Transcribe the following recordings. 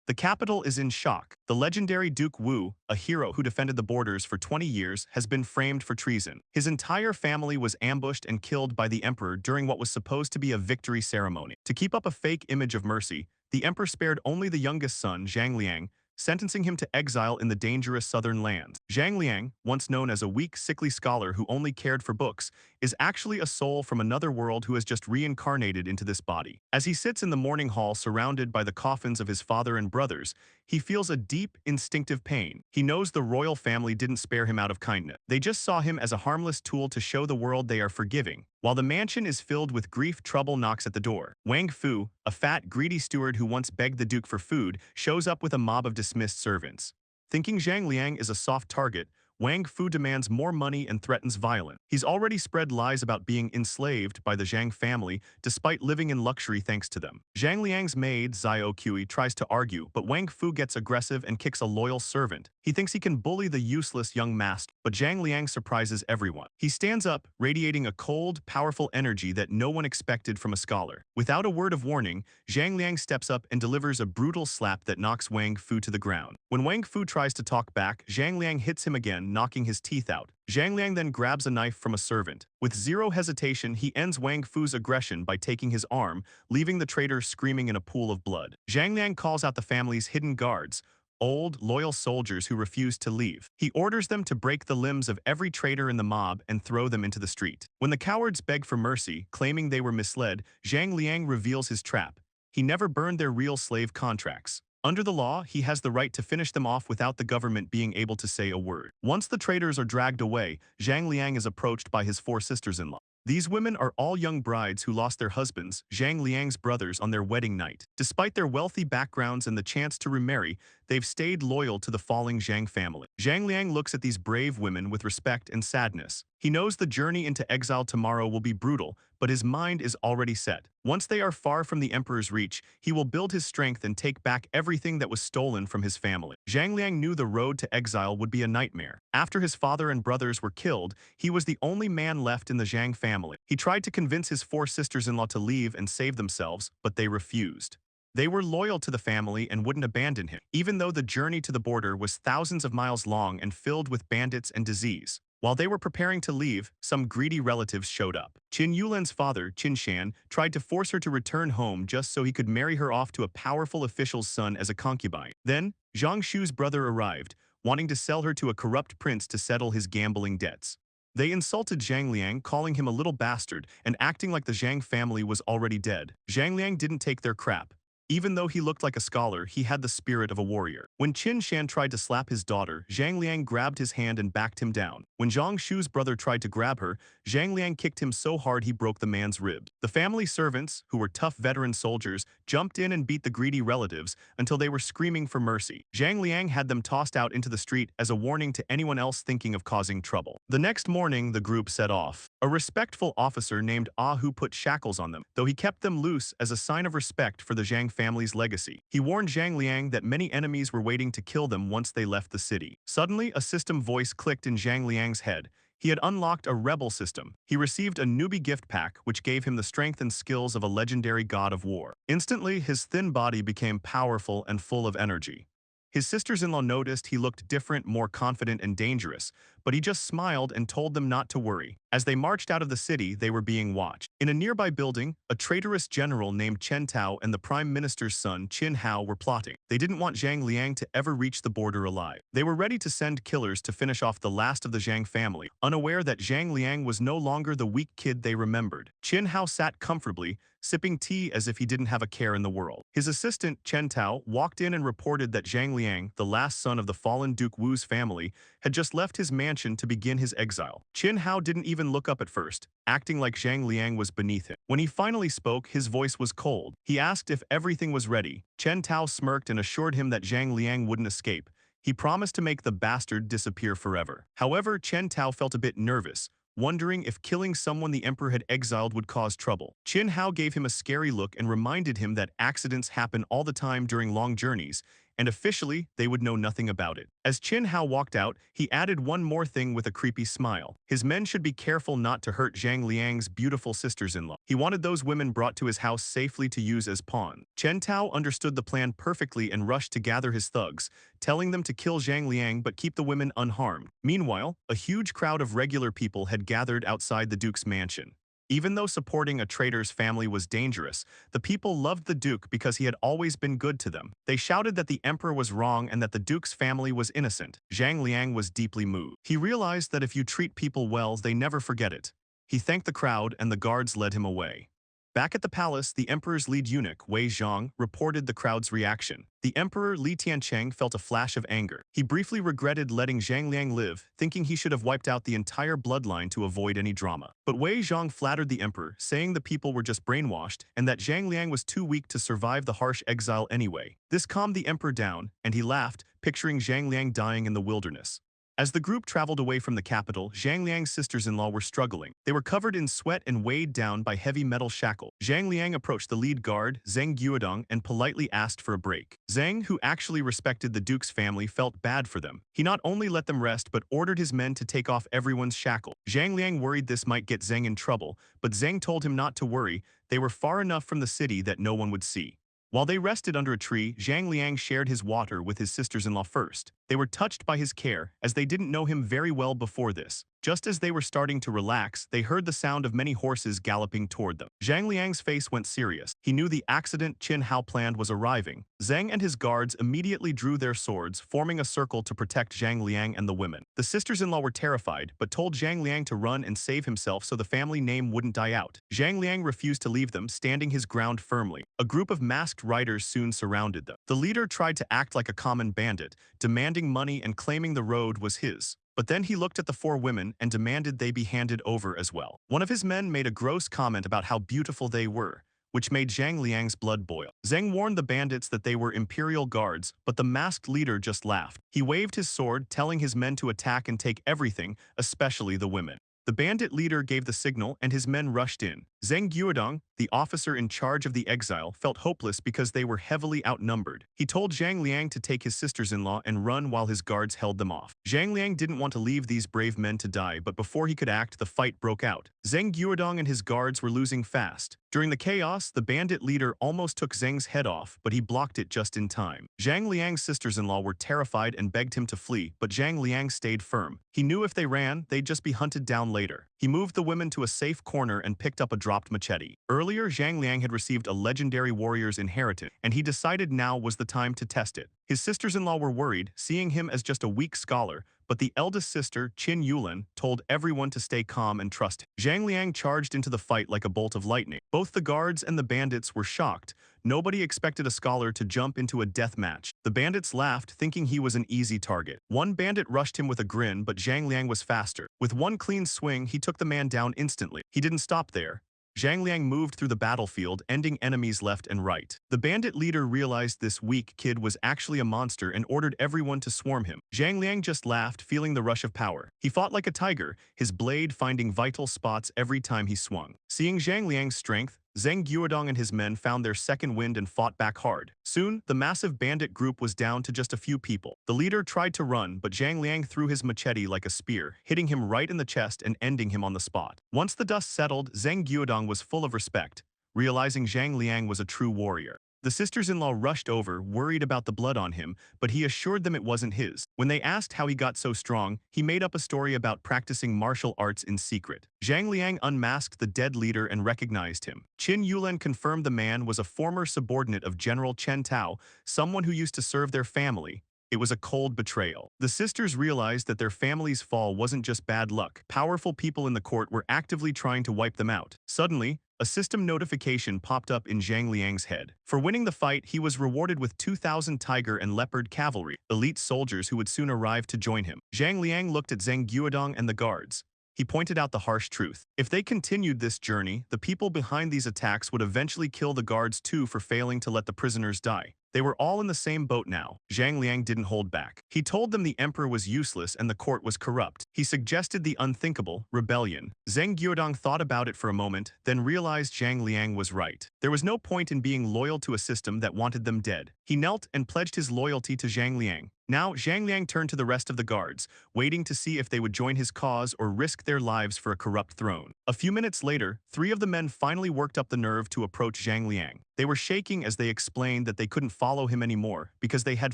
The capital is in shock. The legendary Duke Wu, a hero who defended the borders for 20 years, has been framed for treason. His entire family was ambushed and killed by the emperor during what was supposed to be a victory ceremony. To keep up a fake image of mercy, the emperor spared only the youngest son, Zhang Liang, sentencing him to exile in the dangerous southern lands. Zhang Liang, once known as a weak, sickly scholar who only cared for books, is actually a soul from another world who has just reincarnated into this body. As he sits in the mourning hall surrounded by the coffins of his father and brothers, he feels a deep, instinctive pain. He knows the royal family didn't spare him out of kindness. They just saw him as a harmless tool to show the world they are forgiving. While the mansion is filled with grief, trouble knocks at the door. Wang Fu, a fat, greedy steward who once begged the duke for food, shows up with a mob of dismissed servants. Thinking Zhang Liang is a soft target, Wang Fu demands more money and threatens violence. He's already spread lies about being enslaved by the Zhang family, despite living in luxury thanks to them. Zhang Liang's maid, Zhao Kui, tries to argue, but Wang Fu gets aggressive and kicks a loyal servant. He thinks he can bully the useless young master, but Zhang Liang surprises everyone. He stands up, radiating a cold, powerful energy that no one expected from a scholar. Without a word of warning, Zhang Liang steps up and delivers a brutal slap that knocks Wang Fu to the ground. When Wang Fu tries to talk back, Zhang Liang hits him again, knocking his teeth out. Zhang Liang then grabs a knife from a servant. With zero hesitation, he ends Wang Fu's aggression by taking his arm, leaving the traitor screaming in a pool of blood. Zhang Liang calls out the family's hidden guards, old, loyal soldiers who refuse to leave. He orders them to break the limbs of every traitor in the mob and throw them into the street. When the cowards beg for mercy, claiming they were misled, Zhang Liang reveals his trap. He never burned their real slave contracts. Under the law, he has the right to finish them off without the government being able to say a word. Once the traitors are dragged away, Zhang Liang is approached by his 4 sisters-in-law. These women are all young brides who lost their husbands, Zhang Liang's brothers, on their wedding night. Despite their wealthy backgrounds and the chance to remarry, they've stayed loyal to the falling Zhang family. Zhang Liang looks at these brave women with respect and sadness. He knows the journey into exile tomorrow will be brutal, but his mind is already set. Once they are far from the emperor's reach, he will build his strength and take back everything that was stolen from his family. Zhang Liang knew the road to exile would be a nightmare. After his father and brothers were killed, he was the only man left in the Zhang family. He tried to convince his 4 sisters-in-law to leave and save themselves, but they refused. They were loyal to the family and wouldn't abandon him, even though the journey to the border was thousands of miles long and filled with bandits and disease. While they were preparing to leave, some greedy relatives showed up. Qin Yulan's father, Qin Shan, tried to force her to return home just so he could marry her off to a powerful official's son as a concubine. Then, Zhang Shu's brother arrived, wanting to sell her to a corrupt prince to settle his gambling debts. They insulted Zhang Liang, calling him a little bastard and acting like the Zhang family was already dead. Zhang Liang didn't take their crap. Even though he looked like a scholar, he had the spirit of a warrior. When Qin Shan tried to slap his daughter, Zhang Liang grabbed his hand and backed him down. When Zhang Shu's brother tried to grab her, Zhang Liang kicked him so hard he broke the man's ribs. The family servants, who were tough veteran soldiers, jumped in and beat the greedy relatives until they were screaming for mercy. Zhang Liang had them tossed out into the street as a warning to anyone else thinking of causing trouble. The next morning, the group set off. A respectful officer named Ah Hu put shackles on them, though he kept them loose as a sign of respect for the Zhang family's legacy. He warned Zhang Liang that many enemies were waiting to kill them once they left the city. Suddenly, a system voice clicked in Zhang Liang's head. He had unlocked a rebel system. He received a newbie gift pack, which gave him the strength and skills of a legendary god of war. Instantly, his thin body became powerful and full of energy. His sisters-in-law noticed he looked different, more confident and dangerous, but he just smiled and told them not to worry. As they marched out of the city, they were being watched. In a nearby building, a traitorous general named Chen Tao and the prime minister's son, Qin Hao, were plotting. They didn't want Zhang Liang to ever reach the border alive. They were ready to send killers to finish off the last of the Zhang family, unaware that Zhang Liang was no longer the weak kid they remembered. Qin Hao sat comfortably, sipping tea as if he didn't have a care in the world. His assistant, Chen Tao, walked in and reported that Zhang Liang, the last son of the fallen Duke Wu's family, had just left his mansion to begin his exile. Qin Hao didn't even look up at first, acting like Zhang Liang was beneath him. When he finally spoke, his voice was cold. He asked if everything was ready. Chen Tao smirked and assured him that Zhang Liang wouldn't escape. He promised to make the bastard disappear forever. However, Chen Tao felt a bit nervous, wondering if killing someone the emperor had exiled would cause trouble. Qin Hao gave him a scary look and reminded him that accidents happen all the time during long journeys, and officially, they would know nothing about it. As Qin Hao walked out, he added one more thing with a creepy smile. His men should be careful not to hurt Zhang Liang's beautiful sisters-in-law. He wanted those women brought to his house safely to use as pawns. Chen Tao understood the plan perfectly and rushed to gather his thugs, telling them to kill Zhang Liang but keep the women unharmed. Meanwhile, a huge crowd of regular people had gathered outside the Duke's mansion. Even though supporting a traitor's family was dangerous, the people loved the Duke because he had always been good to them. They shouted that the emperor was wrong and that the Duke's family was innocent. Zhang Liang was deeply moved. He realized that if you treat people well, they never forget it. He thanked the crowd and the guards led him away. Back at the palace, the emperor's lead eunuch, Wei Zhang, reported the crowd's reaction. The emperor Li Tiancheng felt a flash of anger. He briefly regretted letting Zhang Liang live, thinking he should have wiped out the entire bloodline to avoid any drama. But Wei Zhang flattered the emperor, saying the people were just brainwashed and that Zhang Liang was too weak to survive the harsh exile anyway. This calmed the emperor down, and he laughed, picturing Zhang Liang dying in the wilderness. As the group traveled away from the capital, Zhang Liang's sisters-in-law were struggling. They were covered in sweat and weighed down by heavy metal shackles. Zhang Liang approached the lead guard, Zheng Guodong, and politely asked for a break. Zheng, who actually respected the Duke's family, felt bad for them. He not only let them rest but ordered his men to take off everyone's shackle. Zhang Liang worried this might get Zheng in trouble, but Zheng told him not to worry. They were far enough from the city that no one would see. While they rested under a tree, Zhang Liang shared his water with his sisters-in-law first. They were touched by his care, as they didn't know him very well before this. Just as they were starting to relax, they heard the sound of many horses galloping toward them. Zhang Liang's face went serious. He knew the accident Qin Hao planned was arriving. Zheng and his guards immediately drew their swords, forming a circle to protect Zhang Liang and the women. The sisters-in-law were terrified, but told Zhang Liang to run and save himself so the family name wouldn't die out. Zhang Liang refused to leave them, standing his ground firmly. A group of masked riders soon surrounded them. The leader tried to act like a common bandit, demanding money and claiming the road was his. But then he looked at the four women and demanded they be handed over as well. One of his men made a gross comment about how beautiful they were, which made Zhang Liang's blood boil. Zheng warned the bandits that they were imperial guards, but the masked leader just laughed. He waved his sword, telling his men to attack and take everything, especially the women. The bandit leader gave the signal and his men rushed in. Zheng Guodong, the officer in charge of the exile, felt hopeless because they were heavily outnumbered. He told Zhang Liang to take his sisters-in-law and run while his guards held them off. Zhang Liang didn't want to leave these brave men to die, but before he could act, the fight broke out. Zheng Guodong and his guards were losing fast. During the chaos, the bandit leader almost took Zheng's head off, but he blocked it just in time. Zhang Liang's sisters-in-law were terrified and begged him to flee, but Zhang Liang stayed firm. He knew if they ran, they'd just be hunted down later. He moved the women to a safe corner and picked up a dropped machete. Earlier, Zhang Liang had received a legendary warrior's inheritance, and he decided now was the time to test it. His sisters-in-law were worried, seeing him as just a weak scholar, but the eldest sister, Qin Yulan, told everyone to stay calm and trust him. Zhang Liang charged into the fight like a bolt of lightning. Both the guards and the bandits were shocked. Nobody expected a scholar to jump into a death match. The bandits laughed, thinking he was an easy target. One bandit rushed him with a grin, but Zhang Liang was faster. With one clean swing, he took the man down instantly. He didn't stop there. Zhang Liang moved through the battlefield, ending enemies left and right. The bandit leader realized this weak kid was actually a monster and ordered everyone to swarm him. Zhang Liang just laughed, feeling the rush of power. He fought like a tiger, his blade finding vital spots every time he swung. Seeing Zhang Liang's strength, Zheng Guodong and his men found their second wind and fought back hard. Soon, the massive bandit group was down to just a few people. The leader tried to run, but Zhang Liang threw his machete like a spear, hitting him right in the chest and ending him on the spot. Once the dust settled, Zheng Guodong was full of respect, realizing Zhang Liang was a true warrior. The sisters-in-law rushed over, worried about the blood on him, but he assured them it wasn't his. When they asked how he got so strong, he made up a story about practicing martial arts in secret. Zhang Liang unmasked the dead leader and recognized him. Qin Yulan confirmed the man was a former subordinate of General Chen Tao, someone who used to serve their family. It was a cold betrayal. The sisters realized that their family's fall wasn't just bad luck. Powerful people in the court were actively trying to wipe them out. Suddenly, a system notification popped up in Zhang Liang's head. For winning the fight, he was rewarded with 2,000 tiger and leopard cavalry, elite soldiers who would soon arrive to join him. Zhang Liang looked at Zheng Guodong and the guards. he pointed out the harsh truth. If they continued this journey, the people behind these attacks would eventually kill the guards too for failing to let the prisoners die. They were all in the same boat now. Zhang Liang didn't hold back. He told them the emperor was useless and the court was corrupt. He suggested the unthinkable, rebellion. Zheng Guodong thought about it for a moment, then realized Zhang Liang was right. There was no point in being loyal to a system that wanted them dead. He knelt and pledged his loyalty to Zhang Liang. Now, Zhang Liang turned to the rest of the guards, waiting to see if they would join his cause or risk their lives for a corrupt throne. A few minutes later, 3 of the men finally worked up the nerve to approach Zhang Liang. They were shaking as they explained that they couldn't follow him anymore because they had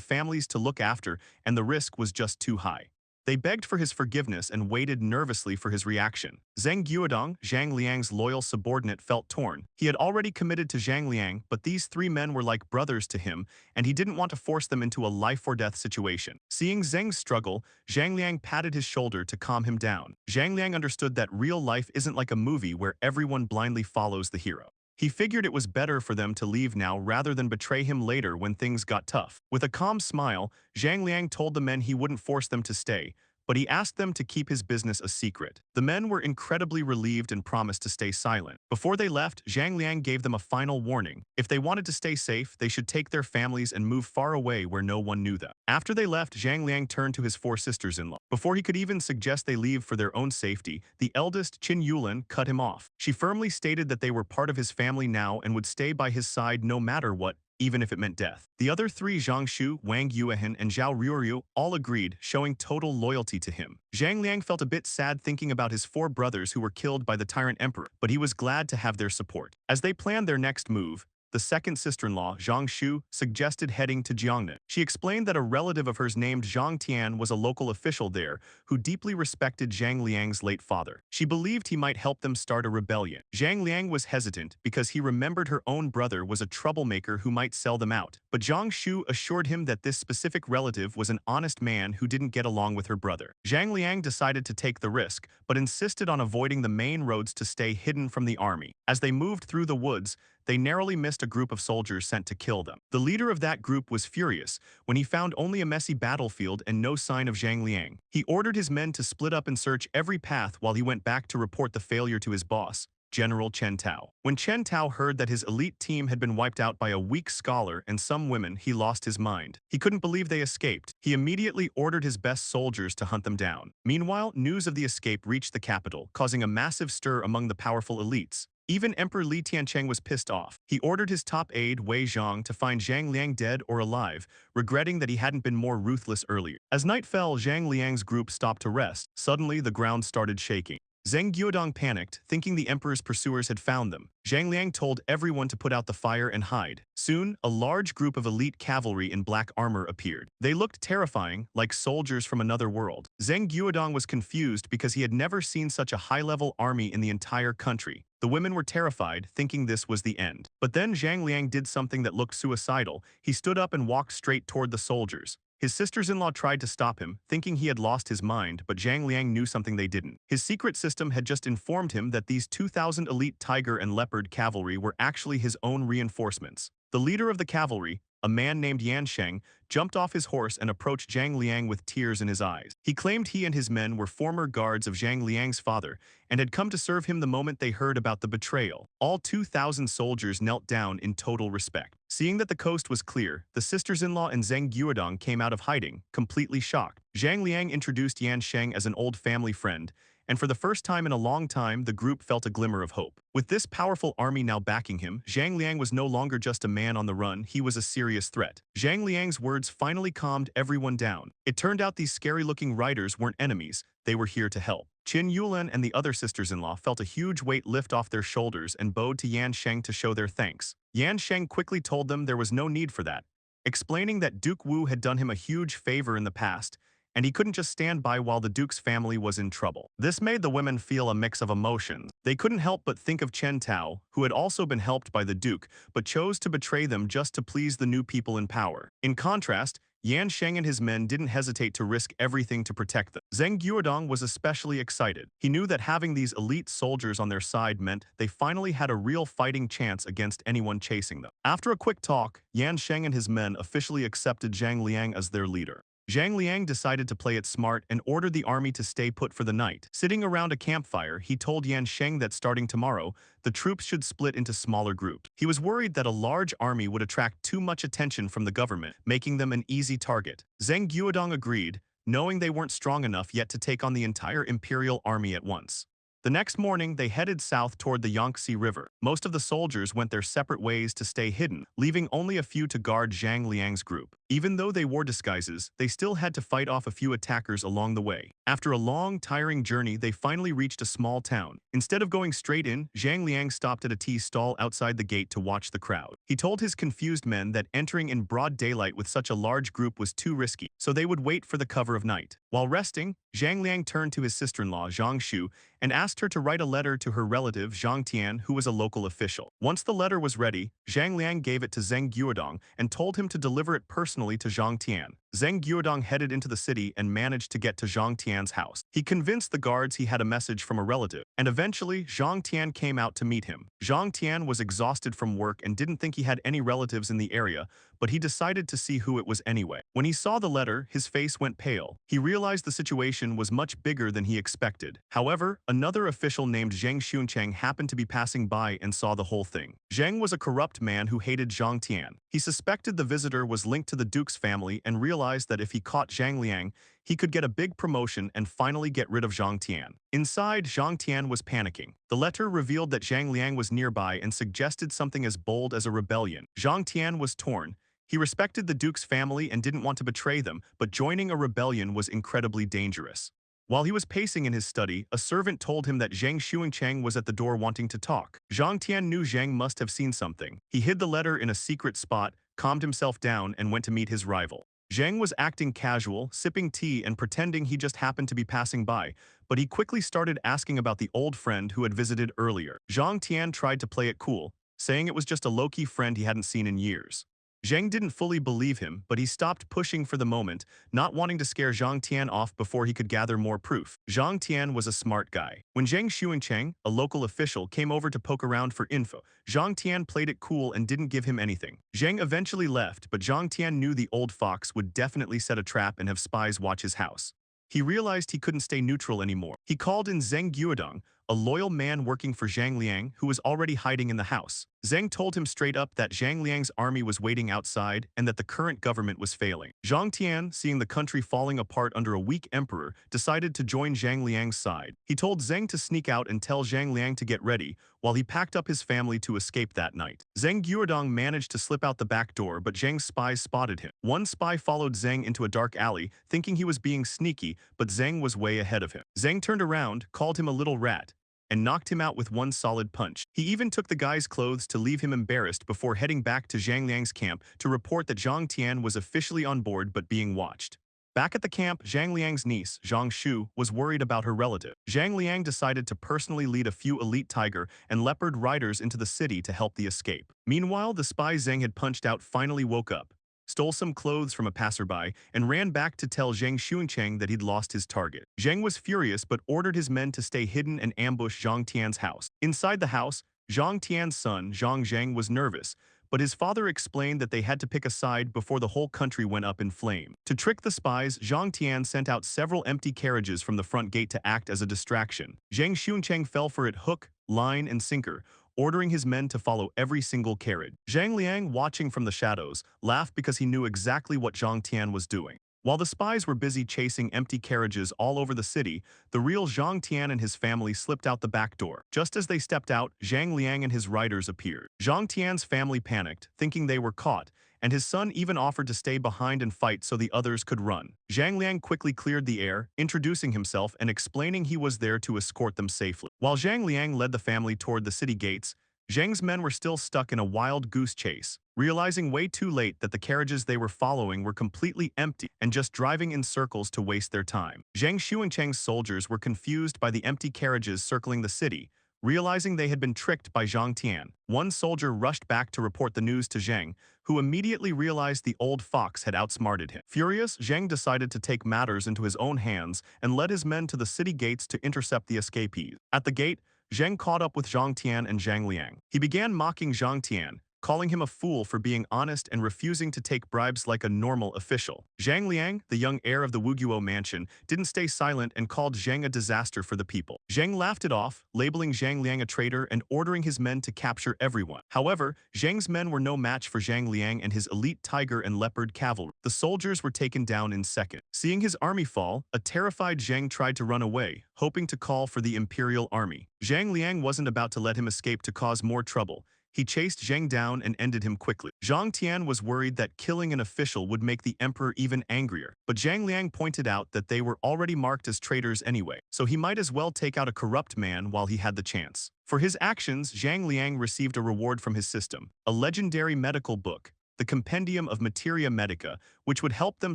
families to look after and the risk was just too high. They begged for his forgiveness and waited nervously for his reaction. Zheng Guodong, Zhang Liang's loyal subordinate, felt torn. He had already committed to Zhang Liang, but these 3 men were like brothers to him, and he didn't want to force them into a life-or-death situation. Seeing Zheng's struggle, Zhang Liang patted his shoulder to calm him down. Zhang Liang understood that real life isn't like a movie where everyone blindly follows the hero. He figured it was better for them to leave now rather than betray him later when things got tough. With a calm smile, Zhang Liang told the men he wouldn't force them to stay, but he asked them to keep his business a secret. The men were incredibly relieved and promised to stay silent. Before they left, Zhang Liang gave them a final warning. If they wanted to stay safe, they should take their families and move far away where no one knew them. After they left, Zhang Liang turned to his 4 sisters-in-law. Before he could even suggest they leave for their own safety, the eldest, Qin Yulan, cut him off. She firmly stated that they were part of his family now and would stay by his side no matter what, even if it meant death. The other 3, Zhang Shu, Wang Yuehan, and Zhao Ruoryu, all agreed, showing total loyalty to him. Zhang Liang felt a bit sad thinking about his 4 brothers who were killed by the tyrant emperor, but he was glad to have their support. As they planned their next move, the second sister-in-law, Zhang Shu, suggested heading to Jiangnan. She explained that a relative of hers named Zhang Tian was a local official there who deeply respected Zhang Liang's late father. She believed he might help them start a rebellion. Zhang Liang was hesitant because he remembered her own brother was a troublemaker who might sell them out. But Zhang Shu assured him that this specific relative was an honest man who didn't get along with her brother. Zhang Liang decided to take the risk, but insisted on avoiding the main roads to stay hidden from the army. As they moved through the woods, they narrowly missed a group of soldiers sent to kill them. The leader of that group was furious when he found only a messy battlefield and no sign of Zhang Liang. He ordered his men to split up and search every path while he went back to report the failure to his boss, General Chen Tao. When Chen Tao heard that his elite team had been wiped out by a weak scholar and some women, he lost his mind. He couldn't believe they escaped. He immediately ordered his best soldiers to hunt them down. Meanwhile, news of the escape reached the capital, causing a massive stir among the powerful elites. Even Emperor Li Tiancheng was pissed off. He ordered his top aide Wei Zhang to find Zhang Liang dead or alive, regretting that he hadn't been more ruthless earlier. As night fell, Zhang Liang's group stopped to rest. Suddenly, the ground started shaking. Zheng Guodong panicked, thinking the emperor's pursuers had found them. Zhang Liang told everyone to put out the fire and hide. Soon, a large group of elite cavalry in black armor appeared. They looked terrifying, like soldiers from another world. Zheng Guodong was confused because he had never seen such a high-level army in the entire country. The women were terrified, thinking this was the end. But then Zhang Liang did something that looked suicidal. He stood up and walked straight toward the soldiers. His sisters-in-law tried to stop him, thinking he had lost his mind, but Zhang Liang knew something they didn't. His secret system had just informed him that these 2,000 elite tiger and leopard cavalry were actually his own reinforcements. The leader of the cavalry, a man named Yan Sheng, jumped off his horse and approached Zhang Liang with tears in his eyes. He claimed he and his men were former guards of Zhang Liang's father and had come to serve him the moment they heard about the betrayal. All 2,000 soldiers knelt down in total respect. Seeing that the coast was clear, the sisters-in-law and Zheng Guodong came out of hiding, completely shocked. Zhang Liang introduced Yan Sheng as an old family friend, and for the first time in a long time, the group felt a glimmer of hope. With this powerful army now backing him, Zhang Liang was no longer just a man on the run, he was a serious threat. Zhang Liang's words finally calmed everyone down. It turned out these scary-looking riders weren't enemies, they were here to help. Qin Yulan and the other sisters-in-law felt a huge weight lift off their shoulders and bowed to Yan Sheng to show their thanks. Yan Sheng quickly told them there was no need for that, explaining that Duke Wu had done him a huge favor in the past, and he couldn't just stand by while the Duke's family was in trouble. This made the women feel a mix of emotions. They couldn't help but think of Chen Tao, who had also been helped by the Duke, but chose to betray them just to please the new people in power. In contrast, Yan Sheng and his men didn't hesitate to risk everything to protect them. Zheng Guodong was especially excited. He knew that having these elite soldiers on their side meant they finally had a real fighting chance against anyone chasing them. After a quick talk, Yan Sheng and his men officially accepted Zhang Liang as their leader. Zhang Liang decided to play it smart and ordered the army to stay put for the night. Sitting around a campfire, he told Yan Sheng that starting tomorrow, the troops should split into smaller groups. He was worried that a large army would attract too much attention from the government, making them an easy target. Zheng Guodong agreed, knowing they weren't strong enough yet to take on the entire imperial army at once. The next morning, they headed south toward the Yangtze River. Most of the soldiers went their separate ways to stay hidden, leaving only a few to guard Zhang Liang's group. Even though they wore disguises, they still had to fight off a few attackers along the way. After a long, tiring journey, they finally reached a small town. Instead of going straight in, Zhang Liang stopped at a tea stall outside the gate to watch the crowd. He told his confused men that entering in broad daylight with such a large group was too risky, so they would wait for the cover of night. While resting, Zhang Liang turned to his sister-in-law, Zhang Shu, and asked her to write a letter to her relative Zhang Tian, who was a local official. Once the letter was ready, Zhang Liang gave it to Zheng Guodong and told him to deliver it personally to Zhang Tian. Zheng Guodong headed into the city and managed to get to Zhang Tian's house. He convinced the guards he had a message from a relative, and eventually Zhang Tian came out to meet him. Zhang Tian was exhausted from work and didn't think he had any relatives in the area, but he decided to see who it was anyway. When he saw the letter, his face went pale. He realized the situation was much bigger than he expected. However, another official named Zheng Xuncheng happened to be passing by and saw the whole thing. Zheng was a corrupt man who hated Zhang Tian. He suspected the visitor was linked to the duke's family and realized that if he caught Zhang Liang, he could get a big promotion and finally get rid of Zhang Tian. Inside, Zhang Tian was panicking. The letter revealed that Zhang Liang was nearby and suggested something as bold as a rebellion. Zhang Tian was torn. He respected the duke's family and didn't want to betray them, but joining a rebellion was incredibly dangerous. While he was pacing in his study, a servant told him that Zheng Xuancheng was at the door wanting to talk. Zhang Tian knew Zheng must have seen something. He hid the letter in a secret spot, calmed himself down, and went to meet his rival. Zheng was acting casual, sipping tea and pretending he just happened to be passing by, but he quickly started asking about the old friend who had visited earlier. Zhang Tian tried to play it cool, saying it was just a low-key friend he hadn't seen in years. Zheng didn't fully believe him, but he stopped pushing for the moment, not wanting to scare Zhang Tian off before he could gather more proof. Zhang Tian was a smart guy. When Zheng Xuancheng, a local official, came over to poke around for info, Zhang Tian played it cool and didn't give him anything. Zheng eventually left, but Zhang Tian knew the old fox would definitely set a trap and have spies watch his house. He realized he couldn't stay neutral anymore. He called in Zheng Guodong, a loyal man working for Zhang Liang who was already hiding in the house. Zheng told him straight up that Zhang Liang's army was waiting outside and that the current government was failing. Zhang Tian, seeing the country falling apart under a weak emperor, decided to join Zhang Liang's side. He told Zheng to sneak out and tell Zhang Liang to get ready, while he packed up his family to escape that night. Zheng Guodong managed to slip out the back door, but Zheng's spies spotted him. One spy followed Zheng into a dark alley, thinking he was being sneaky, but Zheng was way ahead of him. Zheng turned around, called him a little rat, and knocked him out with one solid punch. He even took the guy's clothes to leave him embarrassed before heading back to Zhang Liang's camp to report that Zhang Tian was officially on board but being watched. Back at the camp, Zhang Liang's niece, Zhang Shu, was worried about her relative. Zhang Liang decided to personally lead a few elite tiger and leopard riders into the city to help the escape. Meanwhile, the spy Zheng had punched out finally woke up, stole some clothes from a passerby, and ran back to tell Zheng Xuancheng that he'd lost his target. Zheng was furious but ordered his men to stay hidden and ambush Zhang Tian's house. Inside the house, Zhang Tian's son, Zhang Zheng, was nervous, but his father explained that they had to pick a side before the whole country went up in flame. To trick the spies, Zhang Tian sent out several empty carriages from the front gate to act as a distraction. Zheng Xuancheng fell for it hook, line, and sinker, ordering his men to follow every single carriage. Zhang Liang, watching from the shadows, laughed because he knew exactly what Zhang Tian was doing. While the spies were busy chasing empty carriages all over the city, the real Zhang Tian and his family slipped out the back door. Just as they stepped out, Zhang Liang and his riders appeared. Zhang Tian's family panicked, thinking they were caught, and his son even offered to stay behind and fight so the others could run. Zhang Liang quickly cleared the air, introducing himself and explaining he was there to escort them safely. While Zhang Liang led the family toward the city gates, Zheng's men were still stuck in a wild goose chase, realizing way too late that the carriages they were following were completely empty and just driving in circles to waste their time. Zheng Xuancheng's soldiers were confused by the empty carriages circling the city, realizing they had been tricked by Zhang Tian. One soldier rushed back to report the news to Zheng, who immediately realized the old fox had outsmarted him. Furious, Zheng decided to take matters into his own hands and led his men to the city gates to intercept the escapees. At the gate, Zheng caught up with Zhang Tian and Zhang Liang. He began mocking Zhang Tian, calling him a fool for being honest and refusing to take bribes like a normal official. Zhang Liang, the young heir of the Wuguo mansion, didn't stay silent and called Zhang a disaster for the people. Zhang laughed it off, labeling Zhang Liang a traitor and ordering his men to capture everyone. However, Zhang's men were no match for Zhang Liang and his elite tiger and leopard cavalry. The soldiers were taken down in seconds. Seeing his army fall, a terrified Zhang tried to run away, hoping to call for the imperial army. Zhang Liang wasn't about to let him escape to cause more trouble. He chased Zhang down and ended him quickly. Zhang Tian was worried that killing an official would make the emperor even angrier, but Zhang Liang pointed out that they were already marked as traitors anyway, so he might as well take out a corrupt man while he had the chance. For his actions, Zhang Liang received a reward from his system, a legendary medical book, the Compendium of Materia Medica, which would help them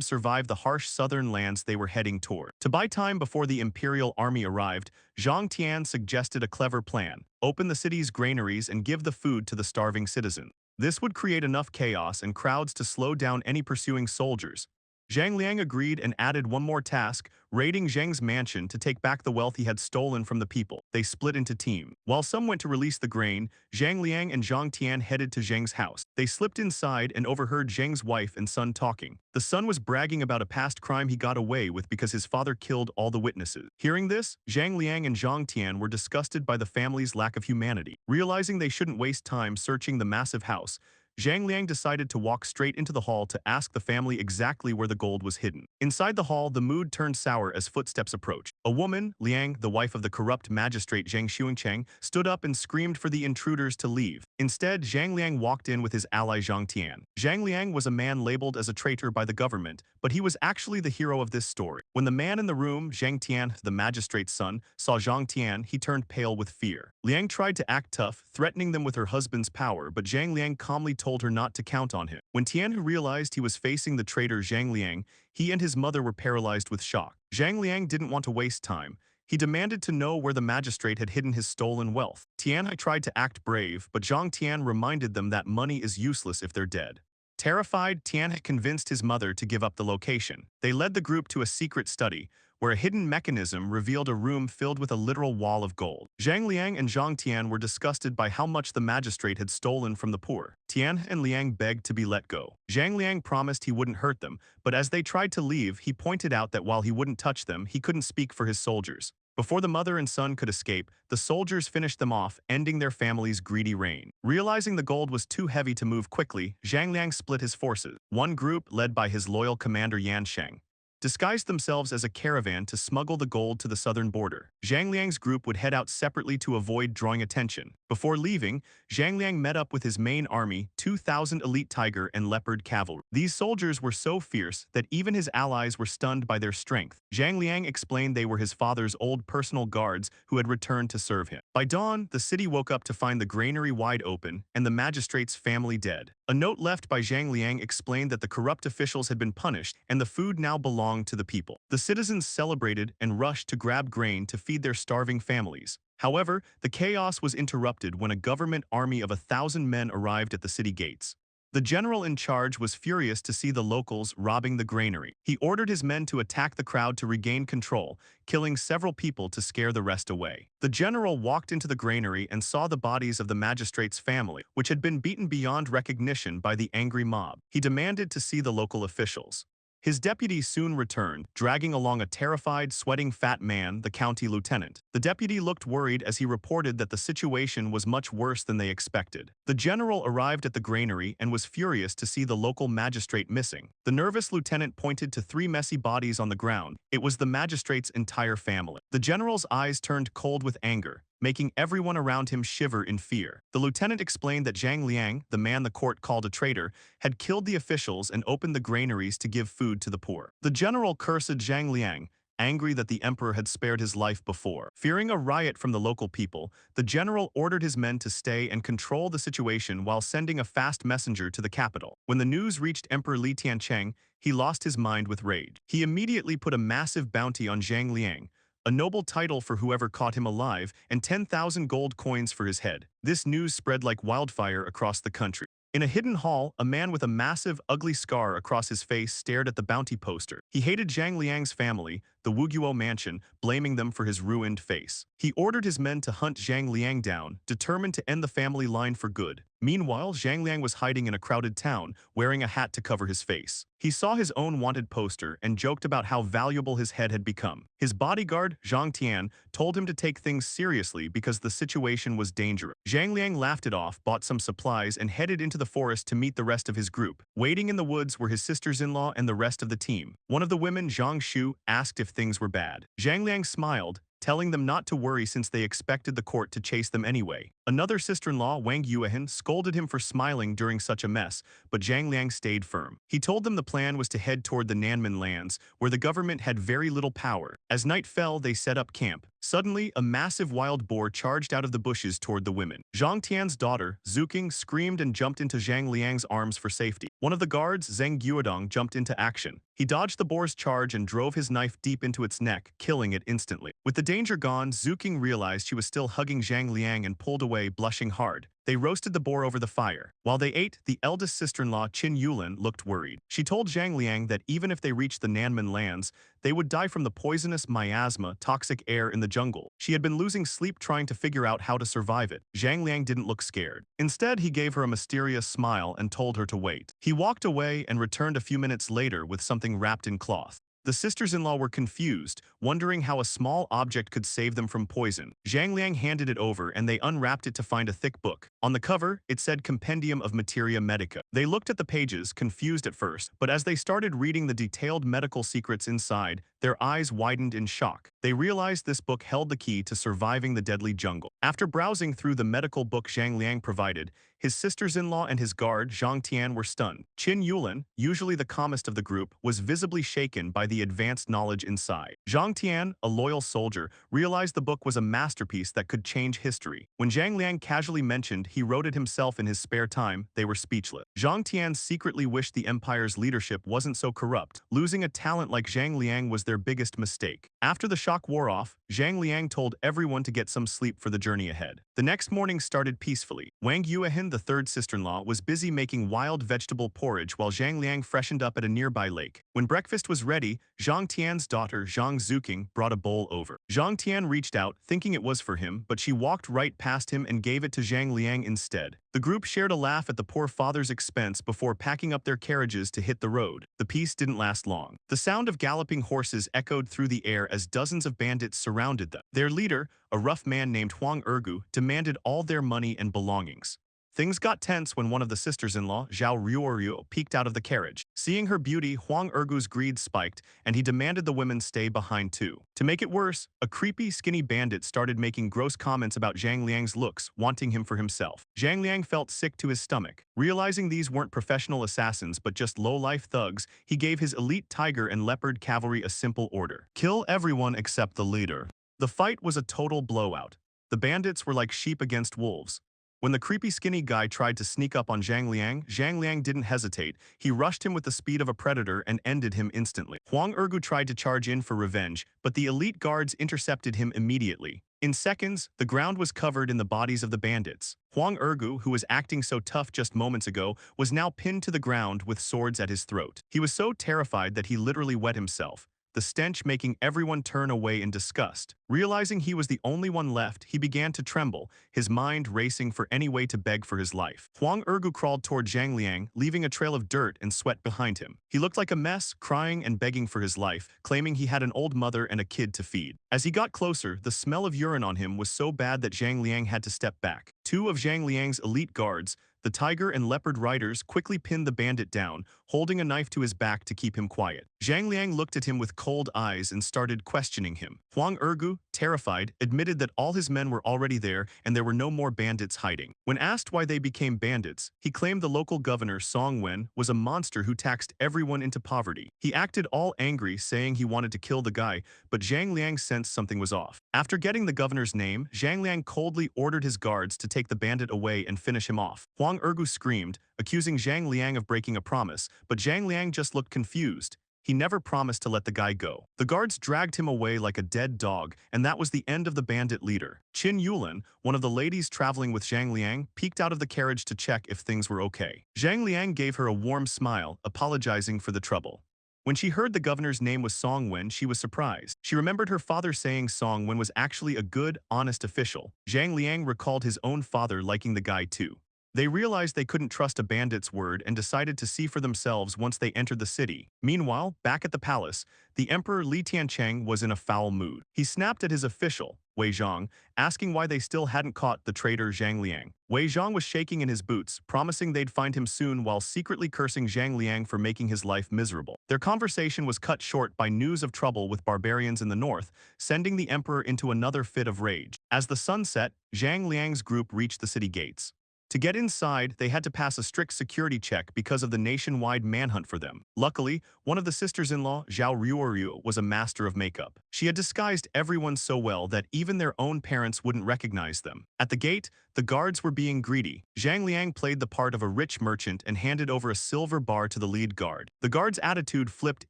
survive the harsh southern lands they were heading toward. To buy time before the imperial army arrived, Zhang Tian suggested a clever plan: open the city's graineries and give the food to the starving citizens. This would create enough chaos and crowds to slow down any pursuing soldiers. Zhang Liang agreed and added one more task: raiding Zhang's mansion to take back the wealth he had stolen from the people. They split into teams. While some went to release the grain, Zhang Liang and Zhang Tian headed to Zhang's house. They slipped inside and overheard Zhang's wife and son talking. The son was bragging about a past crime he got away with because his father killed all the witnesses. Hearing this, Zhang Liang and Zhang Tian were disgusted by the family's lack of humanity. Realizing they shouldn't waste time searching the massive house, Zhang Liang decided to walk straight into the hall to ask the family exactly where the gold was hidden. Inside the hall, the mood turned sour as footsteps approached. A woman, Liang, the wife of the corrupt magistrate Zhang Xuancheng, stood up and screamed for the intruders to leave. Instead, Zhang Liang walked in with his ally Zhang Tian. Zhang Liang was a man labeled as a traitor by the government, but he was actually the hero of this story. When the man in the room, Zhang Tian, the magistrate's son, saw Zhang Tian, he turned pale with fear. Liang tried to act tough, threatening them with her husband's power, but Zhang Liang calmly told her not to count on him. When Tian realized he was facing the traitor Zhang Liang, he and his mother were paralyzed with shock. Zhang Liang didn't want to waste time. He demanded to know where the magistrate had hidden his stolen wealth. Tian tried to act brave, but Zhang Tian reminded them that money is useless if they're dead. Terrified, Tian had convinced his mother to give up the location. They led the group to a secret study, where a hidden mechanism revealed a room filled with a literal wall of gold. Zhang Liang and Zhang Tian were disgusted by how much the magistrate had stolen from the poor. Tian and Liang begged to be let go. Zhang Liang promised he wouldn't hurt them, but as they tried to leave, he pointed out that while he wouldn't touch them, he couldn't speak for his soldiers. Before the mother and son could escape, the soldiers finished them off, ending their family's greedy reign. Realizing the gold was too heavy to move quickly, Zhang Liang split his forces. One group, led by his loyal commander Yan Sheng, disguised themselves as a caravan to smuggle the gold to the southern border. Zhang Liang's group would head out separately to avoid drawing attention. Before leaving, Zhang Liang met up with his main army, 2,000 elite tiger and leopard cavalry. These soldiers were so fierce that even his allies were stunned by their strength. Zhang Liang explained they were his father's old personal guards who had returned to serve him. By dawn, the city woke up to find the granary wide open and the magistrate's family dead. A note left by Zhang Liang explained that the corrupt officials had been punished and the food now belonged to the people. The citizens celebrated and rushed to grab grain to feed their starving families. However, the chaos was interrupted when a government army of 1,000 men arrived at the city gates. The general in charge was furious to see the locals robbing the granary. He ordered his men to attack the crowd to regain control, killing several people to scare the rest away. The general walked into the granary and saw the bodies of the magistrate's family, which had been beaten beyond recognition by the angry mob. He demanded to see the local officials. His deputy soon returned, dragging along a terrified, sweating fat man, the county lieutenant. The deputy looked worried as he reported that the situation was much worse than they expected. The general arrived at the granary and was furious to see the local magistrate missing. The nervous lieutenant pointed to 3 messy bodies on the ground. It was the magistrate's entire family. The general's eyes turned cold with anger, making everyone around him shiver in fear. The lieutenant explained that Zhang Liang, the man the court called a traitor, had killed the officials and opened the granaries to give food to the poor. The general cursed Zhang Liang, angry that the emperor had spared his life before. Fearing a riot from the local people, the general ordered his men to stay and control the situation while sending a fast messenger to the capital. When the news reached Emperor Li Tiancheng, he lost his mind with rage. He immediately put a massive bounty on Zhang Liang, a noble title for whoever caught him alive, and 10,000 gold coins for his head. This news spread like wildfire across the country. In a hidden hall, a man with a massive, ugly scar across his face stared at the bounty poster. He hated Zhang Liang's family, the Wuguo mansion, blaming them for his ruined face. He ordered his men to hunt Zhang Liang down, determined to end the family line for good. Meanwhile, Zhang Liang was hiding in a crowded town, wearing a hat to cover his face. He saw his own wanted poster and joked about how valuable his head had become. His bodyguard, Zhang Tian, told him to take things seriously because the situation was dangerous. Zhang Liang laughed it off, bought some supplies, and headed into the forest to meet the rest of his group. Waiting in the woods were his sisters-in-law and the rest of the team. One of the women, Zhang Shu, asked if things were bad. Zhang Liang smiled, telling them not to worry since they expected the court to chase them anyway. Another sister-in-law, Wang Yuehan, scolded him for smiling during such a mess, but Zhang Liang stayed firm. He told them the plan was to head toward the Nanman lands, where the government had very little power. As night fell, they set up camp. Suddenly, a massive wild boar charged out of the bushes toward the women. Zhang Tian's daughter, Zuking, screamed and jumped into Zhang Liang's arms for safety. One of the guards, Zheng Guodong, jumped into action. He dodged the boar's charge and drove his knife deep into its neck, killing it instantly. With the danger gone, Zuking realized she was still hugging Zhang Liang and pulled away, blushing hard. They roasted the boar over the fire. While they ate, the eldest sister-in-law, Qin Yulin, looked worried. She told Zhang Liang that even if they reached the Nanman lands, they would die from the poisonous miasma, toxic air in the jungle. She had been losing sleep trying to figure out how to survive it. Zhang Liang didn't look scared. Instead, he gave her a mysterious smile and told her to wait. He walked away and returned a few minutes later with something wrapped in cloth. The sisters-in-law were confused, wondering how a small object could save them from poison. Zhang Liang handed it over and they unwrapped it to find a thick book. On the cover, it said Compendium of Materia Medica. They looked at the pages, confused at first, but as they started reading the detailed medical secrets inside, their eyes widened in shock. They realized this book held the key to surviving the deadly jungle. After browsing through the medical book Zhang Liang provided, his sisters-in-law and his guard, Zhang Tian, were stunned. Qin Yulin, usually the calmest of the group, was visibly shaken by the advanced knowledge inside. Zhang Tian, a loyal soldier, realized the book was a masterpiece that could change history. When Zhang Liang casually mentioned he wrote it himself in his spare time, they were speechless. Zhang Tian secretly wished the empire's leadership wasn't so corrupt. Losing a talent like Zhang Liang was their biggest mistake. After the shock wore off, Zhang Liang told everyone to get some sleep for the journey ahead. The next morning started peacefully. Wang Yuehan, the third sister-in-law, was busy making wild vegetable porridge while Zhang Liang freshened up at a nearby lake. When breakfast was ready, Zhang Tian's daughter, Zhang Zuking, brought a bowl over. Zhang Tian reached out, thinking it was for him, but she walked right past him and gave it to Zhang Liang instead. The group shared a laugh at the poor father's expense before packing up their carriages to hit the road. The peace didn't last long. The sound of galloping horses echoed through the air as dozens of bandits surrounded them. Their leader, a rough man named Huang Ergu, demanded all their money and belongings. Things got tense when one of the sisters-in-law, Zhao Ruoryu, peeked out of the carriage. Seeing her beauty, Huang Ergu's greed spiked, and he demanded the women stay behind too. To make it worse, a creepy, skinny bandit started making gross comments about Zhang Liang's looks, wanting him for himself. Zhang Liang felt sick to his stomach. Realizing these weren't professional assassins but just low-life thugs, he gave his elite tiger and leopard cavalry a simple order: kill everyone except the leader. The fight was a total blowout. The bandits were like sheep against wolves. When the creepy skinny guy tried to sneak up on Zhang Liang didn't hesitate. He rushed him with the speed of a predator and ended him instantly. Huang Ergu tried to charge in for revenge, but the elite guards intercepted him immediately. In seconds, the ground was covered in the bodies of the bandits. Huang Ergu, who was acting so tough just moments ago, was now pinned to the ground with swords at his throat. He was so terrified that he literally wet himself, the stench making everyone turn away in disgust. Realizing he was the only one left, he began to tremble, his mind racing for any way to beg for his life. Huang Ergu crawled toward Zhang Liang, leaving a trail of dirt and sweat behind him. He looked like a mess, crying and begging for his life, claiming he had an old mother and a kid to feed. As he got closer, the smell of urine on him was so bad that Zhang Liang had to step back. Two of Zhang Liang's elite guards, the tiger and leopard riders, quickly pinned the bandit down, holding a knife to his back to keep him quiet. Zhang Liang looked at him with cold eyes and started questioning him. Huang Ergu, terrified, admitted that all his men were already there and there were no more bandits hiding. When asked why they became bandits, he claimed the local governor, Song Wen, was a monster who taxed everyone into poverty. He acted all angry, saying he wanted to kill the guy, but Zhang Liang sensed something was off. After getting the governor's name, Zhang Liang coldly ordered his guards to take the bandit away and finish him off. Huang Ergu screamed, accusing Zhang Liang of breaking a promise, but Zhang Liang just looked confused. He never promised to let the guy go. The guards dragged him away like a dead dog, and that was the end of the bandit leader. Qin Yulin, one of the ladies traveling with Zhang Liang, peeked out of the carriage to check if things were okay. Zhang Liang gave her a warm smile, apologizing for the trouble. When she heard the governor's name was Song Wen, she was surprised. She remembered her father saying Song Wen was actually a good, honest official. Zhang Liang recalled his own father liking the guy too. They realized they couldn't trust a bandit's word and decided to see for themselves once they entered the city. Meanwhile, back at the palace, the Emperor Li Tiancheng was in a foul mood. He snapped at his official, Wei Zhang, asking why they still hadn't caught the traitor Zhang Liang. Wei Zhang was shaking in his boots, promising they'd find him soon while secretly cursing Zhang Liang for making his life miserable. Their conversation was cut short by news of trouble with barbarians in the north, sending the emperor into another fit of rage. As the sun set, Zhang Liang's group reached the city gates. To get inside, they had to pass a strict security check because of the nationwide manhunt for them. Luckily, one of the sisters-in-law, Zhao Ruoryu, was a master of makeup. She had disguised everyone so well that even their own parents wouldn't recognize them. At the gate, the guards were being greedy. Zhang Liang played the part of a rich merchant and handed over a silver bar to the lead guard. The guard's attitude flipped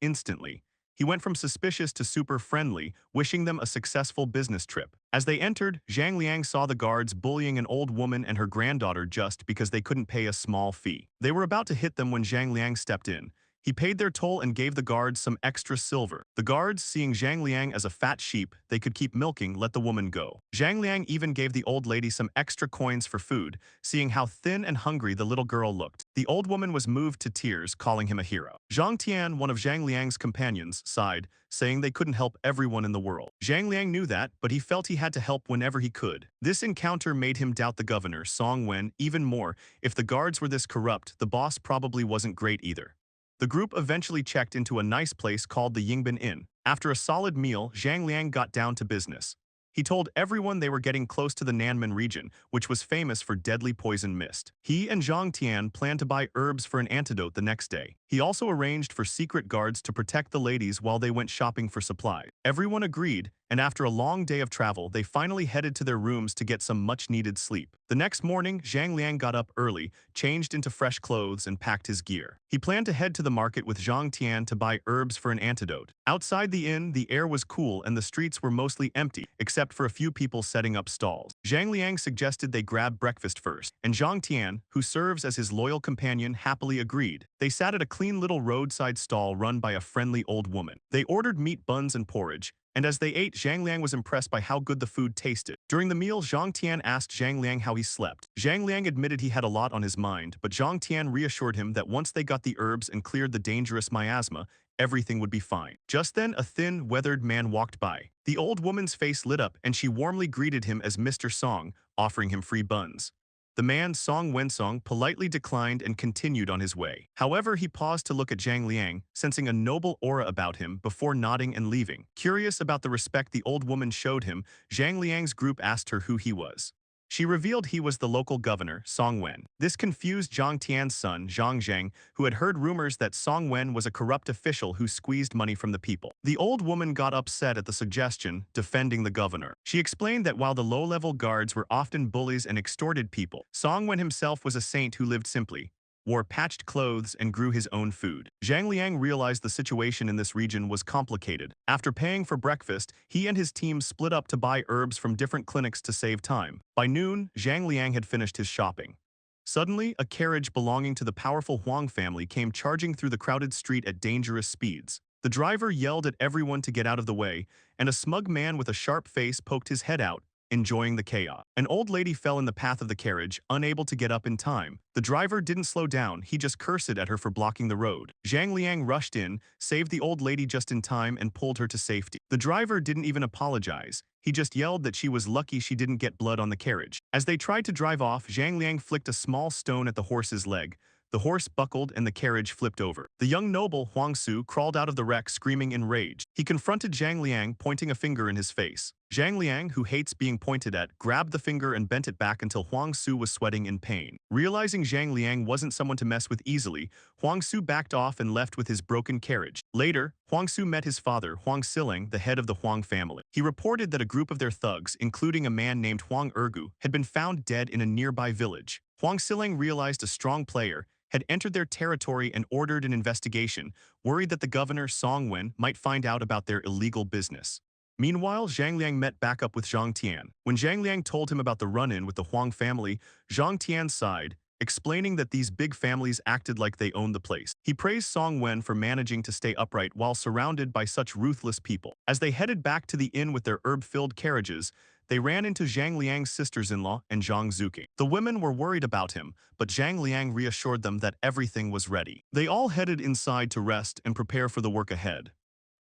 instantly. He went from suspicious to super friendly, wishing them a successful business trip. As they entered, Zhang Liang saw the guards bullying an old woman and her granddaughter just because they couldn't pay a small fee. They were about to hit them when Zhang Liang stepped in. He paid their toll and gave the guards some extra silver. The guards, seeing Zhang Liang as a fat sheep they could keep milking, let the woman go. Zhang Liang even gave the old lady some extra coins for food, seeing how thin and hungry the little girl looked. The old woman was moved to tears, calling him a hero. Zhang Tian, one of Zhang Liang's companions, sighed, saying they couldn't help everyone in the world. Zhang Liang knew that, but he felt he had to help whenever he could. This encounter made him doubt the governor, Song Wen, even more. If the guards were this corrupt, the boss probably wasn't great either. The group eventually checked into a nice place called the Yingbin Inn. After a solid meal, Zhang Liang got down to business. He told everyone they were getting close to the Nanmen region, which was famous for deadly poison mist. He and Zhang Tian planned to buy herbs for an antidote the next day. He also arranged for secret guards to protect the ladies while they went shopping for supplies. Everyone agreed, and after a long day of travel, they finally headed to their rooms to get some much-needed sleep. The next morning, Zhang Liang got up early, changed into fresh clothes, and packed his gear. He planned to head to the market with Zhang Tian to buy herbs for an antidote. Outside the inn, the air was cool and the streets were mostly empty, except for a few people setting up stalls. Zhang Liang suggested they grab breakfast first, and Zhang Tian, who serves as his loyal companion, happily agreed. They sat at a clean little roadside stall run by a friendly old woman. They ordered meat buns and porridge, and as they ate, Zhang Liang was impressed by how good the food tasted. During the meal, Zhang Tian asked Zhang Liang how he slept. Zhang Liang admitted he had a lot on his mind, but Zhang Tian reassured him that once they got the herbs and cleared the dangerous miasma, everything would be fine. Just then, a thin, weathered man walked by. The old woman's face lit up and she warmly greeted him as Mr. Song, offering him free buns. The man, Song Wensong, politely declined and continued on his way. However, he paused to look at Zhang Liang, sensing a noble aura about him before nodding and leaving. Curious about the respect the old woman showed him, Zhang Liang's group asked her who he was. She revealed he was the local governor, Song Wen. This confused Zhang Tian's son, Zhang Zheng, who had heard rumors that Song Wen was a corrupt official who squeezed money from the people. The old woman got upset at the suggestion, defending the governor. She explained that while the low-level guards were often bullies and extorted people, Song Wen himself was a saint who lived simply, wore patched clothes, and grew his own food. Zhang Liang realized the situation in this region was complicated. After paying for breakfast, he and his team split up to buy herbs from different clinics to save time. By noon, Zhang Liang had finished his shopping. Suddenly, a carriage belonging to the powerful Huang family came charging through the crowded street at dangerous speeds. The driver yelled at everyone to get out of the way, and a smug man with a sharp face poked his head out, enjoying the chaos. An old lady fell in the path of the carriage, unable to get up in time. The driver didn't slow down, he just cursed at her for blocking the road. Zhang Liang rushed in, saved the old lady just in time, and pulled her to safety. The driver didn't even apologize. He just yelled that she was lucky she didn't get blood on the carriage. As they tried to drive off, Zhang Liang flicked a small stone at the horse's leg. The horse buckled and the carriage flipped over. The young noble, Huang Su, crawled out of the wreck screaming in rage. He confronted Zhang Liang, pointing a finger in his face. Zhang Liang, who hates being pointed at, grabbed the finger and bent it back until Huang Su was sweating in pain. Realizing Zhang Liang wasn't someone to mess with easily, Huang Su backed off and left with his broken carriage. Later, Huang Su met his father, Huang Siling, the head of the Huang family. He reported that a group of their thugs, including a man named Huang Ergu, had been found dead in a nearby village. Huang Siling realized a strong player had entered their territory and ordered an investigation, worried that the governor, Song Wen, might find out about their illegal business. Meanwhile, Zhang Liang met back up with Zhang Tian. When Zhang Liang told him about the run-in with the Huang family, Zhang Tian sighed, explaining that these big families acted like they owned the place. He praised Song Wen for managing to stay upright while surrounded by such ruthless people. As they headed back to the inn with their herb-filled carriages, they ran into Zhang Liang's sisters-in-law and Zhang Zuqing. The women were worried about him, but Zhang Liang reassured them that everything was ready. They all headed inside to rest and prepare for the work ahead.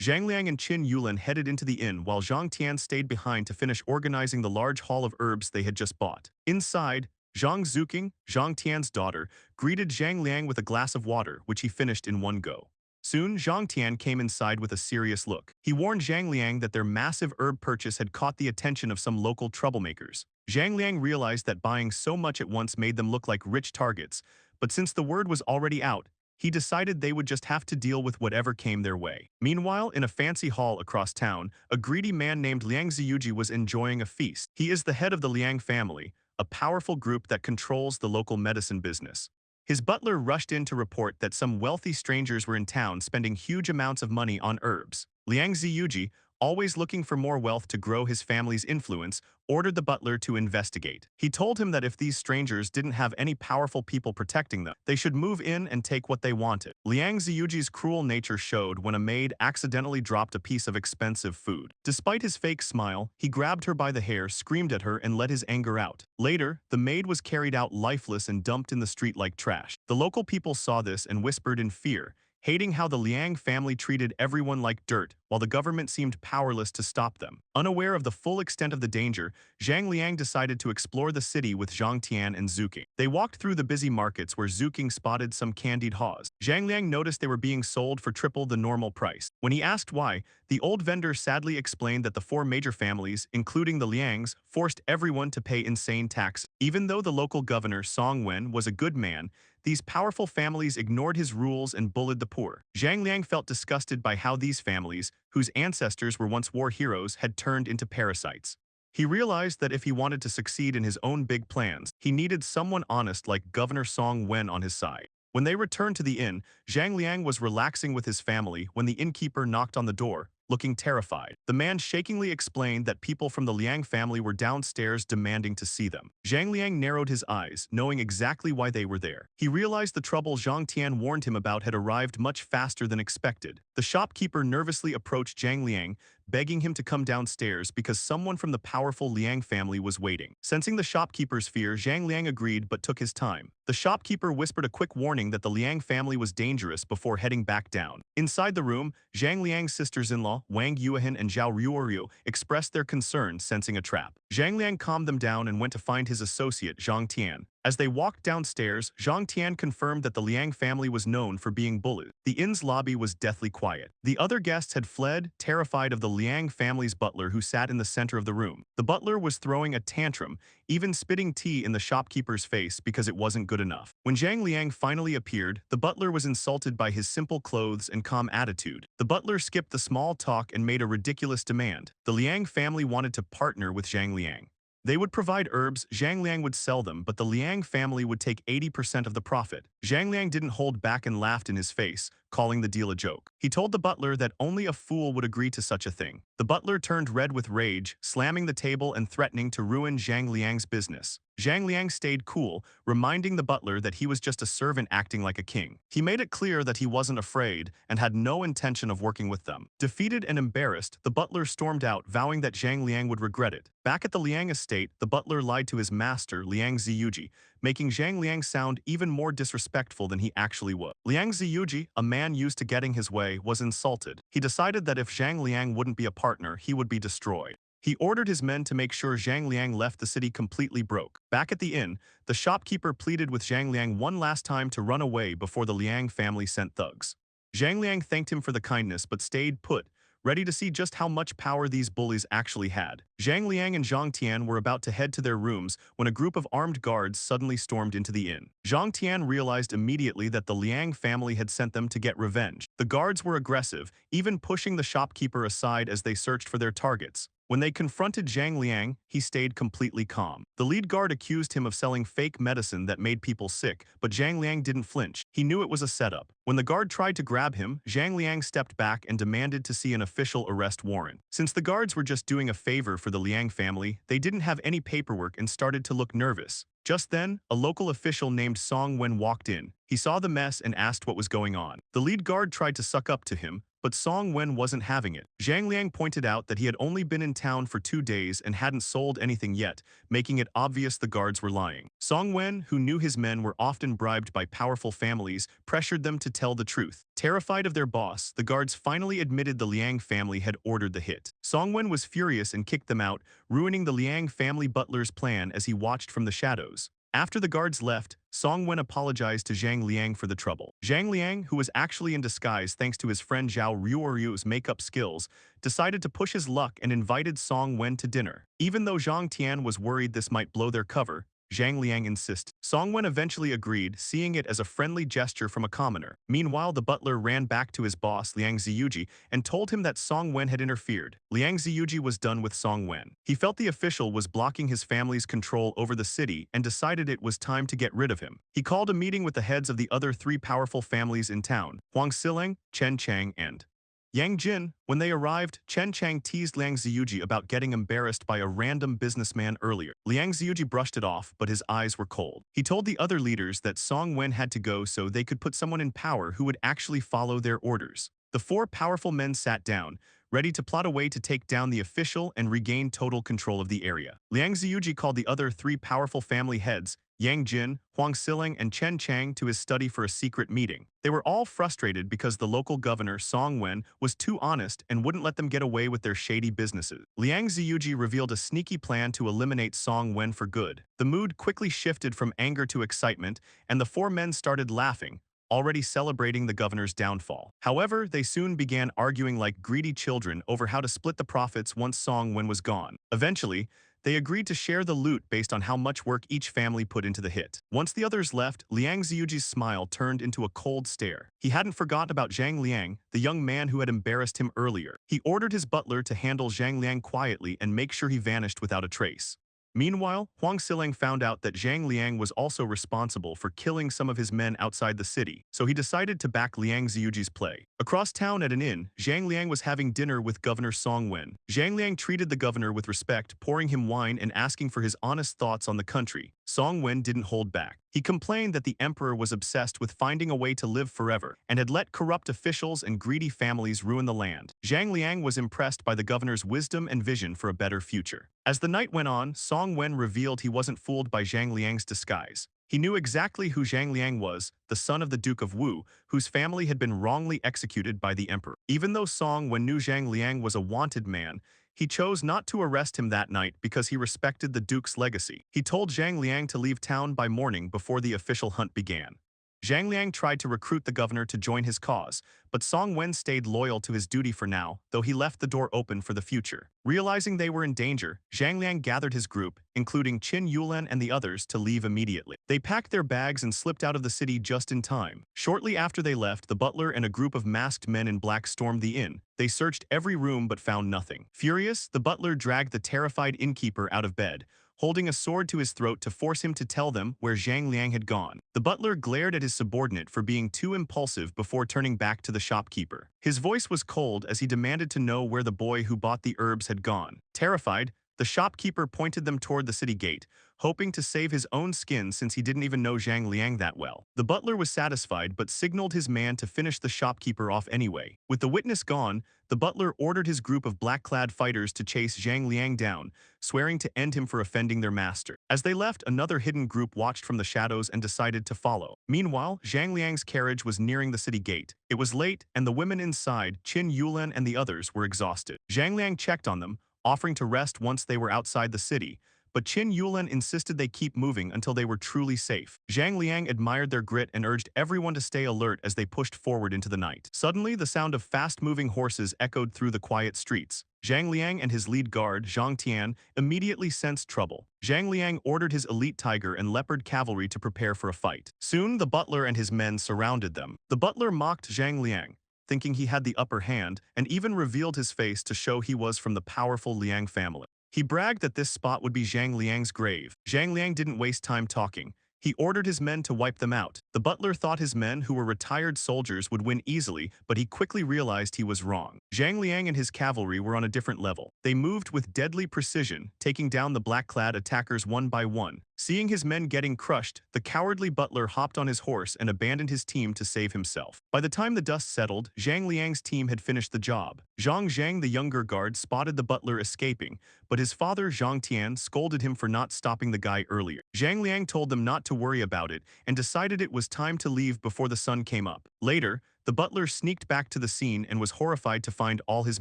Zhang Liang and Qin Yulin headed into the inn while Zhang Tian stayed behind to finish organizing the large haul of herbs they had just bought. Inside, Zhang Zuqing, Zhang Tian's daughter, greeted Zhang Liang with a glass of water, which he finished in one go. Soon, Zhang Tian came inside with a serious look. He warned Zhang Liang that their massive herb purchase had caught the attention of some local troublemakers. Zhang Liang realized that buying so much at once made them look like rich targets, but since the word was already out, he decided they would just have to deal with whatever came their way. Meanwhile, in a fancy hall across town, a greedy man named Liang Ziyuji was enjoying a feast. He is the head of the Liang family, a powerful group that controls the local medicine business. His butler rushed in to report that some wealthy strangers were in town spending huge amounts of money on herbs. Liang Ziyuji, always looking for more wealth to grow his family's influence, ordered the butler to investigate. He told him that if these strangers didn't have any powerful people protecting them, they should move in and take what they wanted. Liang Ziyuji's cruel nature showed when a maid accidentally dropped a piece of expensive food. Despite his fake smile, he grabbed her by the hair, screamed at her, and let his anger out. Later, the maid was carried out lifeless and dumped in the street like trash. The local people saw this and whispered in fear, hating how the Liang family treated everyone like dirt, while the government seemed powerless to stop them. Unaware of the full extent of the danger, Zhang Liang decided to explore the city with Zhang Tian and Zuqing. They walked through the busy markets where Zuqing spotted some candied haws. Zhang Liang noticed they were being sold for triple the normal price. When he asked why, the old vendor sadly explained that the four major families, including the Liangs, forced everyone to pay insane taxes. Even though the local governor, Song Wen, was a good man, these powerful families ignored his rules and bullied the poor. Zhang Liang felt disgusted by how these families, whose ancestors were once war heroes, had turned into parasites. He realized that if he wanted to succeed in his own big plans, he needed someone honest like Governor Song Wen on his side. When they returned to the inn, Zhang Liang was relaxing with his family when the innkeeper knocked on the door, looking terrified. The man shakingly explained that people from the Liang family were downstairs demanding to see them. Zhang Liang narrowed his eyes, knowing exactly why they were there. He realized the trouble Zhang Tian warned him about had arrived much faster than expected. The shopkeeper nervously approached Zhang Liang, begging him to come downstairs because someone from the powerful Liang family was waiting. Sensing the shopkeeper's fear, Zhang Liang agreed but took his time. The shopkeeper whispered a quick warning that the Liang family was dangerous before heading back down. Inside the room, Zhang Liang's sisters-in-law, Wang Yuehan and Zhao Ruoryu, expressed their concerns, sensing a trap. Zhang Liang calmed them down and went to find his associate, Zhang Tian. As they walked downstairs, Zhang Tian confirmed that the Liang family was known for being bullied. The inn's lobby was deathly quiet. The other guests had fled, terrified of the Liang family's butler who sat in the center of the room. The butler was throwing a tantrum, even spitting tea in the shopkeeper's face because it wasn't good enough. When Zhang Liang finally appeared, the butler was insulted by his simple clothes and calm attitude. The butler skipped the small talk and made a ridiculous demand. The Liang family wanted to partner with Zhang Liang. They would provide herbs, Zhang Liang would sell them, but the Liang family would take 80% of the profit. Zhang Liang didn't hold back and laughed in his face, calling the deal a joke. He told the butler that only a fool would agree to such a thing. The butler turned red with rage, slamming the table and threatening to ruin Zhang Liang's business. Zhang Liang stayed cool, reminding the butler that he was just a servant acting like a king. He made it clear that he wasn't afraid and had no intention of working with them. Defeated and embarrassed, the butler stormed out, vowing that Zhang Liang would regret it. Back at the Liang estate, the butler lied to his master, Liang Ziyuji, making Zhang Liang sound even more disrespectful than he actually was. Liang Ziyuji, a man used to getting his way, was insulted. He decided that if Zhang Liang wouldn't be a partner, he would be destroyed. He ordered his men to make sure Zhang Liang left the city completely broke. Back at the inn, the shopkeeper pleaded with Zhang Liang one last time to run away before the Liang family sent thugs. Zhang Liang thanked him for the kindness but stayed put, ready to see just how much power these bullies actually had. Zhang Liang and Zhang Tian were about to head to their rooms when a group of armed guards suddenly stormed into the inn. Zhang Tian realized immediately that the Liang family had sent them to get revenge. The guards were aggressive, even pushing the shopkeeper aside as they searched for their targets. When they confronted Zhang Liang, he stayed completely calm. The lead guard accused him of selling fake medicine that made people sick, but Zhang Liang didn't flinch. He knew it was a setup. When the guard tried to grab him, Zhang Liang stepped back and demanded to see an official arrest warrant. Since the guards were just doing a favor for the Liang family, they didn't have any paperwork and started to look nervous. Just then, a local official named Song Wen walked in. He saw the mess and asked what was going on. The lead guard tried to suck up to him, but Song Wen wasn't having it. Zhang Liang pointed out that he had only been in town for 2 days and hadn't sold anything yet, making it obvious the guards were lying. Song Wen, who knew his men were often bribed by powerful families, pressured them to tell the truth. Terrified of their boss, the guards finally admitted the Liang family had ordered the hit. Song Wen was furious and kicked them out, ruining the Liang family butler's plan as he watched from the shadows. After the guards left, Song Wen apologized to Zhang Liang for the trouble. Zhang Liang, who was actually in disguise thanks to his friend Zhao Ruoryu's makeup skills, decided to push his luck and invited Song Wen to dinner. Even though Zhang Tian was worried this might blow their cover, Zhang Liang insisted. Song Wen eventually agreed, seeing it as a friendly gesture from a commoner. Meanwhile, the butler ran back to his boss, Liang Ziyuji, and told him that Song Wen had interfered. Liang Ziyuji was done with Song Wen. He felt the official was blocking his family's control over the city and decided it was time to get rid of him. He called a meeting with the heads of the other 3 powerful families in town, Huang Sileng, Chen Chang, and Yang Jin. When they arrived, Chen Chang teased Liang Ziyuji about getting embarrassed by a random businessman earlier. Liang Ziyuji brushed it off, but his eyes were cold. He told the other leaders that Song Wen had to go so they could put someone in power who would actually follow their orders. The 4 powerful men sat down, ready to plot a way to take down the official and regain total control of the area. Liang Ziyuji called the other 3 powerful family heads, Yang Jin, Huang Sileng, and Chen Chang, to his study for a secret meeting. They were all frustrated because the local governor, Song Wen, was too honest and wouldn't let them get away with their shady businesses. Liang Ziyuji revealed a sneaky plan to eliminate Song Wen for good. The mood quickly shifted from anger to excitement, and the 4 men started laughing, already celebrating the governor's downfall. However, they soon began arguing like greedy children over how to split the profits once Song Wen was gone. Eventually, they agreed to share the loot based on how much work each family put into the hit. Once the others left, Liang Ziyuji's smile turned into a cold stare. He hadn't forgotten about Zhang Liang, the young man who had embarrassed him earlier. He ordered his butler to handle Zhang Liang quietly and make sure he vanished without a trace. Meanwhile, Huang Sileng found out that Zhang Liang was also responsible for killing some of his men outside the city, so he decided to back Liang Ziyuji's play. Across town at an inn, Zhang Liang was having dinner with Governor Song Wen. Zhang Liang treated the governor with respect, pouring him wine and asking for his honest thoughts on the country. Song Wen didn't hold back. He complained that the emperor was obsessed with finding a way to live forever and had let corrupt officials and greedy families ruin the land. Zhang Liang was impressed by the governor's wisdom and vision for a better future. As the night went on, Song Wen revealed he wasn't fooled by Zhang Liang's disguise. He knew exactly who Zhang Liang was, the son of the Duke of Wu, whose family had been wrongly executed by the emperor. Even though Song Wen knew Zhang Liang was a wanted man, he chose not to arrest him that night because he respected the duke's legacy. He told Zhang Liang to leave town by morning before the official hunt began. Zhang Liang tried to recruit the governor to join his cause, but Song Wen stayed loyal to his duty for now, though he left the door open for the future. Realizing they were in danger, Zhang Liang gathered his group, including Qin Yulan and the others, to leave immediately. They packed their bags and slipped out of the city just in time. Shortly after they left, the butler and a group of masked men in black stormed the inn. They searched every room but found nothing. Furious, the butler dragged the terrified innkeeper out of bed, holding a sword to his throat to force him to tell them where Zhang Liang had gone. The butler glared at his subordinate for being too impulsive before turning back to the shopkeeper. His voice was cold as he demanded to know where the boy who bought the herbs had gone. Terrified, the shopkeeper pointed them toward the city gate, hoping to save his own skin since he didn't even know Zhang Liang that well. The butler was satisfied but signaled his man to finish the shopkeeper off anyway. With the witness gone, the butler ordered his group of black-clad fighters to chase Zhang Liang down, swearing to end him for offending their master. As they left, another hidden group watched from the shadows and decided to follow. Meanwhile, Zhang Liang's carriage was nearing the city gate. It was late, and the women inside, Qin Yulan and the others, were exhausted. Zhang Liang checked on them, offering to rest once they were outside the city, but Qin Yulan insisted they keep moving until they were truly safe. Zhang Liang admired their grit and urged everyone to stay alert as they pushed forward into the night. Suddenly, the sound of fast-moving horses echoed through the quiet streets. Zhang Liang and his lead guard, Zhang Tian, immediately sensed trouble. Zhang Liang ordered his elite tiger and leopard cavalry to prepare for a fight. Soon, the butler and his men surrounded them. The butler mocked Zhang Liang. thinking he had the upper hand, and even revealed his face to show he was from the powerful Liang family. He bragged that this spot would be Zhang Liang's grave. Zhang Liang didn't waste time talking. He ordered his men to wipe them out. The butler thought his men, who were retired soldiers, would win easily, but he quickly realized he was wrong. Zhang Liang and his cavalry were on a different level. They moved with deadly precision, taking down the black-clad attackers one by one. Seeing his men getting crushed, the cowardly butler hopped on his horse and abandoned his team to save himself. By the time the dust settled, Zhang Liang's team had finished the job. Zhang Zhang, the younger guard, spotted the butler escaping, but his father Zhang Tian scolded him for not stopping the guy earlier. Zhang Liang told them not to worry about it and decided it was time to leave before the sun came up. Later, the butler sneaked back to the scene and was horrified to find all his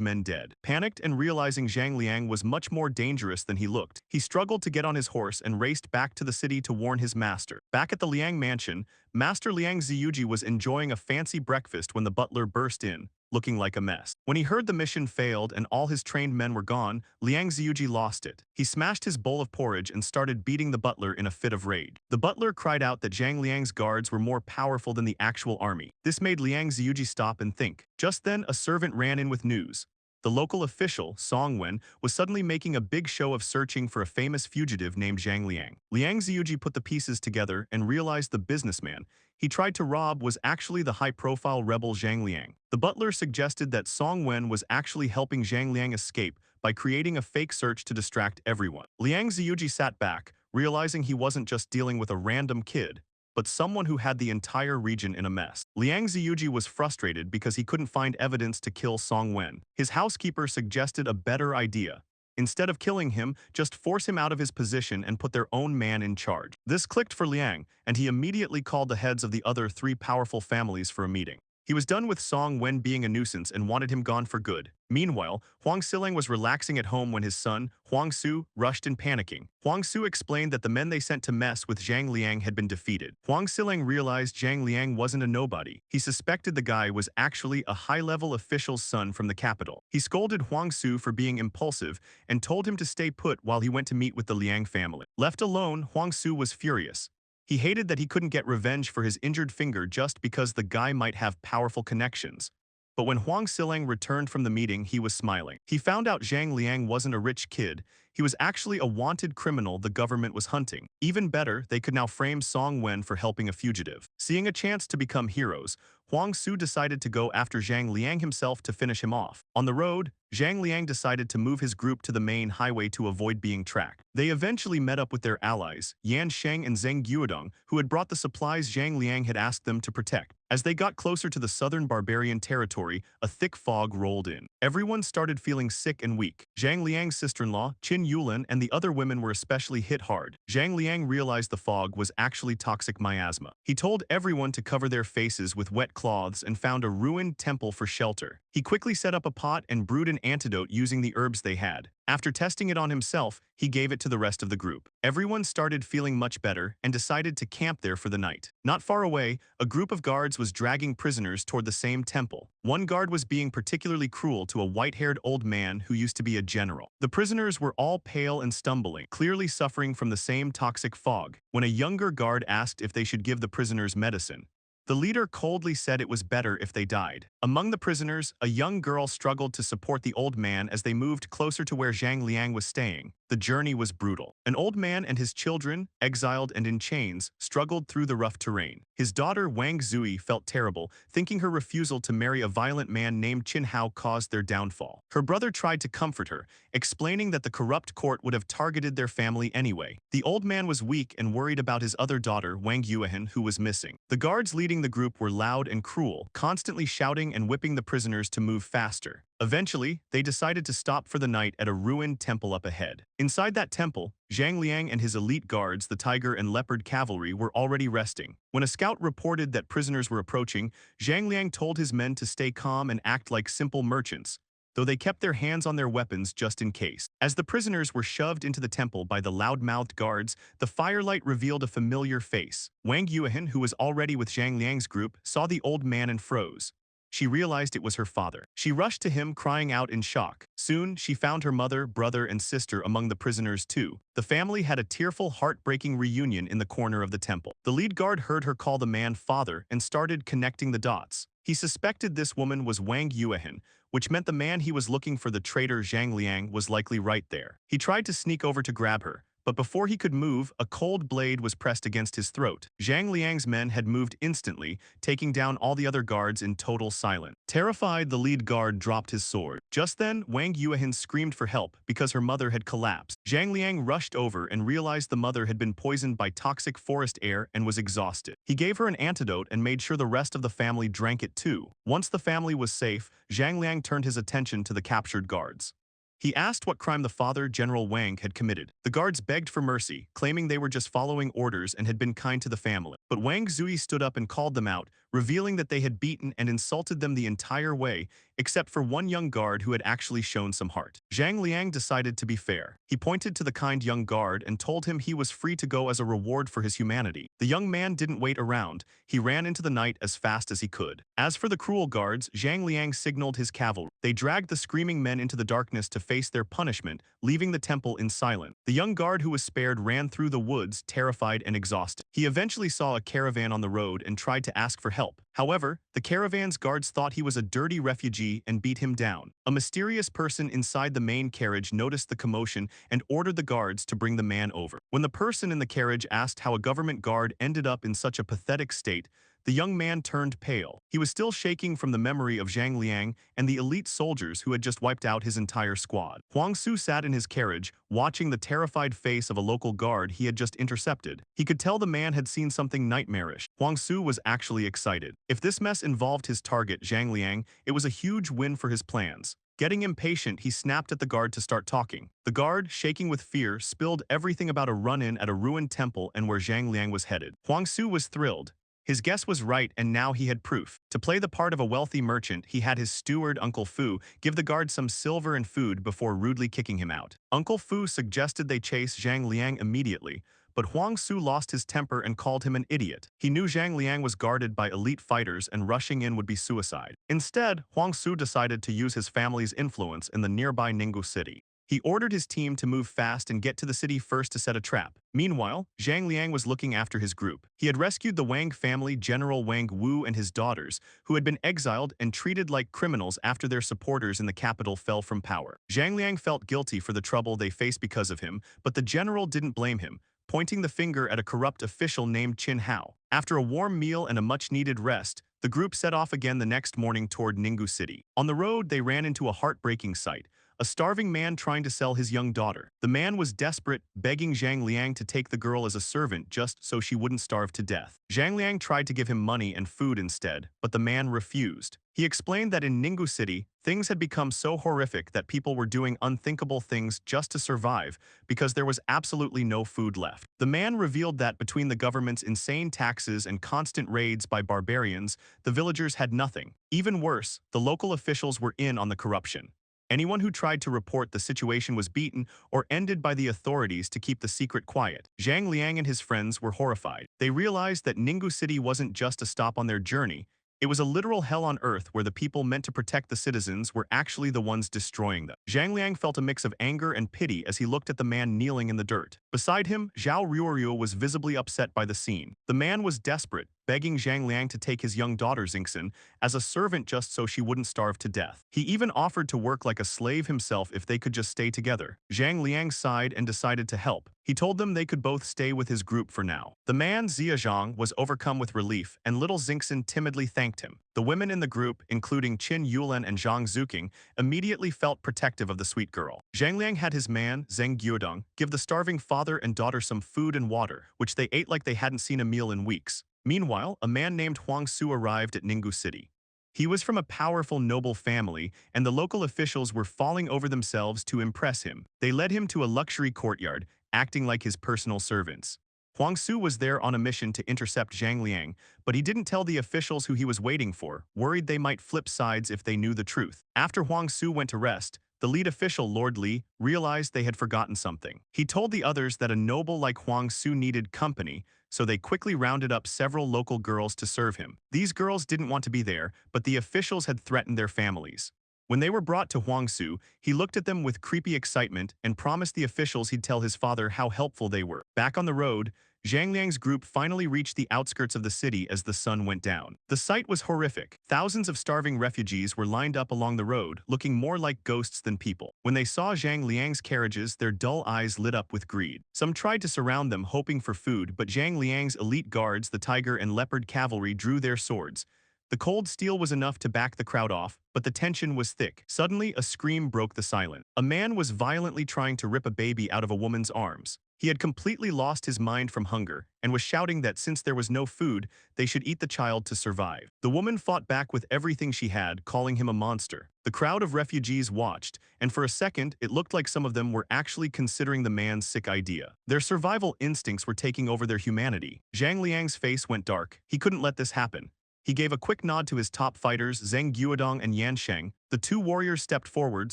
men dead. Panicked and realizing Zhang Liang was much more dangerous than he looked, he struggled to get on his horse and raced back to the city to warn his master. Back at the Liang mansion, Master Liang Ziyuji was enjoying a fancy breakfast when the butler burst in, looking like a mess. When he heard the mission failed and all his trained men were gone, Liang Ziyuji lost it. He smashed his bowl of porridge and started beating the butler in a fit of rage. The butler cried out that Zhang Liang's guards were more powerful than the actual army. This made Liang Ziyuji stop and think. Just then, a servant ran in with news. The local official, Song Wen, was suddenly making a big show of searching for a famous fugitive named Zhang Liang. Liang Ziyuji put the pieces together and realized the businessman he tried to rob was actually the high-profile rebel Zhang Liang. The butler suggested that Song Wen was actually helping Zhang Liang escape by creating a fake search to distract everyone. Liang Ziyuji sat back, realizing he wasn't just dealing with a random kid, but someone who had the entire region in a mess. Liang Ziyuji was frustrated because he couldn't find evidence to kill Song Wen. His housekeeper suggested a better idea. Instead of killing him, just force him out of his position and put their own man in charge. This clicked for Liang, and he immediately called the heads of the other three powerful families for a meeting. He was done with Song Wen being a nuisance and wanted him gone for good. Meanwhile, Huang Silang was relaxing at home when his son, Huang Su, rushed in panicking. Huang Su explained that the men they sent to mess with Zhang Liang had been defeated. Huang Silang realized Zhang Liang wasn't a nobody. He suspected the guy was actually a high-level official's son from the capital. He scolded Huang Su for being impulsive and told him to stay put while he went to meet with the Liang family. Left alone, Huang Su was furious. He hated that he couldn't get revenge for his injured finger just because the guy might have powerful connections. But when Huang Silang returned from the meeting, he was smiling. He found out Zhang Liang wasn't a rich kid. He was actually a wanted criminal the government was hunting. Even better, they could now frame Song Wen for helping a fugitive. Seeing a chance to become heroes, Huang Su decided to go after Zhang Liang himself to finish him off. On the road, Zhang Liang decided to move his group to the main highway to avoid being tracked. They eventually met up with their allies, Yan Sheng and Zheng Guodong, who had brought the supplies Zhang Liang had asked them to protect. As they got closer to the southern barbarian territory, a thick fog rolled in. Everyone started feeling sick and weak. Zhang Liang's sister-in-law, Qin Yulan, and the other women were especially hit hard. Zhang Liang realized the fog was actually toxic miasma. He told everyone to cover their faces with wet cloths and found a ruined temple for shelter. He quickly set up a pot and brewed an antidote using the herbs they had. After testing it on himself, he gave it to the rest of the group. Everyone started feeling much better and decided to camp there for the night. Not far away, a group of guards was dragging prisoners toward the same temple. One guard was being particularly cruel to a white-haired old man who used to be a general. The prisoners were all pale and stumbling, clearly suffering from the same toxic fog. When a younger guard asked if they should give the prisoners medicine, the leader coldly said it was better if they died. Among the prisoners, a young girl struggled to support the old man as they moved closer to where Zhang Liang was staying. The journey was brutal. An old man and his children, exiled and in chains, struggled through the rough terrain. His daughter Wang Zui felt terrible, thinking her refusal to marry a violent man named Qin Hao caused their downfall. Her brother tried to comfort her, explaining that the corrupt court would have targeted their family anyway. The old man was weak and worried about his other daughter, Wang Yuehen, who was missing. The guards leading the group were loud and cruel, constantly shouting and whipping the prisoners to move faster. Eventually, they decided to stop for the night at a ruined temple up ahead. Inside that temple, Zhang Liang and his elite guards, the tiger and leopard cavalry, were already resting. When a scout reported that prisoners were approaching, Zhang Liang told his men to stay calm and act like simple merchants, though they kept their hands on their weapons just in case. As the prisoners were shoved into the temple by the loud-mouthed guards, the firelight revealed a familiar face. Wang Yuehen, who was already with Zhang Liang's group, saw the old man and froze. She realized it was her father. She rushed to him, crying out in shock. Soon, she found her mother, brother, and sister among the prisoners too. The family had a tearful, heartbreaking reunion in the corner of the temple. The lead guard heard her call the man father and started connecting the dots. He suspected this woman was Wang Yuehan, which meant the man he was looking for, the traitor Zhang Liang, was likely right there. He tried to sneak over to grab her, but before he could move, a cold blade was pressed against his throat. Zhang Liang's men had moved instantly, taking down all the other guards in total silence. Terrified, the lead guard dropped his sword. Just then, Wang Yuehan screamed for help because her mother had collapsed. Zhang Liang rushed over and realized the mother had been poisoned by toxic forest air and was exhausted. He gave her an antidote and made sure the rest of the family drank it too. Once the family was safe, Zhang Liang turned his attention to the captured guards. He asked what crime the father, General Wang, had committed. The guards begged for mercy, claiming they were just following orders and had been kind to the family. But Wang Zui stood up and called them out, revealing that they had beaten and insulted them the entire way, except for one young guard who had actually shown some heart. Zhang Liang decided to be fair. He pointed to the kind young guard and told him he was free to go as a reward for his humanity. The young man didn't wait around. He ran into the night as fast as he could. As for the cruel guards, Zhang Liang signaled his cavalry. They dragged the screaming men into the darkness to face their punishment, leaving the temple in silence. The young guard who was spared ran through the woods, terrified and exhausted. He eventually saw a caravan on the road and tried to ask for help. However, the caravan's guards thought he was a dirty refugee and beat him down. A mysterious person inside the main carriage noticed the commotion and ordered the guards to bring the man over. When the person in the carriage asked how a government guard ended up in such a pathetic state, the young man turned pale. He was still shaking from the memory of Zhang Liang and the elite soldiers who had just wiped out his entire squad. Huang Su sat in his carriage, watching the terrified face of a local guard he had just intercepted. He could tell the man had seen something nightmarish. Huang Su was actually excited. If this mess involved his target, Zhang Liang, it was a huge win for his plans. Getting impatient, he snapped at the guard to start talking. The guard, shaking with fear, spilled everything about a run-in at a ruined temple and where Zhang Liang was headed. Huang Su was thrilled. His guess was right, and now he had proof. To play the part of a wealthy merchant, he had his steward, Uncle Fu, give the guard some silver and food before rudely kicking him out. Uncle Fu suggested they chase Zhang Liang immediately, but Huang Su lost his temper and called him an idiot. He knew Zhang Liang was guarded by elite fighters and rushing in would be suicide. Instead, Huang Su decided to use his family's influence in the nearby Ninggu city. He ordered his team to move fast and get to the city first to set a trap. Meanwhile, Zhang Liang was looking after his group. He had rescued the Wang family, General Wang Wu and his daughters, who had been exiled and treated like criminals after their supporters in the capital fell from power. Zhang Liang felt guilty for the trouble they faced because of him, but the general didn't blame him, pointing the finger at a corrupt official named Qin Hao. After a warm meal and a much-needed rest, the group set off again the next morning toward Ninggu City. On the road, they ran into a heartbreaking sight. A starving man trying to sell his young daughter. The man was desperate, begging Zhang Liang to take the girl as a servant just so she wouldn't starve to death. Zhang Liang tried to give him money and food instead, but the man refused. He explained that in Ninggu City, things had become so horrific that people were doing unthinkable things just to survive because there was absolutely no food left. The man revealed that between the government's insane taxes and constant raids by barbarians, the villagers had nothing. Even worse, the local officials were in on the corruption. Anyone who tried to report the situation was beaten or ended by the authorities to keep the secret quiet. Zhang Liang and his friends were horrified. They realized that Ninggu City wasn't just a stop on their journey. It was a literal hell on earth where the people meant to protect the citizens were actually the ones destroying them. Zhang Liang felt a mix of anger and pity as he looked at the man kneeling in the dirt. Beside him, Zhao Ruoryu was visibly upset by the scene. The man was desperate, begging Zhang Liang to take his young daughter Xingxin as a servant just so she wouldn't starve to death. He even offered to work like a slave himself if they could just stay together. Zhang Liang sighed and decided to help. He told them they could both stay with his group for now. The man, Ziyazhang, was overcome with relief, and little Xingxin timidly thanked him. The women in the group, including Qin Yulan and Zhang Zuqing, immediately felt protective of the sweet girl. Zhang Liang had his man, Zheng Gyodong, give the starving father and daughter some food and water, which they ate like they hadn't seen a meal in weeks. Meanwhile, a man named Huang Su arrived at Ninggu City. He was from a powerful noble family, and the local officials were falling over themselves to impress him. They led him to a luxury courtyard, acting like his personal servants. Huang Su was there on a mission to intercept Zhang Liang, but he didn't tell the officials who he was waiting for, worried they might flip sides if they knew the truth. After Huang Su went to rest, the lead official, Lord Li, realized they had forgotten something. He told the others that a noble like Huang Su needed company, so they quickly rounded up several local girls to serve him. These girls didn't want to be there, but the officials had threatened their families. When they were brought to Huang Su, he looked at them with creepy excitement and promised the officials he'd tell his father how helpful they were. Back on the road, Zhang Liang's group finally reached the outskirts of the city as the sun went down. The sight was horrific. Thousands of starving refugees were lined up along the road, looking more like ghosts than people. When they saw Zhang Liang's carriages, their dull eyes lit up with greed. Some tried to surround them, hoping for food, but Zhang Liang's elite guards, the tiger and leopard cavalry, drew their swords. The cold steel was enough to back the crowd off, but the tension was thick. Suddenly, a scream broke the silence. A man was violently trying to rip a baby out of a woman's arms. He had completely lost his mind from hunger and was shouting that since there was no food, they should eat the child to survive. The woman fought back with everything she had, calling him a monster. The crowd of refugees watched, and for a second, it looked like some of them were actually considering the man's sick idea. Their survival instincts were taking over their humanity. Zhang Liang's face went dark. He couldn't let this happen. He gave a quick nod to his top fighters, Zheng Guodong and Yan Sheng. The two warriors stepped forward,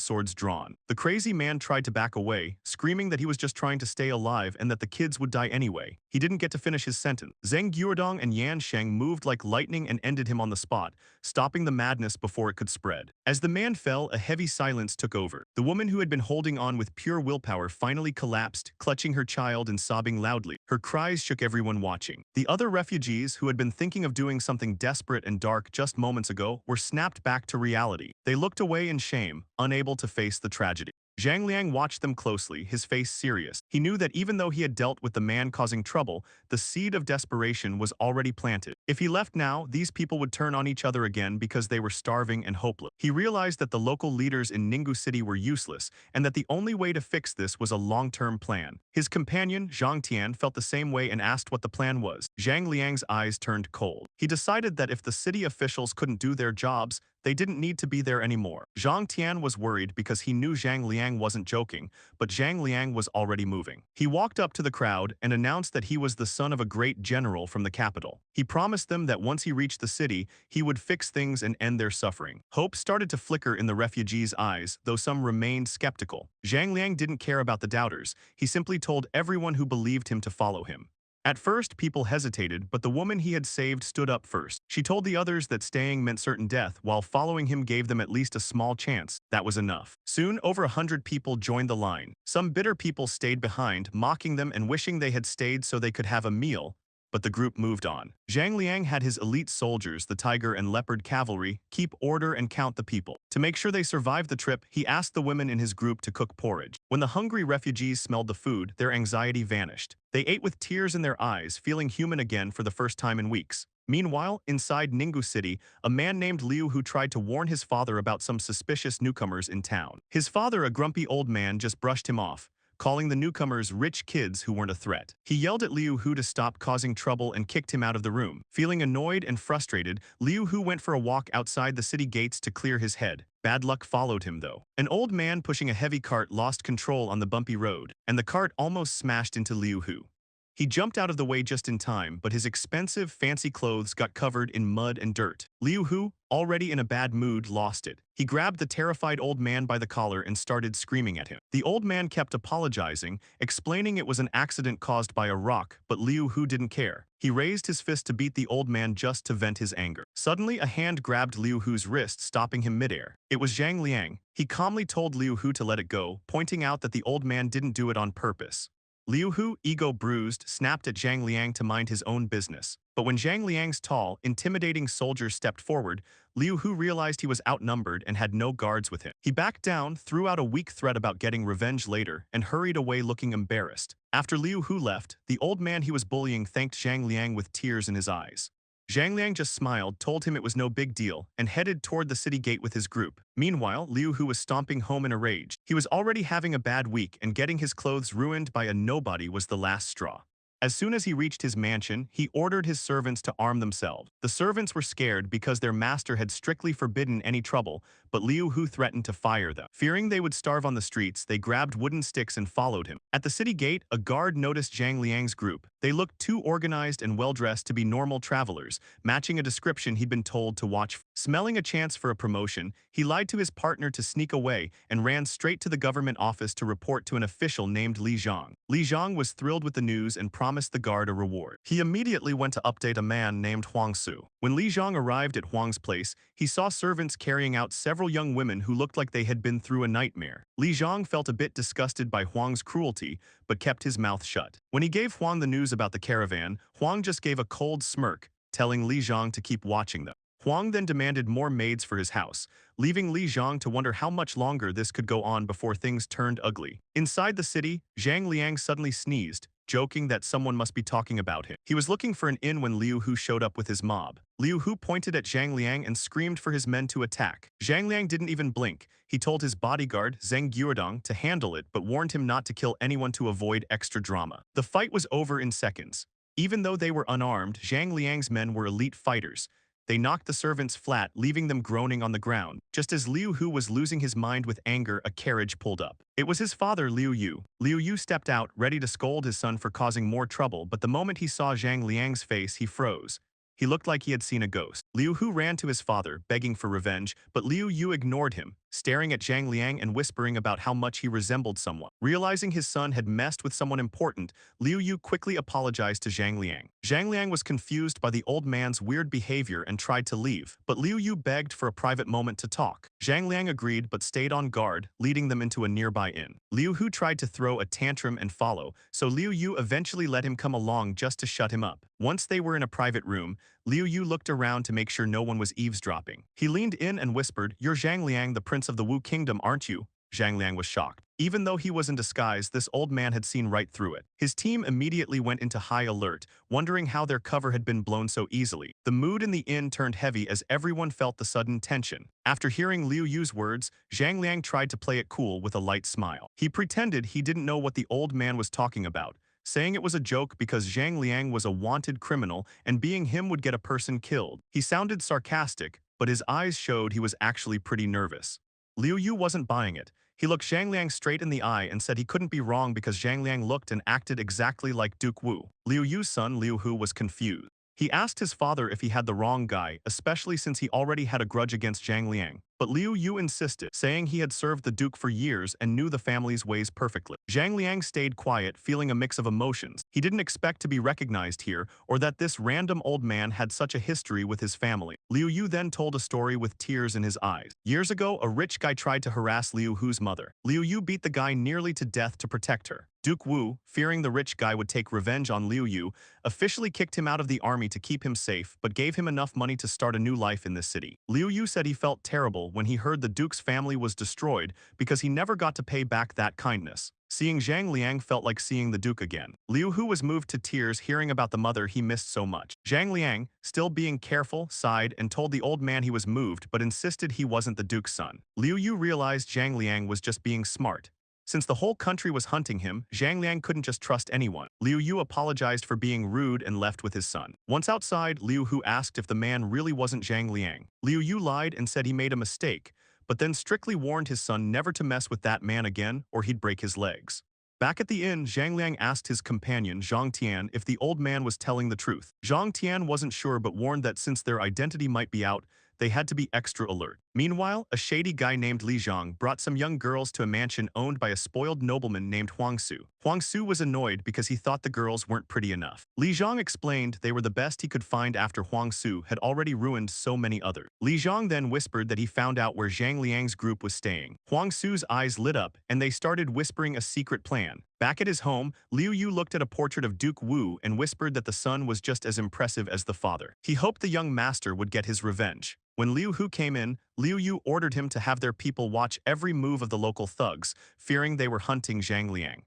swords drawn. The crazy man tried to back away, screaming that he was just trying to stay alive and that the kids would die anyway. He didn't get to finish his sentence. Zheng Guodong and Yan Sheng moved like lightning and ended him on the spot, stopping the madness before it could spread. As the man fell, a heavy silence took over. The woman who had been holding on with pure willpower finally collapsed, clutching her child and sobbing loudly. Her cries shook everyone watching. The other refugees, who had been thinking of doing something desperate and dark just moments ago, were snapped back to reality. They looked away in shame, unable to face the tragedy. Zhang Liang watched them closely, his face serious. He knew that even though he had dealt with the man causing trouble, the seed of desperation was already planted. If he left now, these people would turn on each other again because they were starving and hopeless. He realized that the local leaders in Ninggu City were useless, and that the only way to fix this was a long-term plan. His companion, Zhang Tian, felt the same way and asked what the plan was. Zhang Liang's eyes turned cold. He decided that if the city officials couldn't do their jobs, they didn't need to be there anymore. Zhang Tian was worried because he knew Zhang Liang wasn't joking, but Zhang Liang was already moving. He walked up to the crowd and announced that he was the son of a great general from the capital. He promised them that once he reached the city, he would fix things and end their suffering. Hope started to flicker in the refugees' eyes, though some remained skeptical. Zhang Liang didn't care about the doubters. He simply told everyone who believed him to follow him. At first, people hesitated, but the woman he had saved stood up first. She told the others that staying meant certain death, while following him gave them at least a small chance. That was enough. Soon, over 100 people joined the line. Some bitter people stayed behind, mocking them and wishing they had stayed so they could have a meal. But the group moved on. Zhang Liang had his elite soldiers, the tiger and leopard cavalry, keep order and count the people. To make sure they survived the trip, he asked the women in his group to cook porridge. When the hungry refugees smelled the food, their anxiety vanished. They ate with tears in their eyes, feeling human again for the first time in weeks. Meanwhile, inside Ninggu City, a man named Liu who tried to warn his father about some suspicious newcomers in town. His father, a grumpy old man, just brushed him off, calling the newcomers rich kids who weren't a threat. He yelled at Liu Hu to stop causing trouble and kicked him out of the room. Feeling annoyed and frustrated, Liu Hu went for a walk outside the city gates to clear his head. Bad luck followed him, though. An old man pushing a heavy cart lost control on the bumpy road, and the cart almost smashed into Liu Hu. He jumped out of the way just in time, but his expensive, fancy clothes got covered in mud and dirt. Liu Hu, already in a bad mood, lost it. He grabbed the terrified old man by the collar and started screaming at him. The old man kept apologizing, explaining it was an accident caused by a rock, but Liu Hu didn't care. He raised his fist to beat the old man just to vent his anger. Suddenly, a hand grabbed Liu Hu's wrist, stopping him midair. It was Zhang Liang. He calmly told Liu Hu to let it go, pointing out that the old man didn't do it on purpose. Liu Hu, ego bruised, snapped at Zhang Liang to mind his own business. But when Zhang Liang's tall, intimidating soldiers stepped forward, Liu Hu realized he was outnumbered and had no guards with him. He backed down, threw out a weak threat about getting revenge later, and hurried away looking embarrassed. After Liu Hu left, the old man he was bullying thanked Zhang Liang with tears in his eyes. Zhang Liang just smiled, told him it was no big deal, and headed toward the city gate with his group. Meanwhile, Liu Hu was stomping home in a rage. He was already having a bad week, and getting his clothes ruined by a nobody was the last straw. As soon as he reached his mansion, he ordered his servants to arm themselves. The servants were scared because their master had strictly forbidden any trouble, but Liu Hu threatened to fire them. Fearing they would starve on the streets, they grabbed wooden sticks and followed him. At the city gate, a guard noticed Zhang Liang's group. They looked too organized and well-dressed to be normal travelers, matching a description he'd been told to watch for. Smelling a chance for a promotion, he lied to his partner to sneak away and ran straight to the government office to report to an official named Li Zhang. Li Zhang was thrilled with the news and promised the guard a reward. He immediately went to update a man named Huang Su. When Li Zhang arrived at Huang's place, he saw servants carrying out several several young women who looked like they had been through a nightmare. Li Zhang felt a bit disgusted by Huang's cruelty, but kept his mouth shut. When he gave Huang the news about the caravan, Huang just gave a cold smirk, telling Li Zhang to keep watching them. Huang then demanded more maids for his house, leaving Li Zhang to wonder how much longer this could go on before things turned ugly. Inside the city, Zhang Liang suddenly sneezed, joking that someone must be talking about him. He was looking for an inn when Liu Hu showed up with his mob. Liu Hu pointed at Zhang Liang and screamed for his men to attack. Zhang Liang didn't even blink. He told his bodyguard, Zheng Guodong, to handle it but warned him not to kill anyone to avoid extra drama. The fight was over in seconds. Even though they were unarmed, Zhang Liang's men were elite fighters. They knocked the servants flat, leaving them groaning on the ground. Just as Liu Hu was losing his mind with anger, a carriage pulled up. It was his father, Liu Yu. Liu Yu stepped out, ready to scold his son for causing more trouble, but the moment he saw Zhang Liang's face, he froze. He looked like he had seen a ghost. Liu Hu ran to his father, begging for revenge, but Liu Yu ignored him, staring at Zhang Liang and whispering about how much he resembled someone. Realizing his son had messed with someone important, Liu Yu quickly apologized to Zhang Liang. Zhang Liang was confused by the old man's weird behavior and tried to leave, but Liu Yu begged for a private moment to talk. Zhang Liang agreed but stayed on guard, leading them into a nearby inn. Liu Hu tried to throw a tantrum and follow, so Liu Yu eventually let him come along just to shut him up. Once they were in a private room, Liu Yu looked around to make sure no one was eavesdropping. He leaned in and whispered, "You're Zhang Liang, the prince of the Wu kingdom, aren't you?" Zhang Liang was shocked. Even though he was in disguise, this old man had seen right through it. His team immediately went into high alert, wondering how their cover had been blown so easily. The mood in the inn turned heavy as everyone felt the sudden tension. After hearing Liu Yu's words, Zhang Liang tried to play it cool with a light smile. He pretended he didn't know what the old man was talking about, saying it was a joke because Zhang Liang was a wanted criminal and being him would get a person killed. He sounded sarcastic, but his eyes showed he was actually pretty nervous. Liu Yu wasn't buying it. He looked Zhang Liang straight in the eye and said he couldn't be wrong because Zhang Liang looked and acted exactly like Duke Wu. Liu Yu's son, Liu Hu, was confused. He asked his father if he had the wrong guy, especially since he already had a grudge against Zhang Liang. But Liu Yu insisted, saying he had served the Duke for years and knew the family's ways perfectly. Zhang Liang stayed quiet, feeling a mix of emotions. He didn't expect to be recognized here, or that this random old man had such a history with his family. Liu Yu then told a story with tears in his eyes. Years ago, a rich guy tried to harass Liu Hu's mother. Liu Yu beat the guy nearly to death to protect her. Duke Wu, fearing the rich guy would take revenge on Liu Yu, officially kicked him out of the army to keep him safe, but gave him enough money to start a new life in this city. Liu Yu said he felt terrible when he heard the Duke's family was destroyed because he never got to pay back that kindness. Seeing Zhang Liang felt like seeing the Duke again. Liu Hu was moved to tears hearing about the mother he missed so much. Zhang Liang, still being careful, sighed and told the old man he was moved but insisted he wasn't the Duke's son. Liu Yu realized Zhang Liang was just being smart. Since the whole country was hunting him, Zhang Liang couldn't just trust anyone. Liu Yu apologized for being rude and left with his son. Once outside, Liu Hu asked if the man really wasn't Zhang Liang. Liu Yu lied and said he made a mistake, but then strictly warned his son never to mess with that man again or he'd break his legs. Back at the inn, Zhang Liang asked his companion, Zhang Tian, if the old man was telling the truth. Zhang Tian wasn't sure but warned that since their identity might be out, they had to be extra alert. Meanwhile, a shady guy named Li Zhang brought some young girls to a mansion owned by a spoiled nobleman named Huang Su. Huang Su was annoyed because he thought the girls weren't pretty enough. Li Zhang explained they were the best he could find after Huang Su had already ruined so many others. Li Zhang then whispered that he found out where Zhang Liang's group was staying. Huang Su's eyes lit up, and they started whispering a secret plan. Back at his home, Liu Yu looked at a portrait of Duke Wu and whispered that the son was just as impressive as the father. He hoped the young master would get his revenge. When Liu Hu came in, Liu Yu ordered him to have their people watch every move of the local thugs, fearing they were hunting Zhang Liang.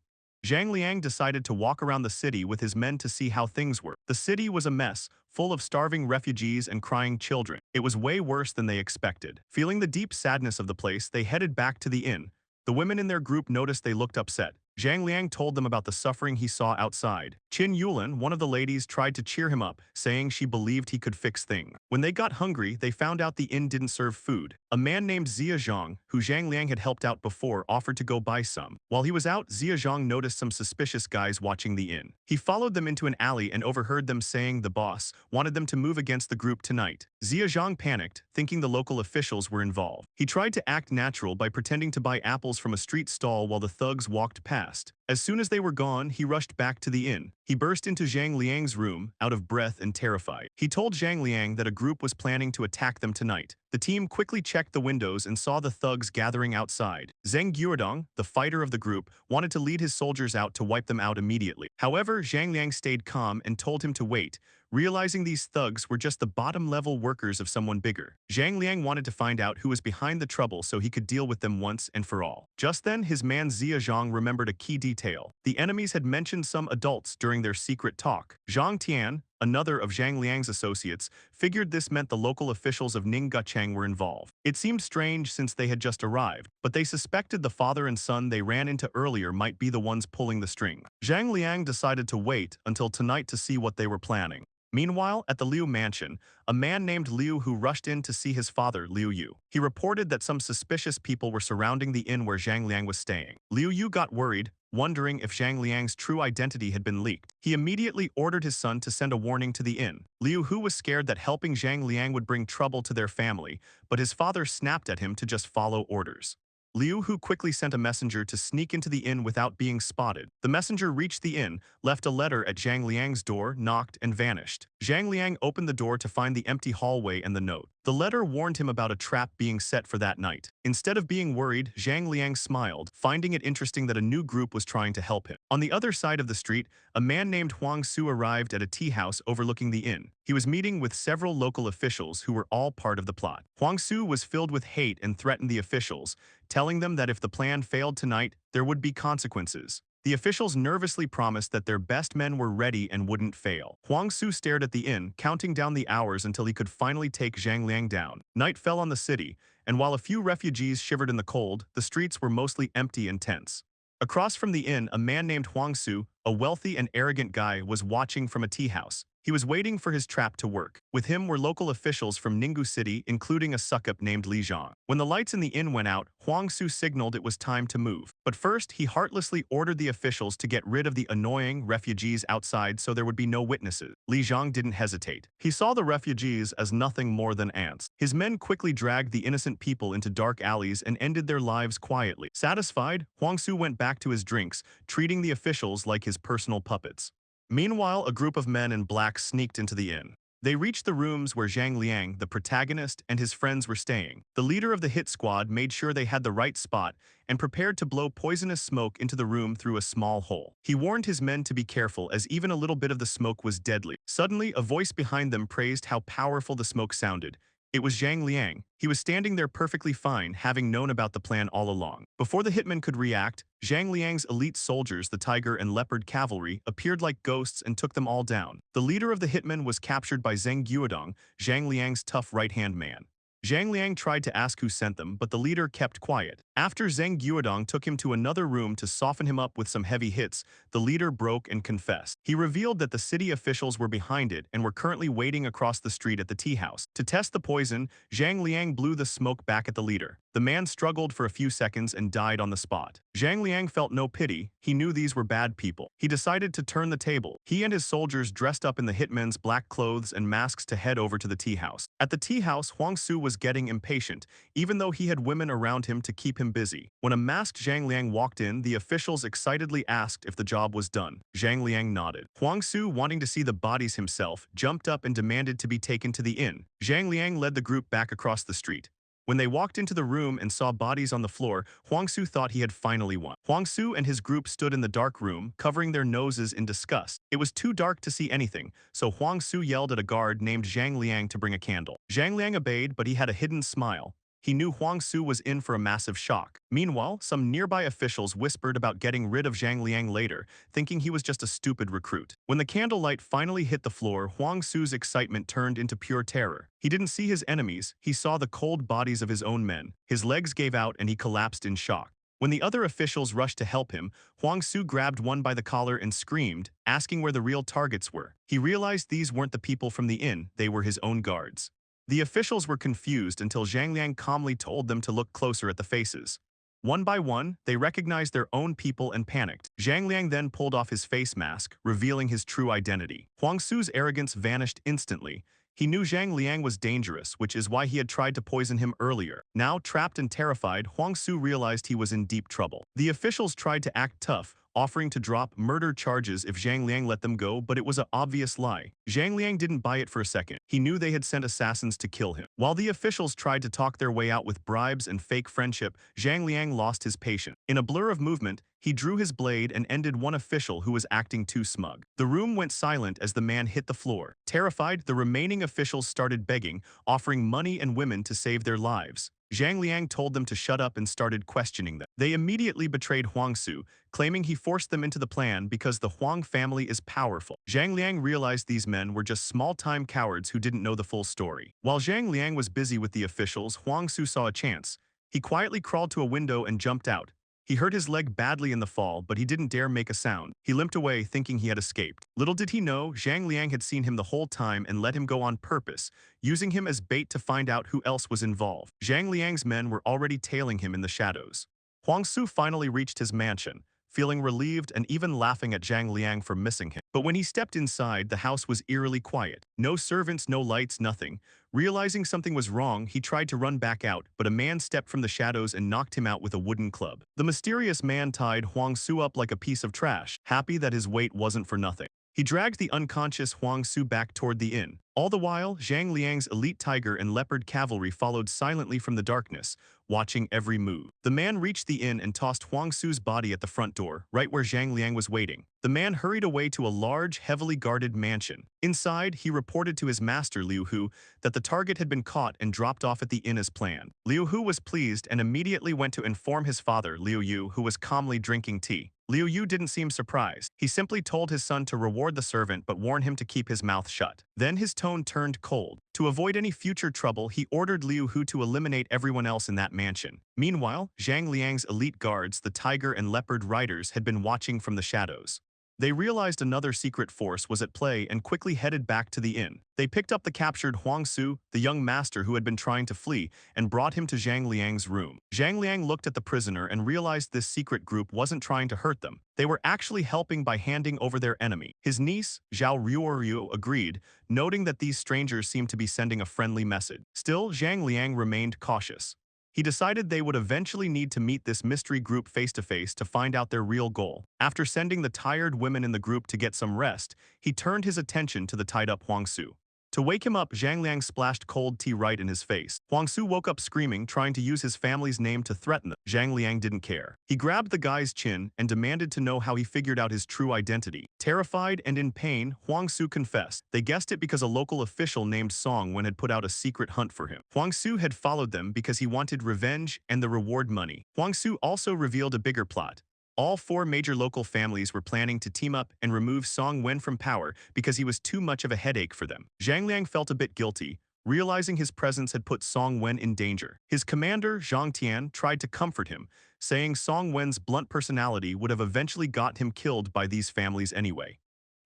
Zhang Liang decided to walk around the city with his men to see how things were. The city was a mess, full of starving refugees and crying children. It was way worse than they expected. Feeling the deep sadness of the place, they headed back to the inn. The women in their group noticed they looked upset. Zhang Liang told them about the suffering he saw outside. Qin Yulin, one of the ladies, tried to cheer him up, saying she believed he could fix things. When they got hungry, they found out the inn didn't serve food. A man named Zia Zhang, who Zhang Liang had helped out before, offered to go buy some. While he was out, Zia Zhang noticed some suspicious guys watching the inn. He followed them into an alley and overheard them saying the boss wanted them to move against the group tonight. Zia Zhang panicked, thinking the local officials were involved. He tried to act natural by pretending to buy apples from a street stall while the thugs walked past. As soon as they were gone, he rushed back to the inn. He burst into Zhang Liang's room, out of breath and terrified. He told Zhang Liang that a group was planning to attack them tonight. The team quickly checked the windows and saw the thugs gathering outside. Zhang Guodong, the fighter of the group, wanted to lead his soldiers out to wipe them out immediately. However, Zhang Liang stayed calm and told him to wait, realizing these thugs were just the bottom-level workers of someone bigger. Zhang Liang wanted to find out who was behind the trouble so he could deal with them once and for all. Just then, his man Zia Zhang remembered a key detail. The enemies had mentioned some adults during their secret talk. Zhang Tian, another of Zhang Liang's associates, figured this meant the local officials of Ninggucheng were involved. It seemed strange since they had just arrived, but they suspected the father and son they ran into earlier might be the ones pulling the string. Zhang Liang decided to wait until tonight to see what they were planning. Meanwhile, at the Liu mansion, a man named Liu who rushed in to see his father, Liu Yu. He reported that some suspicious people were surrounding the inn where Zhang Liang was staying. Liu Yu got worried, wondering if Zhang Liang's true identity had been leaked. He immediately ordered his son to send a warning to the inn. Liu Hu was scared that helping Zhang Liang would bring trouble to their family, but his father snapped at him to just follow orders. Liu Hu quickly sent a messenger to sneak into the inn without being spotted. The messenger reached the inn, left a letter at Zhang Liang's door, knocked, and vanished. Zhang Liang opened the door to find the empty hallway and the note. The letter warned him about a trap being set for that night. Instead of being worried, Zhang Liang smiled, finding it interesting that a new group was trying to help him. On the other side of the street, a man named Huang Su arrived at a tea house overlooking the inn. He was meeting with several local officials who were all part of the plot. Huang Su was filled with hate and threatened the officials, telling them that if the plan failed tonight, there would be consequences. The officials nervously promised that their best men were ready and wouldn't fail. Huang Su stared at the inn, counting down the hours until he could finally take Zhang Liang down. Night fell on the city, and while a few refugees shivered in the cold, the streets were mostly empty and tense. Across from the inn, a man named Huang Su, a wealthy and arrogant guy, was watching from a tea house. He was waiting for his trap to work. With him were local officials from Ninggu City, including a succub named Li Zhang. When the lights in the inn went out, Huang Su signaled it was time to move. But first, he heartlessly ordered the officials to get rid of the annoying refugees outside so there would be no witnesses. Li Zhang didn't hesitate. He saw the refugees as nothing more than ants. His men quickly dragged the innocent people into dark alleys and ended their lives quietly. Satisfied, Huang Su went back to his drinks, treating the officials like his personal puppets. Meanwhile, a group of men in black sneaked into the inn. They reached the rooms where Zhang Liang, the protagonist, and his friends were staying. The leader of the hit squad made sure they had the right spot and prepared to blow poisonous smoke into the room through a small hole. He warned his men to be careful as even a little bit of the smoke was deadly. Suddenly, a voice behind them praised how powerful the smoke sounded. It was Zhang Liang. He was standing there perfectly fine, having known about the plan all along. Before the hitman could react, Zhang Liang's elite soldiers, the Tiger and Leopard Cavalry, appeared like ghosts and took them all down. The leader of the hitmen was captured by Zhang Guodong, Zhang Liang's tough right-hand man. Zhang Liang tried to ask who sent them, but the leader kept quiet. After Zhang Guodong took him to another room to soften him up with some heavy hits, the leader broke and confessed. He revealed that the city officials were behind it and were currently waiting across the street at the tea house. To test the poison, Zhang Liang blew the smoke back at the leader. The man struggled for a few seconds and died on the spot. Zhang Liang felt no pity. He knew these were bad people. He decided to turn the table. He and his soldiers dressed up in the hitmen's black clothes and masks to head over to the tea house. At the tea house, Huang Su was getting impatient, even though he had women around him to keep him busy. When a masked Zhang Liang walked in, the officials excitedly asked if the job was done. Zhang Liang nodded. Huang Su, wanting to see the bodies himself, jumped up and demanded to be taken to the inn. Zhang Liang led the group back across the street. When they walked into the room and saw bodies on the floor, Huang Su thought he had finally won. Huang Su and his group stood in the dark room, covering their noses in disgust. It was too dark to see anything, so Huang Su yelled at a guard named Zhang Liang to bring a candle. Zhang Liang obeyed, but he had a hidden smile. He knew Huang Su was in for a massive shock. Meanwhile, some nearby officials whispered about getting rid of Zhang Liang later, thinking he was just a stupid recruit. When the candlelight finally hit the floor, Huang Su's excitement turned into pure terror. He didn't see his enemies, he saw the cold bodies of his own men. His legs gave out and he collapsed in shock. When the other officials rushed to help him, Huang Su grabbed one by the collar and screamed, asking where the real targets were. He realized these weren't the people from the inn, they were his own guards. The officials were confused until Zhang Liang calmly told them to look closer at the faces. One by one, they recognized their own people and panicked. Zhang Liang then pulled off his face mask, revealing his true identity. Huang Su's arrogance vanished instantly. He knew Zhang Liang was dangerous, which is why he had tried to poison him earlier. Now, trapped and terrified, Huang Su realized he was in deep trouble. The officials tried to act tough, offering to drop murder charges if Zhang Liang let them go, but it was an obvious lie. Zhang Liang didn't buy it for a second. He knew they had sent assassins to kill him. While the officials tried to talk their way out with bribes and fake friendship, Zhang Liang lost his patience. In a blur of movement, he drew his blade and ended one official who was acting too smug. The room went silent as the man hit the floor. Terrified, the remaining officials started begging, offering money and women to save their lives. Zhang Liang told them to shut up and started questioning them. They immediately betrayed Huang Su, claiming he forced them into the plan because the Huang family is powerful. Zhang Liang realized these men were just small-time cowards who didn't know the full story. While Zhang Liang was busy with the officials, Huang Su saw a chance. He quietly crawled to a window and jumped out. He hurt his leg badly in the fall, but he didn't dare make a sound. He limped away, thinking he had escaped. Little did he know, Zhang Liang had seen him the whole time and let him go on purpose, using him as bait to find out who else was involved. Zhang Liang's men were already tailing him in the shadows. Huang Su finally reached his mansion, feeling relieved and even laughing at Zhang Liang for missing him. But when he stepped inside, the house was eerily quiet. No servants, no lights, nothing. Realizing something was wrong, he tried to run back out, but a man stepped from the shadows and knocked him out with a wooden club. The mysterious man tied Huang Su up like a piece of trash, happy that his weight wasn't for nothing. He dragged the unconscious Huang Su back toward the inn. All the while, Zhang Liang's elite tiger and leopard cavalry followed silently from the darkness, watching every move. The man reached the inn and tossed Huang Su's body at the front door, right where Zhang Liang was waiting. The man hurried away to a large, heavily guarded mansion. Inside, he reported to his master Liu Hu that the target had been caught and dropped off at the inn as planned. Liu Hu was pleased and immediately went to inform his father, Liu Yu, who was calmly drinking tea. Liu Yu didn't seem surprised. He simply told his son to reward the servant but warned him to keep his mouth shut. Then his tone turned cold. To avoid any future trouble, he ordered Liu Hu to eliminate everyone else in that mansion. Meanwhile, Zhang Liang's elite guards, the tiger and leopard riders, had been watching from the shadows. They realized another secret force was at play and quickly headed back to the inn. They picked up the captured Huang Su, the young master who had been trying to flee, and brought him to Zhang Liang's room. Zhang Liang looked at the prisoner and realized this secret group wasn't trying to hurt them. They were actually helping by handing over their enemy. His niece, Zhao Ruoryu, agreed, noting that these strangers seemed to be sending a friendly message. Still, Zhang Liang remained cautious. He decided they would eventually need to meet this mystery group face-to-face to find out their real goal. After sending the tired women in the group to get some rest, he turned his attention to the tied-up Huang Su. To wake him up, Zhang Liang splashed cold tea right in his face. Huang Su woke up screaming, trying to use his family's name to threaten them. Zhang Liang didn't care. He grabbed the guy's chin and demanded to know how he figured out his true identity. Terrified and in pain, Huang Su confessed. They guessed it because a local official named Song Wen had put out a secret hunt for him. Huang Su had followed them because he wanted revenge and the reward money. Huang Su also revealed a bigger plot. All four major local families were planning to team up and remove Song Wen from power because he was too much of a headache for them. Zhang Liang felt a bit guilty, realizing his presence had put Song Wen in danger. His commander, Zhang Tian, tried to comfort him, saying Song Wen's blunt personality would have eventually got him killed by these families anyway.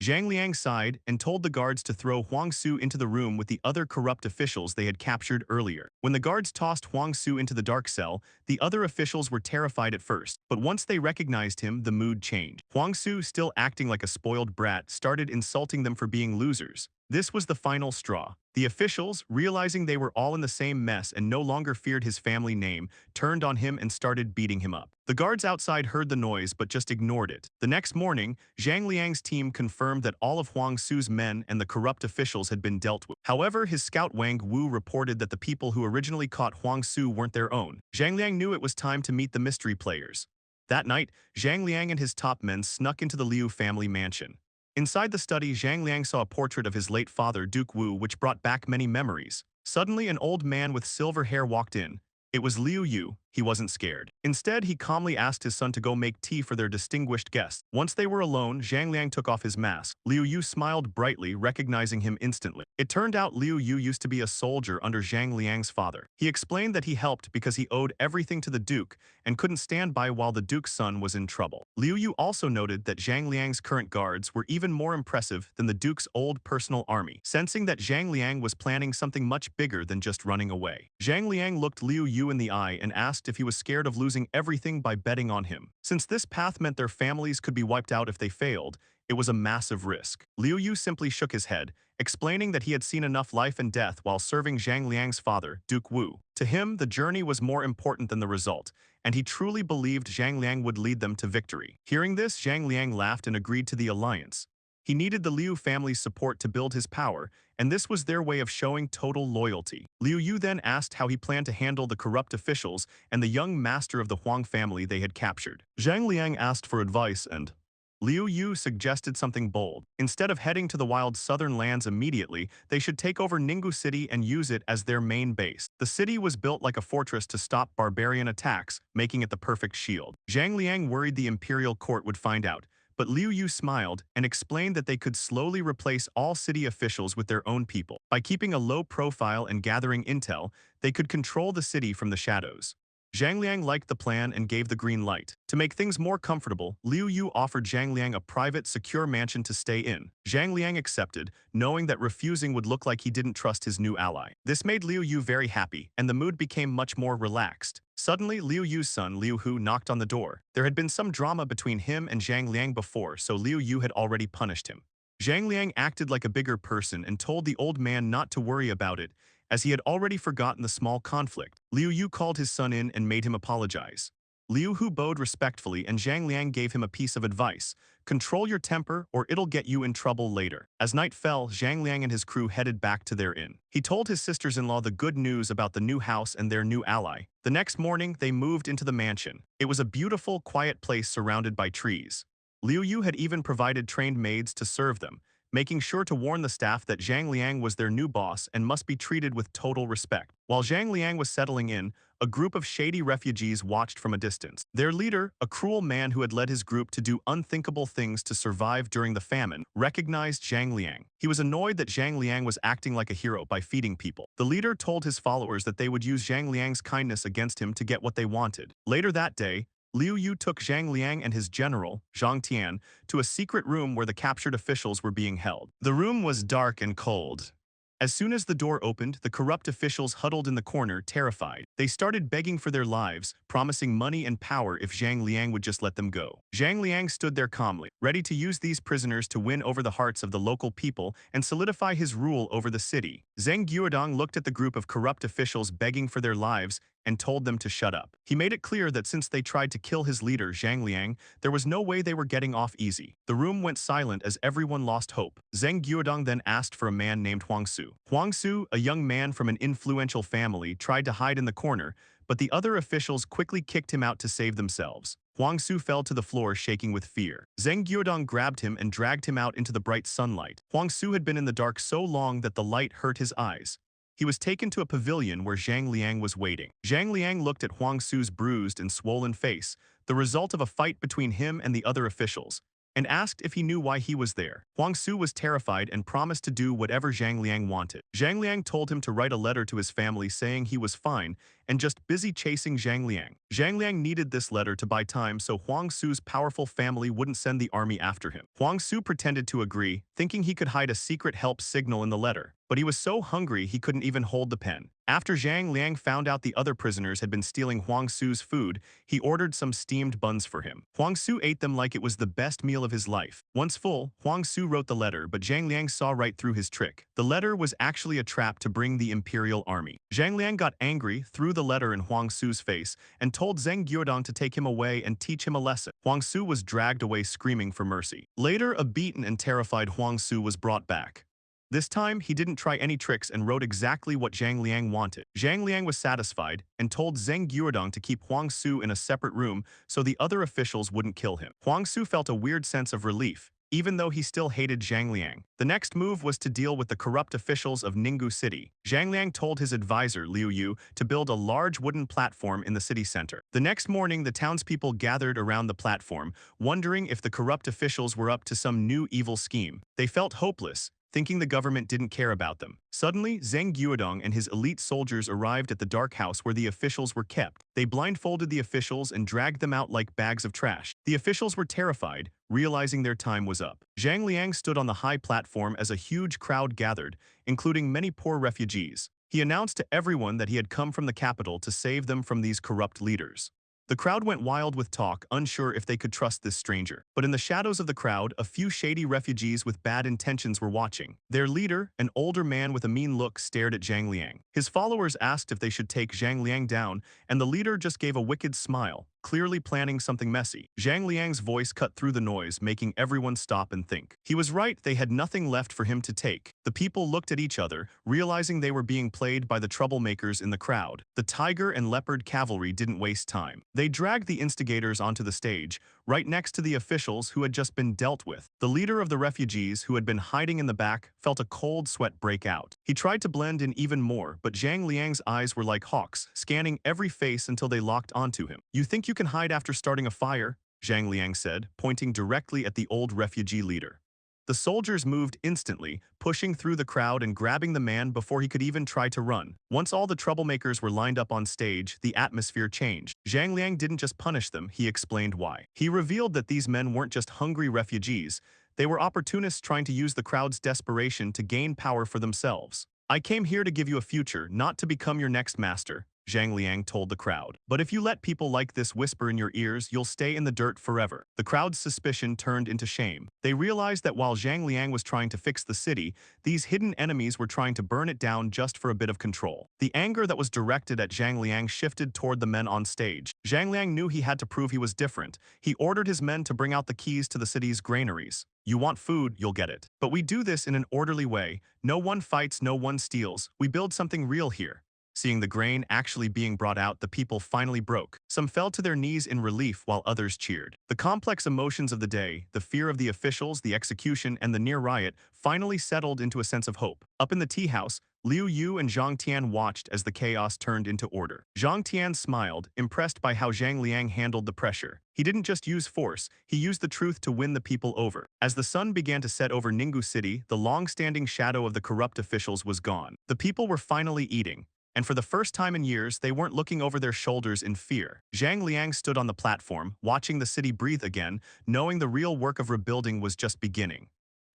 Zhang Liang sighed and told the guards to throw Huang Su into the room with the other corrupt officials they had captured earlier. When the guards tossed Huang Su into the dark cell, the other officials were terrified at first, but once they recognized him, the mood changed. Huang Su, still acting like a spoiled brat, started insulting them for being losers. This was the final straw. The officials, realizing they were all in the same mess and no longer feared his family name, turned on him and started beating him up. The guards outside heard the noise but just ignored it. The next morning, Zhang Liang's team confirmed that all of Huang Su's men and the corrupt officials had been dealt with. However, his scout Wang Wu reported that the people who originally caught Huang Su weren't their own. Zhang Liang knew it was time to meet the mystery players. That night, Zhang Liang and his top men snuck into the Liu family mansion. Inside the study, Zhang Liang saw a portrait of his late father, Duke Wu, which brought back many memories. Suddenly, an old man with silver hair walked in. It was Liu Yu. He wasn't scared. Instead, he calmly asked his son to go make tea for their distinguished guest. Once they were alone, Zhang Liang took off his mask. Liu Yu smiled brightly, recognizing him instantly. It turned out Liu Yu used to be a soldier under Zhang Liang's father. He explained that he helped because he owed everything to the Duke and couldn't stand by while the Duke's son was in trouble. Liu Yu also noted that Zhang Liang's current guards were even more impressive than the Duke's old personal army, sensing that Zhang Liang was planning something much bigger than just running away. Zhang Liang looked Liu Yu in the eye and asked if he was scared of losing everything by betting on him. Since this path meant their families could be wiped out if they failed, it was a massive risk. Liu Yu simply shook his head, explaining that he had seen enough life and death while serving Zhang Liang's father, Duke Wu. To him, the journey was more important than the result, and he truly believed Zhang Liang would lead them to victory. Hearing this, Zhang Liang laughed and agreed to the alliance. He needed the Liu family's support to build his power, and this was their way of showing total loyalty. Liu Yu then asked how he planned to handle the corrupt officials and the young master of the Huang family they had captured. Zhang Liang asked for advice and Liu Yu suggested something bold. Instead of heading to the wild southern lands immediately, they should take over Ninggu City and use it as their main base. The city was built like a fortress to stop barbarian attacks, making it the perfect shield. Zhang Liang worried the imperial court would find out, but Liu Yu smiled and explained that they could slowly replace all city officials with their own people. By keeping a low profile and gathering intel, they could control the city from the shadows. Zhang Liang liked the plan and gave the green light. To make things more comfortable, Liu Yu offered Zhang Liang a private, secure mansion to stay in. Zhang Liang accepted, knowing that refusing would look like he didn't trust his new ally. This made Liu Yu very happy, and the mood became much more relaxed. Suddenly, Liu Yu's son, Liu Hu, knocked on the door. There had been some drama between him and Zhang Liang before, so Liu Yu had already punished him. Zhang Liang acted like a bigger person and told the old man not to worry about it, as he had already forgotten the small conflict. Liu Yu called his son in and made him apologize. Liu Hu bowed respectfully and Zhang Liang gave him a piece of advice. Control your temper or it'll get you in trouble later. As night fell, Zhang Liang and his crew headed back to their inn. He told his sisters-in-law the good news about the new house and their new ally. The next morning, they moved into the mansion. It was a beautiful, quiet place surrounded by trees. Liu Yu had even provided trained maids to serve them, making sure to warn the staff that Zhang Liang was their new boss and must be treated with total respect. While Zhang Liang was settling in, a group of shady refugees watched from a distance. Their leader, a cruel man who had led his group to do unthinkable things to survive during the famine, recognized Zhang Liang. He was annoyed that Zhang Liang was acting like a hero by feeding people. The leader told his followers that they would use Zhang Liang's kindness against him to get what they wanted. Later that day, Liu Yu took Zhang Liang and his general, Zhang Tian, to a secret room where the captured officials were being held. The room was dark and cold. As soon as the door opened, the corrupt officials huddled in the corner, terrified. They started begging for their lives, promising money and power if Zhang Liang would just let them go. Zhang Liang stood there calmly, ready to use these prisoners to win over the hearts of the local people and solidify his rule over the city. Zheng Guodong looked at the group of corrupt officials begging for their lives and told them to shut up. He made it clear that since they tried to kill his leader, Zhang Liang, there was no way they were getting off easy. The room went silent as everyone lost hope. Zheng Guodong then asked for a man named Huang Su. Huang Su, a young man from an influential family, tried to hide in the corner, but the other officials quickly kicked him out to save themselves. Huang Su fell to the floor shaking with fear. Zheng Guodong grabbed him and dragged him out into the bright sunlight. Huang Su had been in the dark so long that the light hurt his eyes. He was taken to a pavilion where Zhang Liang was waiting. Zhang Liang looked at Huang Su's bruised and swollen face, the result of a fight between him and the other officials, and asked if he knew why he was there. Huang Su was terrified and promised to do whatever Zhang Liang wanted. Zhang Liang told him to write a letter to his family saying he was fine and just busy chasing Zhang Liang. Zhang Liang needed this letter to buy time so Huang Su's powerful family wouldn't send the army after him. Huang Su pretended to agree, thinking he could hide a secret help signal in the letter, but he was so hungry he couldn't even hold the pen. After Zhang Liang found out the other prisoners had been stealing Huang Su's food, he ordered some steamed buns for him. Huang Su ate them like it was the best meal of his life. Once full, Huang Su wrote the letter, but Zhang Liang saw right through his trick. The letter was actually a trap to bring the imperial army. Zhang Liang got angry, threw the letter in Huang Su's face, and told Zheng Guodong to take him away and teach him a lesson. Huang Su was dragged away screaming for mercy. Later, a beaten and terrified Huang Su was brought back. This time, he didn't try any tricks and wrote exactly what Zhang Liang wanted. Zhang Liang was satisfied and told Zheng Guodong to keep Huang Su in a separate room so the other officials wouldn't kill him. Huang Su felt a weird sense of relief, even though he still hated Zhang Liang. The next move was to deal with the corrupt officials of Ninggu City. Zhang Liang told his advisor, Liu Yu, to build a large wooden platform in the city center. The next morning, the townspeople gathered around the platform, wondering if the corrupt officials were up to some new evil scheme. They felt hopeless, thinking the government didn't care about them. Suddenly, Zheng Guodong and his elite soldiers arrived at the dark house where the officials were kept. They blindfolded the officials and dragged them out like bags of trash. The officials were terrified, realizing their time was up. Zhang Liang stood on the high platform as a huge crowd gathered, including many poor refugees. He announced to everyone that he had come from the capital to save them from these corrupt leaders. The crowd went wild with talk, unsure if they could trust this stranger. But in the shadows of the crowd, a few shady refugees with bad intentions were watching. Their leader, an older man with a mean look, stared at Zhang Liang. His followers asked if they should take Zhang Liang down, and the leader just gave a wicked smile, clearly planning something messy. Zhang Liang's voice cut through the noise, making everyone stop and think. He was right, they had nothing left for him to take. The people looked at each other, realizing they were being played by the troublemakers in the crowd. The tiger and leopard cavalry didn't waste time. They dragged the instigators onto the stage, right next to the officials who had just been dealt with. The leader of the refugees, who had been hiding in the back, felt a cold sweat break out. He tried to blend in even more, but Zhang Liang's eyes were like hawks, scanning every face until they locked onto him. "You think you can hide after starting a fire?" Zhang Liang said, pointing directly at the old refugee leader. The soldiers moved instantly, pushing through the crowd and grabbing the man before he could even try to run. Once all the troublemakers were lined up on stage, the atmosphere changed. Zhang Liang didn't just punish them, he explained why. He revealed that these men weren't just hungry refugees, they were opportunists trying to use the crowd's desperation to gain power for themselves. "I came here to give you a future, not to become your next master," Zhang Liang told the crowd. "But if you let people like this whisper in your ears, you'll stay in the dirt forever." The crowd's suspicion turned into shame. They realized that while Zhang Liang was trying to fix the city, these hidden enemies were trying to burn it down just for a bit of control. The anger that was directed at Zhang Liang shifted toward the men on stage. Zhang Liang knew he had to prove he was different. He ordered his men to bring out the keys to the city's graineries. "You want food, you'll get it. But we do this in an orderly way. No one fights, no one steals. We build something real here." Seeing the grain actually being brought out, the people finally broke. Some fell to their knees in relief while others cheered. The complex emotions of the day, the fear of the officials, the execution, and the near riot, finally settled into a sense of hope. Up in the tea house, Liu Yu and Zhang Tian watched as the chaos turned into order. Zhang Tian smiled, impressed by how Zhang Liang handled the pressure. He didn't just use force, he used the truth to win the people over. As the sun began to set over Ninggu City, the long-standing shadow of the corrupt officials was gone. The people were finally eating. And for the first time in years, they weren't looking over their shoulders in fear. Zhang Liang stood on the platform, watching the city breathe again, knowing the real work of rebuilding was just beginning.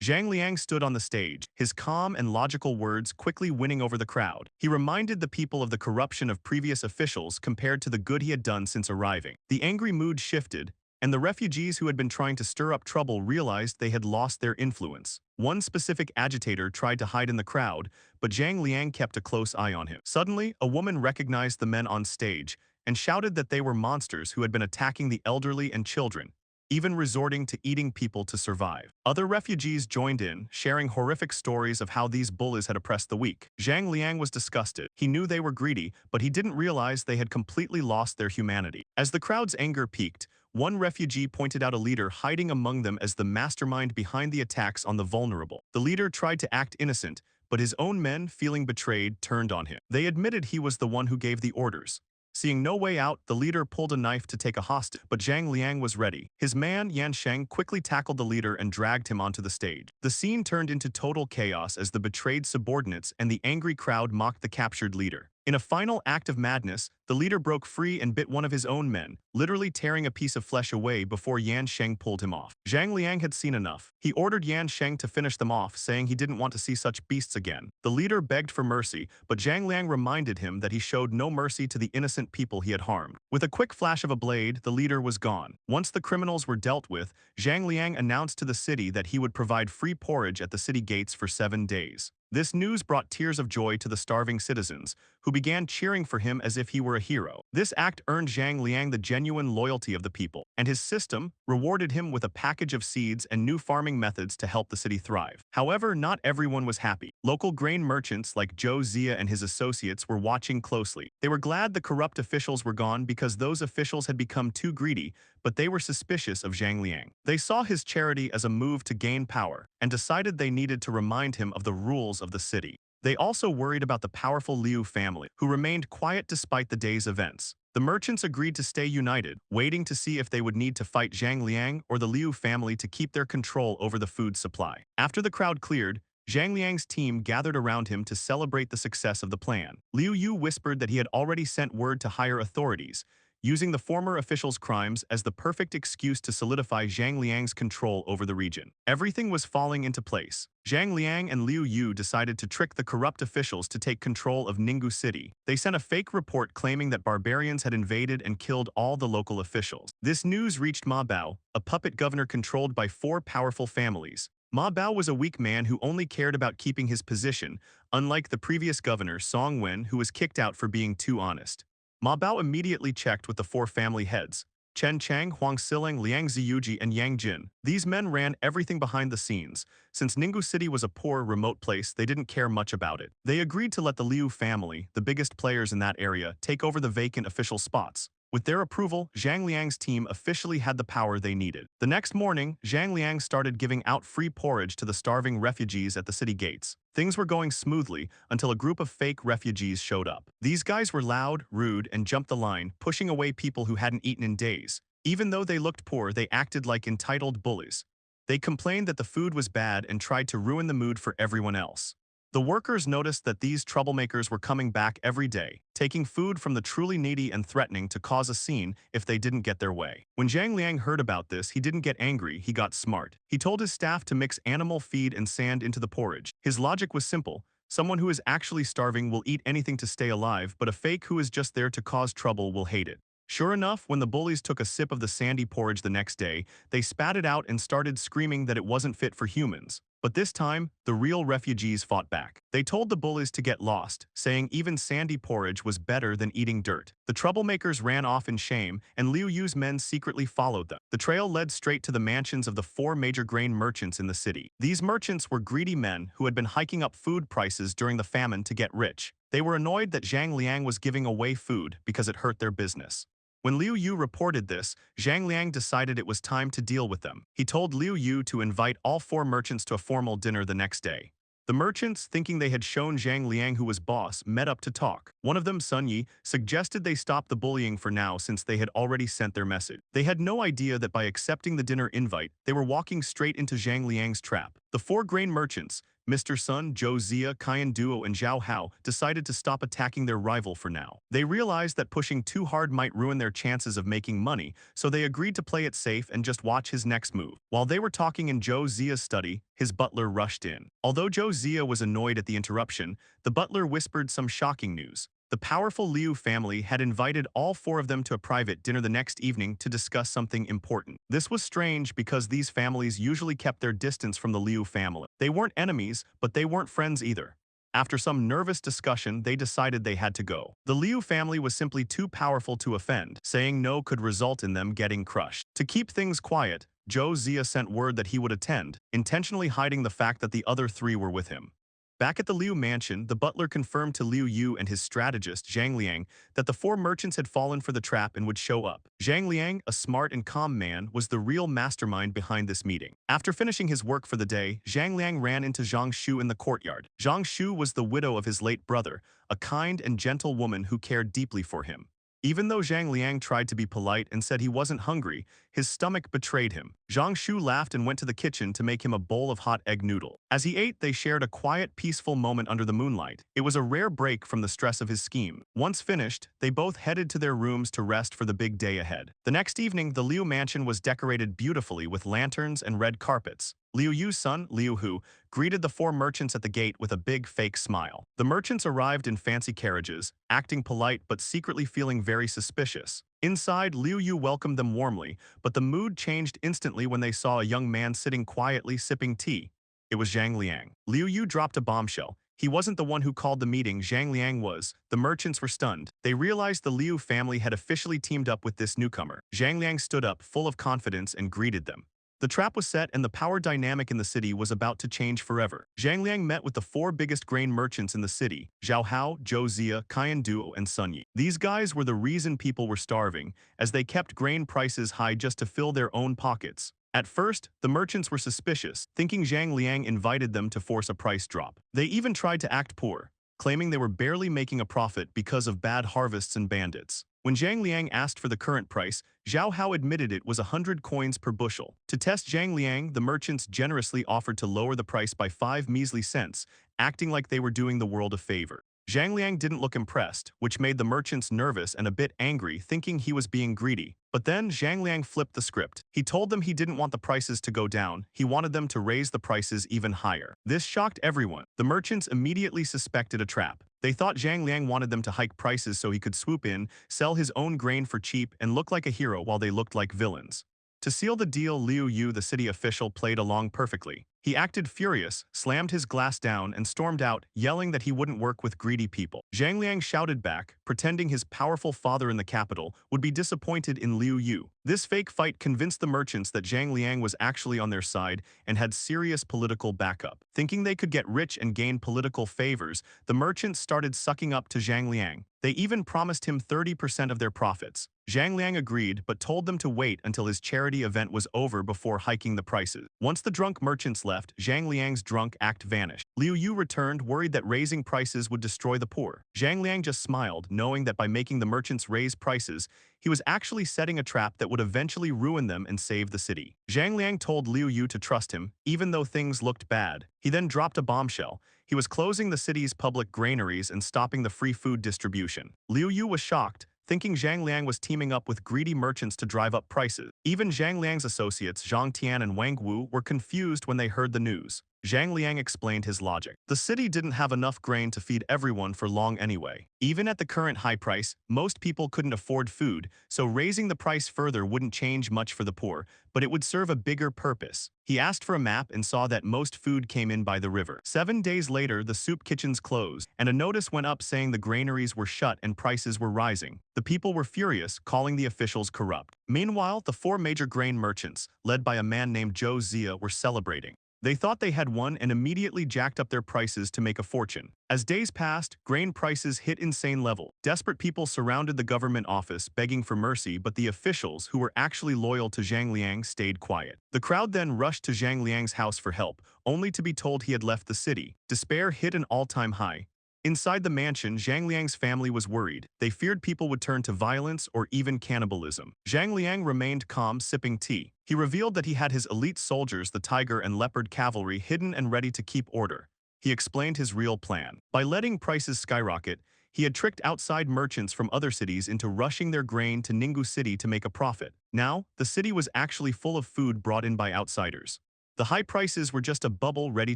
Zhang Liang stood on the stage, his calm and logical words quickly winning over the crowd. He reminded the people of the corruption of previous officials compared to the good he had done since arriving. The angry mood shifted, and the refugees who had been trying to stir up trouble realized they had lost their influence. One specific agitator tried to hide in the crowd, but Zhang Liang kept a close eye on him. Suddenly, a woman recognized the men on stage and shouted that they were monsters who had been attacking the elderly and children, even resorting to eating people to survive. Other refugees joined in, sharing horrific stories of how these bullies had oppressed the weak. Zhang Liang was disgusted. He knew they were greedy, but he didn't realize they had completely lost their humanity. As the crowd's anger peaked, one refugee pointed out a leader hiding among them as the mastermind behind the attacks on the vulnerable. The leader tried to act innocent, but his own men, feeling betrayed, turned on him. They admitted he was the one who gave the orders. Seeing no way out, the leader pulled a knife to take a hostage, but Zhang Liang was ready. His man, Yan Sheng, quickly tackled the leader and dragged him onto the stage. The scene turned into total chaos as the betrayed subordinates and the angry crowd mocked the captured leader. In a final act of madness, the leader broke free and bit one of his own men, literally tearing a piece of flesh away before Yan Sheng pulled him off. Zhang Liang had seen enough. He ordered Yan Sheng to finish them off, saying he didn't want to see such beasts again. The leader begged for mercy, but Zhang Liang reminded him that he showed no mercy to the innocent people he had harmed. With a quick flash of a blade, the leader was gone. Once the criminals were dealt with, Zhang Liang announced to the city that he would provide free porridge at the city gates for 7 days. This news brought tears of joy to the starving citizens, who began cheering for him as if he were a hero. This act earned Zhang Liang the genuine loyalty of the people, and his system rewarded him with a package of seeds and new farming methods to help the city thrive. However, not everyone was happy. Local grain merchants like Zhou Zia and his associates were watching closely. They were glad the corrupt officials were gone because those officials had become too greedy, but they were suspicious of Zhang Liang. They saw his charity as a move to gain power and decided they needed to remind him of the rules of the city. They also worried about the powerful Liu family, who remained quiet despite the day's events. The merchants agreed to stay united, waiting to see if they would need to fight Zhang Liang or the Liu family to keep their control over the food supply. After the crowd cleared, Zhang Liang's team gathered around him to celebrate the success of the plan. Liu Yu whispered that he had already sent word to higher authorities, using the former official's crimes as the perfect excuse to solidify Zhang Liang's control over the region. Everything was falling into place. Zhang Liang and Liu Yu decided to trick the corrupt officials to take control of Ninggu City. They sent a fake report claiming that barbarians had invaded and killed all the local officials. This news reached Ma Bao, a puppet governor controlled by 4 powerful families. Ma Bao was a weak man who only cared about keeping his position, unlike the previous governor, Song Wen, who was kicked out for being too honest. Ma Bao immediately checked with the 4 family heads, Chen Chang, Huang Siling, Liang Ziyuji, and Yang Jin. These men ran everything behind the scenes. Since Ninggu City was a poor, remote place, they didn't care much about it. They agreed to let the Liu family, the biggest players in that area, take over the vacant official spots. With their approval, Zhang Liang's team officially had the power they needed. The next morning, Zhang Liang started giving out free porridge to the starving refugees at the city gates. Things were going smoothly until a group of fake refugees showed up. These guys were loud, rude, and jumped the line, pushing away people who hadn't eaten in days. Even though they looked poor, they acted like entitled bullies. They complained that the food was bad and tried to ruin the mood for everyone else. The workers noticed that these troublemakers were coming back every day, taking food from the truly needy and threatening to cause a scene if they didn't get their way. When Zhang Liang heard about this, he didn't get angry, he got smart. He told his staff to mix animal feed and sand into the porridge. His logic was simple. Someone who is actually starving will eat anything to stay alive, but a fake who is just there to cause trouble will hate it. Sure enough, when the bullies took a sip of the sandy porridge the next day, they spat it out and started screaming that it wasn't fit for humans. But this time, the real refugees fought back. They told the bullies to get lost, saying even sandy porridge was better than eating dirt. The troublemakers ran off in shame, and Liu Yu's men secretly followed them. The trail led straight to the mansions of the 4 major grain merchants in the city. These merchants were greedy men who had been hiking up food prices during the famine to get rich. They were annoyed that Zhang Liang was giving away food because it hurt their business. When Liu Yu reported this, Zhang Liang decided it was time to deal with them. He told Liu Yu to invite all 4 merchants to a formal dinner the next day. The merchants, thinking they had shown Zhang Liang who was boss, met up to talk. One of them, Sun Yi, suggested they stop the bullying for now since they had already sent their message. They had no idea that by accepting the dinner invite, they were walking straight into Zhang Liang's trap. The 4 grain merchants, Mr. Sun, Zhou Zia, Kaiyan Duo, and Zhao Hao, decided to stop attacking their rival for now. They realized that pushing too hard might ruin their chances of making money, so they agreed to play it safe and just watch his next move. While they were talking in Zhou Zia's study, his butler rushed in. Although Zhou Zia was annoyed at the interruption, the butler whispered some shocking news. The powerful Liu family had invited all 4 of them to a private dinner the next evening to discuss something important. This was strange because these families usually kept their distance from the Liu family. They weren't enemies, but they weren't friends either. After some nervous discussion, they decided they had to go. The Liu family was simply too powerful to offend. Saying no could result in them getting crushed. To keep things quiet, Zhou Zia sent word that he would attend, intentionally hiding the fact that the other 3 were with him. Back at the Liu mansion, the butler confirmed to Liu Yu and his strategist, Zhang Liang, that the 4 merchants had fallen for the trap and would show up. Zhang Liang, a smart and calm man, was the real mastermind behind this meeting. After finishing his work for the day, Zhang Liang ran into Zhang Shu in the courtyard. Zhang Shu was the widow of his late brother, a kind and gentle woman who cared deeply for him. Even though Zhang Liang tried to be polite and said he wasn't hungry, his stomach betrayed him. Zhang Shu laughed and went to the kitchen to make him a bowl of hot egg noodle. As he ate, they shared a quiet, peaceful moment under the moonlight. It was a rare break from the stress of his scheme. Once finished, they both headed to their rooms to rest for the big day ahead. The next evening, the Liu mansion was decorated beautifully with lanterns and red carpets. Liu Yu's son, Liu Hu, greeted the 4 merchants at the gate with a big fake smile. The merchants arrived in fancy carriages, acting polite but secretly feeling very suspicious. Inside, Liu Yu welcomed them warmly, but the mood changed instantly when they saw a young man sitting quietly sipping tea. It was Zhang Liang. Liu Yu dropped a bombshell. He wasn't the one who called the meeting, Zhang Liang was. The merchants were stunned. They realized the Liu family had officially teamed up with this newcomer. Zhang Liang stood up, full of confidence, and greeted them. The trap was set and the power dynamic in the city was about to change forever. Zhang Liang met with the 4 biggest grain merchants in the city, Zhao Hao, Zhou Zia, Kaiyan Duo, and Sun Yi. These guys were the reason people were starving, as they kept grain prices high just to fill their own pockets. At first, the merchants were suspicious, thinking Zhang Liang invited them to force a price drop. They even tried to act poor, claiming they were barely making a profit because of bad harvests and bandits. When Zhang Liang asked for the current price, Zhao Hao admitted it was 100 coins per bushel. To test Zhang Liang, the merchants generously offered to lower the price by 5 measly cents, acting like they were doing the world a favor. Zhang Liang didn't look impressed, which made the merchants nervous and a bit angry, thinking he was being greedy. But then Zhang Liang flipped the script. He told them he didn't want the prices to go down, he wanted them to raise the prices even higher. This shocked everyone. The merchants immediately suspected a trap. They thought Zhang Liang wanted them to hike prices so he could swoop in, sell his own grain for cheap, and look like a hero while they looked like villains. To seal the deal, Liu Yu, the city official, played along perfectly. He acted furious, slammed his glass down, and stormed out, yelling that he wouldn't work with greedy people. Zhang Liang shouted back, pretending his powerful father in the capital would be disappointed in Liu Yu. This fake fight convinced the merchants that Zhang Liang was actually on their side and had serious political backup. Thinking they could get rich and gain political favors, the merchants started sucking up to Zhang Liang. They even promised him 30% of their profits. Zhang Liang agreed but told them to wait until his charity event was over before hiking the prices. Once the drunk merchants left, Zhang Liang's drunk act vanished. Liu Yu returned, worried that raising prices would destroy the poor. Zhang Liang just smiled, knowing that by making the merchants raise prices, he was actually setting a trap that would eventually ruin them and save the city. Zhang Liang told Liu Yu to trust him, even though things looked bad. He then dropped a bombshell. He was closing the city's public graineries and stopping the free food distribution. Liu Yu was shocked, thinking Zhang Liang was teaming up with greedy merchants to drive up prices. Even Zhang Liang's associates Zhang Tian and Wang Wu were confused when they heard the news. Zhang Liang explained his logic. The city didn't have enough grain to feed everyone for long anyway. Even at the current high price, most people couldn't afford food, so raising the price further wouldn't change much for the poor, but it would serve a bigger purpose. He asked for a map and saw that most food came in by the river. 7 days later, the soup kitchens closed, and a notice went up saying the graineries were shut and prices were rising. The people were furious, calling the officials corrupt. Meanwhile, the 4 major grain merchants, led by a man named Zhou Zia, were celebrating. They thought they had won and immediately jacked up their prices to make a fortune. As days passed, grain prices hit insane level. Desperate people surrounded the government office, begging for mercy, but the officials, who were actually loyal to Zhang Liang, stayed quiet. The crowd then rushed to Zhang Liang's house for help, only to be told he had left the city. Despair hit an all-time high. Inside the mansion, Zhang Liang's family was worried. They feared people would turn to violence or even cannibalism. Zhang Liang remained calm, sipping tea. He revealed that he had his elite soldiers, the tiger and leopard cavalry, hidden and ready to keep order. He explained his real plan. By letting prices skyrocket, he had tricked outside merchants from other cities into rushing their grain to Ninggu City to make a profit. Now, the city was actually full of food brought in by outsiders. The high prices were just a bubble ready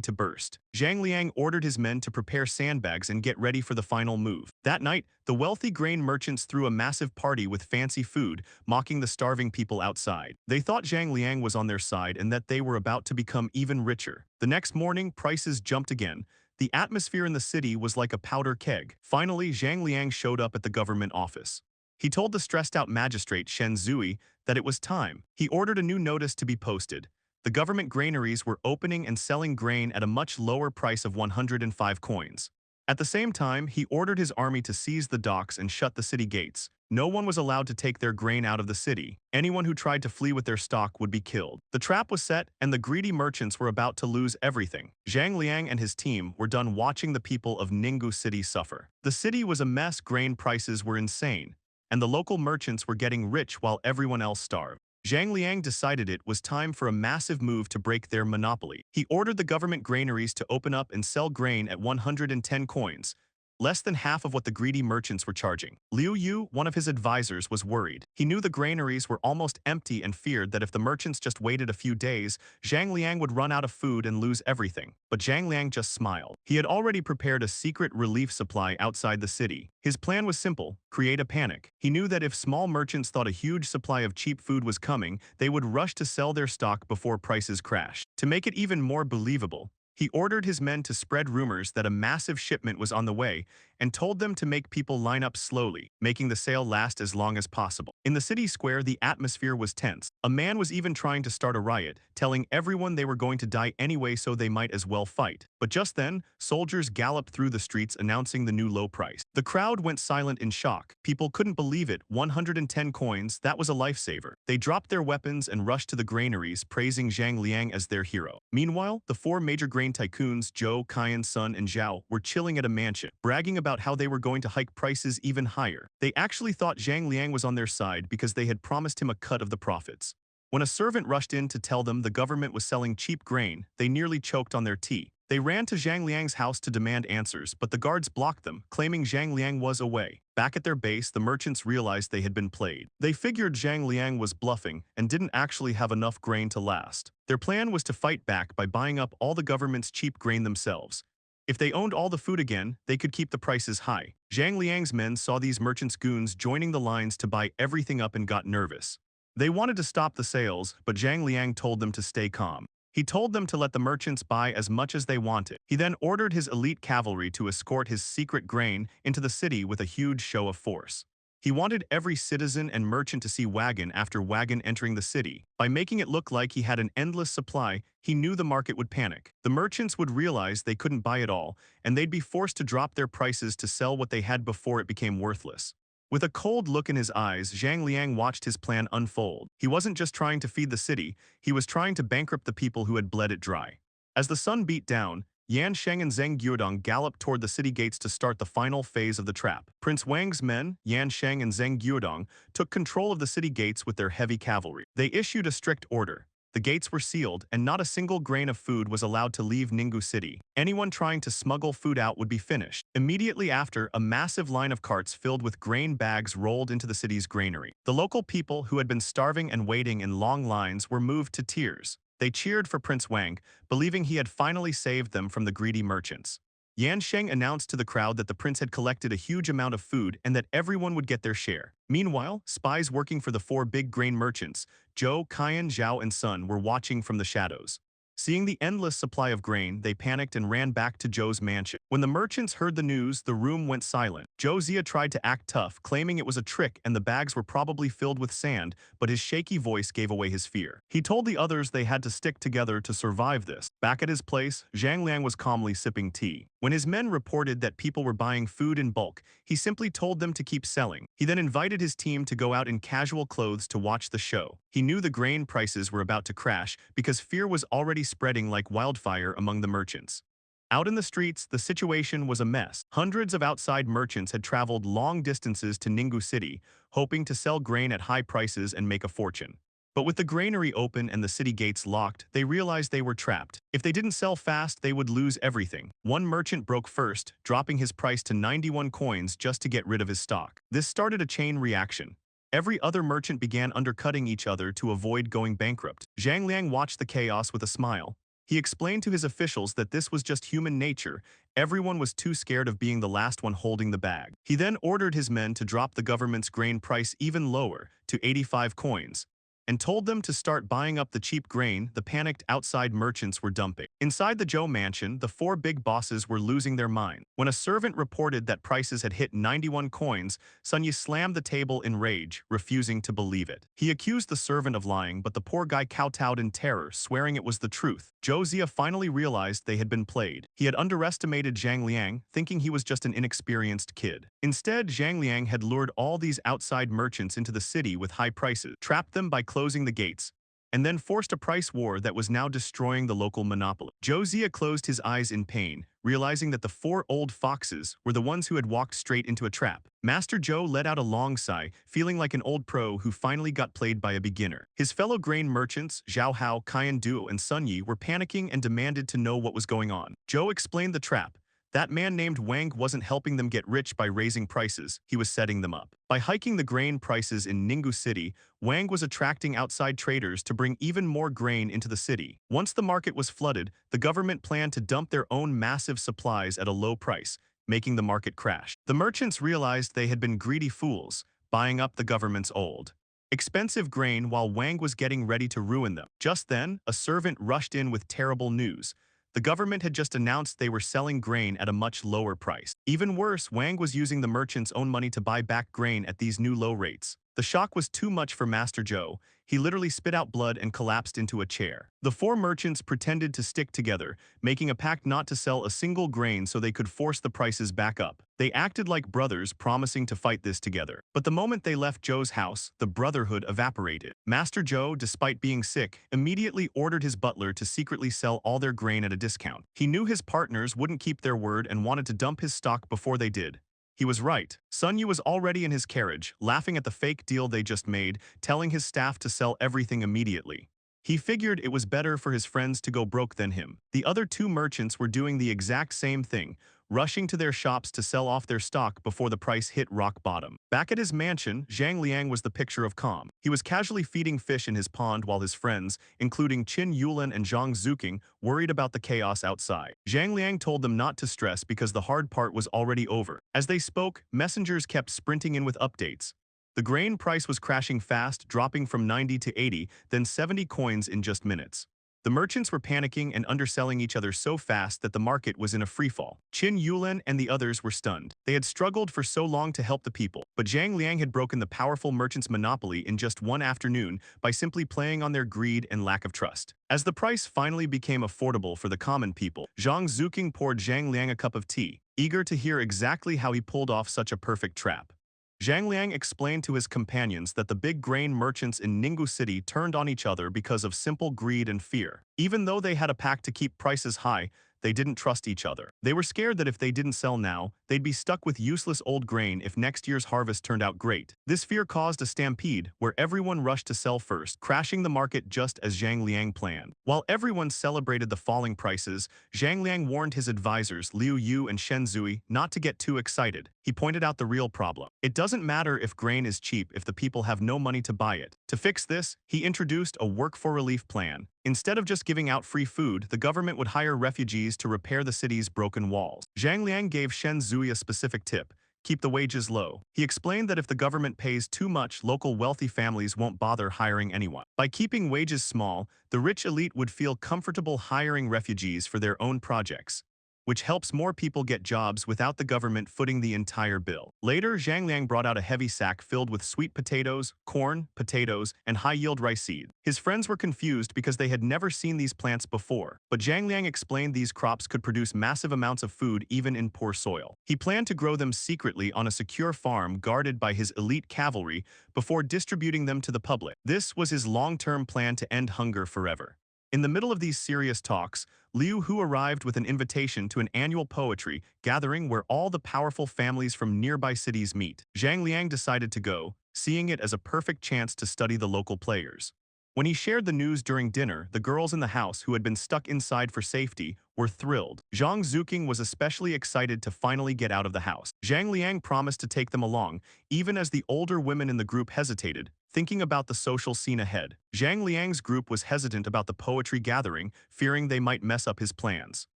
to burst. Zhang Liang ordered his men to prepare sandbags and get ready for the final move. That night, the wealthy grain merchants threw a massive party with fancy food, mocking the starving people outside. They thought Zhang Liang was on their side and that they were about to become even richer. The next morning, prices jumped again. The atmosphere in the city was like a powder keg. Finally, Zhang Liang showed up at the government office. He told the stressed-out magistrate Shen Zui that it was time. He ordered a new notice to be posted. The government graineries were opening and selling grain at a much lower price of 105 coins. At the same time, he ordered his army to seize the docks and shut the city gates. No one was allowed to take their grain out of the city. Anyone who tried to flee with their stock would be killed. The trap was set, and the greedy merchants were about to lose everything. Zhang Liang and his team were done watching the people of Ninggu City suffer. The city was a mess, grain prices were insane, and the local merchants were getting rich while everyone else starved. Zhang Liang decided it was time for a massive move to break their monopoly. He ordered the government graineries to open up and sell grain at 110 coins, less than half of what the greedy merchants were charging. Liu Yu, one of his advisors, was worried. He knew the graineries were almost empty and feared that if the merchants just waited a few days, Zhang Liang would run out of food and lose everything. But Zhang Liang just smiled. He had already prepared a secret relief supply outside the city. His plan was simple: create a panic. He knew that if small merchants thought a huge supply of cheap food was coming, they would rush to sell their stock before prices crashed. To make it even more believable, he ordered his men to spread rumors that a massive shipment was on the way and told them to make people line up slowly, making the sale last as long as possible. In the city square, the atmosphere was tense. A man was even trying to start a riot, telling everyone they were going to die anyway so they might as well fight. But just then, soldiers galloped through the streets announcing the new low price. The crowd went silent in shock. People couldn't believe it. 110 coins, that was a lifesaver. They dropped their weapons and rushed to the graineries, praising Zhang Liang as their hero. Meanwhile, the 4 major grain tycoons, Zhou, Qian, Sun, and Zhao, were chilling at a mansion, bragging about how they were going to hike prices even higher. They actually thought Zhang Liang was on their side because they had promised him a cut of the profits. When a servant rushed in to tell them the government was selling cheap grain, they nearly choked on their tea. They ran to Zhang Liang's house to demand answers, but the guards blocked them, claiming Zhang Liang was away. Back at their base, the merchants realized they had been played. They figured Zhang Liang was bluffing and didn't actually have enough grain to last. Their plan was to fight back by buying up all the government's cheap grain themselves. If they owned all the food again, they could keep the prices high. Zhang Liang's men saw these merchants' goons joining the lines to buy everything up and got nervous. They wanted to stop the sales, but Zhang Liang told them to stay calm. He told them to let the merchants buy as much as they wanted. He then ordered his elite cavalry to escort his secret grain into the city with a huge show of force. He wanted every citizen and merchant to see wagon after wagon entering the city. By making it look like he had an endless supply, he knew the market would panic. The merchants would realize they couldn't buy it all, and they'd be forced to drop their prices to sell what they had before it became worthless. With a cold look in his eyes, Zhang Liang watched his plan unfold. He wasn't just trying to feed the city, he was trying to bankrupt the people who had bled it dry. As the sun beat down, Yan Sheng and Zheng Guodong galloped toward the city gates to start the final phase of the trap. Prince Wang's men, Yan Sheng and Zheng Guodong, took control of the city gates with their heavy cavalry. They issued a strict order. The gates were sealed, and not a single grain of food was allowed to leave Ninggu City. Anyone trying to smuggle food out would be finished. Immediately after, a massive line of carts filled with grain bags rolled into the city's granary. The local people who had been starving and waiting in long lines were moved to tears. They cheered for Prince Wang, believing he had finally saved them from the greedy merchants. Yan Sheng announced to the crowd that the prince had collected a huge amount of food and that everyone would get their share. Meanwhile, spies working for the four big grain merchants, Zhou, Qian, Zhao, and Sun, were watching from the shadows. Seeing the endless supply of grain, they panicked and ran back to Zhou's mansion. When the merchants heard the news, the room went silent. Zhou Zia tried to act tough, claiming it was a trick and the bags were probably filled with sand, but his shaky voice gave away his fear. He told the others they had to stick together to survive this. Back at his place, Zhang Liang was calmly sipping tea. When his men reported that people were buying food in bulk, he simply told them to keep selling. He then invited his team to go out in casual clothes to watch the show. He knew the grain prices were about to crash because fear was already spreading like wildfire among the merchants. Out in the streets, the situation was a mess. Hundreds of outside merchants had traveled long distances to Ninggu City, hoping to sell grain at high prices and make a fortune. But with the granary open and the city gates locked, they realized they were trapped. If they didn't sell fast, they would lose everything. One merchant broke first, dropping his price to 91 coins just to get rid of his stock. This started a chain reaction. Every other merchant began undercutting each other to avoid going bankrupt. Zhang Liang watched the chaos with a smile. He explained to his officials that this was just human nature. Everyone was too scared of being the last one holding the bag. He then ordered his men to drop the government's grain price even lower, to 85 coins, and told them to start buying up the cheap grain the panicked outside merchants were dumping. Inside the Zhou mansion, the four big bosses were losing their mind. When a servant reported that prices had hit 91 coins, Sun Yi slammed the table in rage, refusing to believe it. He accused the servant of lying, but the poor guy kowtowed in terror, swearing it was the truth. Zhou Zia finally realized they had been played. He had underestimated Zhang Liang, thinking he was just an inexperienced kid. Instead, Zhang Liang had lured all these outside merchants into the city with high prices, trapped them by closing the gates, and then forced a price war that was now destroying the local monopoly. Zhou Zia closed his eyes in pain, realizing that the four old foxes were the ones who had walked straight into a trap. Master Zhou let out a long sigh, feeling like an old pro who finally got played by a beginner. His fellow grain merchants, Zhao Hao, Qian Du, and Sun Yi, were panicking and demanded to know what was going on. Zhou explained the trap. That man named Wang wasn't helping them get rich by raising prices, he was setting them up. By hiking the grain prices in Ninggu City, Wang was attracting outside traders to bring even more grain into the city. Once the market was flooded, the government planned to dump their own massive supplies at a low price, making the market crash. The merchants realized they had been greedy fools, buying up the government's old, expensive grain while Wang was getting ready to ruin them. Just then, a servant rushed in with terrible news. The government had just announced they were selling grain at a much lower price. Even worse, Wang was using the merchants' own money to buy back grain at these new low rates. The shock was too much for Master Zhou. He literally spit out blood and collapsed into a chair. The four merchants pretended to stick together, making a pact not to sell a single grain so they could force the prices back up. They acted like brothers, promising to fight this together. But the moment they left Zhou's house, the brotherhood evaporated. Master Zhou, despite being sick, immediately ordered his butler to secretly sell all their grain at a discount. He knew his partners wouldn't keep their word and wanted to dump his stock before they did. He was right. Sun Yu was already in his carriage, laughing at the fake deal they just made, telling his staff to sell everything immediately. He figured it was better for his friends to go broke than him. The other two merchants were doing the exact same thing, rushing to their shops to sell off their stock before the price hit rock bottom. Back at his mansion, Zhang Liang was the picture of calm. He was casually feeding fish in his pond while his friends, including Qin Yulan and Zhang Zuking, worried about the chaos outside. Zhang Liang told them not to stress because the hard part was already over. As they spoke, messengers kept sprinting in with updates. The grain price was crashing fast, dropping from 90 to 80, then 70 coins in just minutes. The merchants were panicking and underselling each other so fast that the market was in a freefall. Qin Yulan and the others were stunned. They had struggled for so long to help the people, but Zhang Liang had broken the powerful merchants' monopoly in just one afternoon by simply playing on their greed and lack of trust. As the price finally became affordable for the common people, Zhang Zuking poured Zhang Liang a cup of tea, eager to hear exactly how he pulled off such a perfect trap. Zhang Liang explained to his companions that the big grain merchants in Ninggu City turned on each other because of simple greed and fear. Even though they had a pact to keep prices high, they didn't trust each other. They were scared that if they didn't sell now, they'd be stuck with useless old grain if next year's harvest turned out great. This fear caused a stampede where everyone rushed to sell first, crashing the market just as Zhang Liang planned. While everyone celebrated the falling prices, Zhang Liang warned his advisors Liu Yu and Shen Zui not to get too excited. He pointed out the real problem. It doesn't matter if grain is cheap if the people have no money to buy it. To fix this, he introduced a work-for-relief plan. Instead of just giving out free food, the government would hire refugees to repair the city's broken walls. Zhang Liang gave Shen Zui a specific tip: keep the wages low. He explained that if the government pays too much, local wealthy families won't bother hiring anyone. By keeping wages small, the rich elite would feel comfortable hiring refugees for their own projects, which helps more people get jobs without the government footing the entire bill. Later, Zhang Liang brought out a heavy sack filled with sweet potatoes, corn, potatoes, and high-yield rice seed. His friends were confused because they had never seen these plants before, but Zhang Liang explained these crops could produce massive amounts of food even in poor soil. He planned to grow them secretly on a secure farm guarded by his elite cavalry before distributing them to the public. This was his long-term plan to end hunger forever. In the middle of these serious talks, Liu Hu arrived with an invitation to an annual poetry gathering where all the powerful families from nearby cities meet. Zhang Liang decided to go, seeing it as a perfect chance to study the local players. When he shared the news during dinner, the girls in the house who had been stuck inside for safety were thrilled. Zhang Zuking was especially excited to finally get out of the house. Zhang Liang promised to take them along, even as the older women in the group hesitated, thinking about the social scene ahead. Zhang Liang's group was hesitant about the poetry gathering, fearing they might mess up his plans.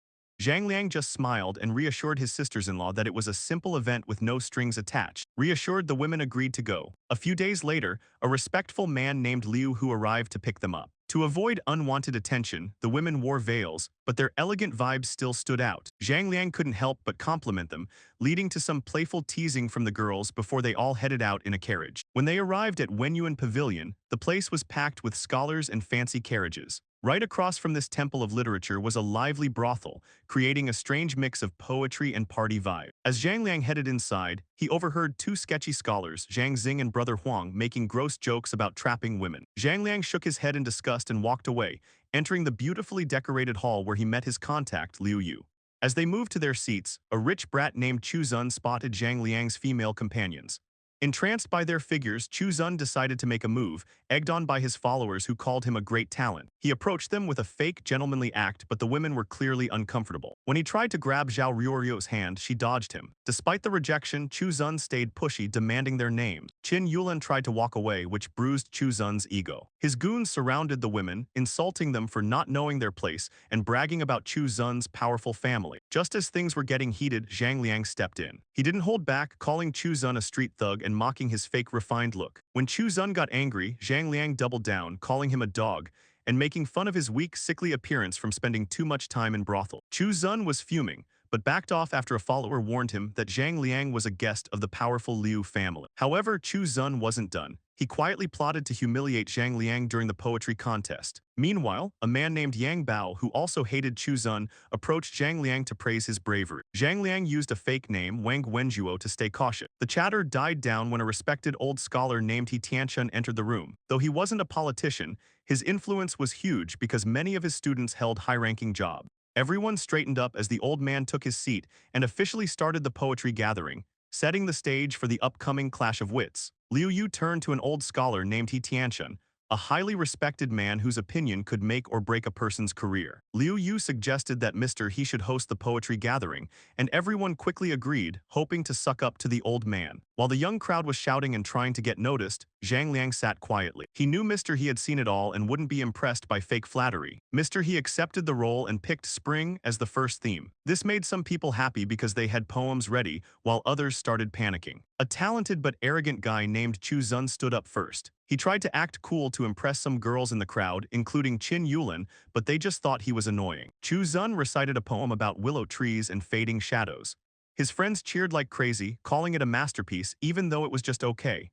Zhang Liang just smiled and reassured his sisters-in-law that it was a simple event with no strings attached. Reassured, the women agreed to go. A few days later, a respectful man named Liu Hu arrived to pick them up. To avoid unwanted attention, the women wore veils, but their elegant vibes still stood out. Zhang Liang couldn't help but compliment them, leading to some playful teasing from the girls before they all headed out in a carriage. When they arrived at Wenyuan Pavilion, the place was packed with scholars and fancy carriages. Right across from this temple of literature was a lively brothel, creating a strange mix of poetry and party vibe. As Zhang Liang headed inside, he overheard two sketchy scholars, Zhang Xing and Brother Huang, making gross jokes about trapping women. Zhang Liang shook his head in disgust and walked away, entering the beautifully decorated hall where he met his contact, Liu Yu. As they moved to their seats, a rich brat named Chu Zun spotted Zhang Liang's female companions. Entranced by their figures, Chu Zun decided to make a move, egged on by his followers who called him a great talent. He approached them with a fake gentlemanly act, but the women were clearly uncomfortable. When he tried to grab Zhao Ruorio's hand, she dodged him. Despite the rejection, Chu Zun stayed pushy, demanding their names. Qin Yulan tried to walk away, which bruised Chu Zun's ego. His goons surrounded the women, insulting them for not knowing their place and bragging about Chu Zun's powerful family. Just as things were getting heated, Zhang Liang stepped in. He didn't hold back, calling Chu Zun a street thug and mocking his fake refined look. When Chu Zun got angry, Zhang Liang doubled down, calling him a dog and making fun of his weak, sickly appearance from spending too much time in brothel. Chu Zun was fuming, but backed off after a follower warned him that Zhang Liang was a guest of the powerful Liu family. However, Chu Zun wasn't done. He quietly plotted to humiliate Zhang Liang during the poetry contest. Meanwhile, a man named Yang Bao, who also hated Chu Zun, approached Zhang Liang to praise his bravery. Zhang Liang used a fake name, Wang Wenjuo, to stay cautious. The chatter died down when a respected old scholar named He Tianchun entered the room. Though he wasn't a politician, his influence was huge because many of his students held high-ranking jobs. Everyone straightened up as the old man took his seat and officially started the poetry gathering, setting the stage for the upcoming clash of wits. Liu Yu turned to an old scholar named He Tianchun, a highly respected man whose opinion could make or break a person's career. Liu Yu suggested that He should host the poetry gathering, and everyone quickly agreed, hoping to suck up to the old man. While the young crowd was shouting and trying to get noticed, Zhang Liang sat quietly. He knew He had seen it all and wouldn't be impressed by fake flattery. He accepted the role and picked spring as the first theme. This made some people happy because they had poems ready, while others started panicking. A talented but arrogant guy named Chu Zun stood up first. He tried to act cool to impress some girls in the crowd, including Qin Yulin, but they just thought he was annoying. Chu Zun recited a poem about willow trees and fading shadows. His friends cheered like crazy, calling it a masterpiece even though it was just okay.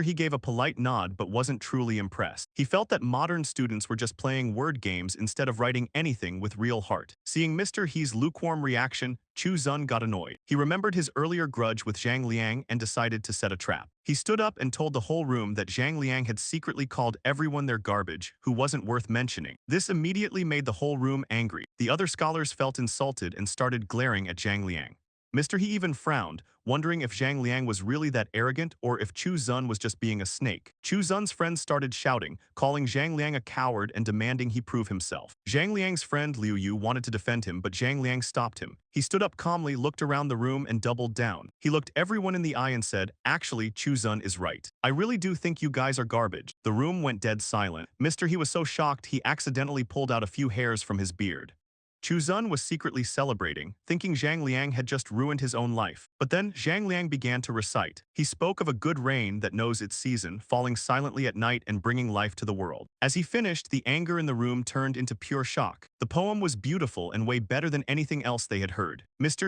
He gave a polite nod but wasn't truly impressed. He felt that modern students were just playing word games instead of writing anything with real heart. Seeing He's lukewarm reaction, Chu Zun got annoyed. He remembered his earlier grudge with Zhang Liang and decided to set a trap. He stood up and told the whole room that Zhang Liang had secretly called everyone their garbage, who wasn't worth mentioning. This immediately made the whole room angry. The other scholars felt insulted and started glaring at Zhang Liang. He even frowned, wondering if Zhang Liang was really that arrogant or if Chu Zun was just being a snake. Chu Zun's friends started shouting, calling Zhang Liang a coward and demanding he prove himself. Zhang Liang's friend Liu Yu wanted to defend him, but Zhang Liang stopped him. He stood up calmly, looked around the room, and doubled down. He looked everyone in the eye and said, "Actually, Chu Zun is right. I really do think you guys are garbage." The room went dead silent. He was so shocked he accidentally pulled out a few hairs from his beard. Chu Zun was secretly celebrating, thinking Zhang Liang had just ruined his own life. But then Zhang Liang began to recite. He spoke of a good rain that knows its season, falling silently at night and bringing life to the world. As he finished, the anger in the room turned into pure shock. The poem was beautiful and way better than anything else they had heard.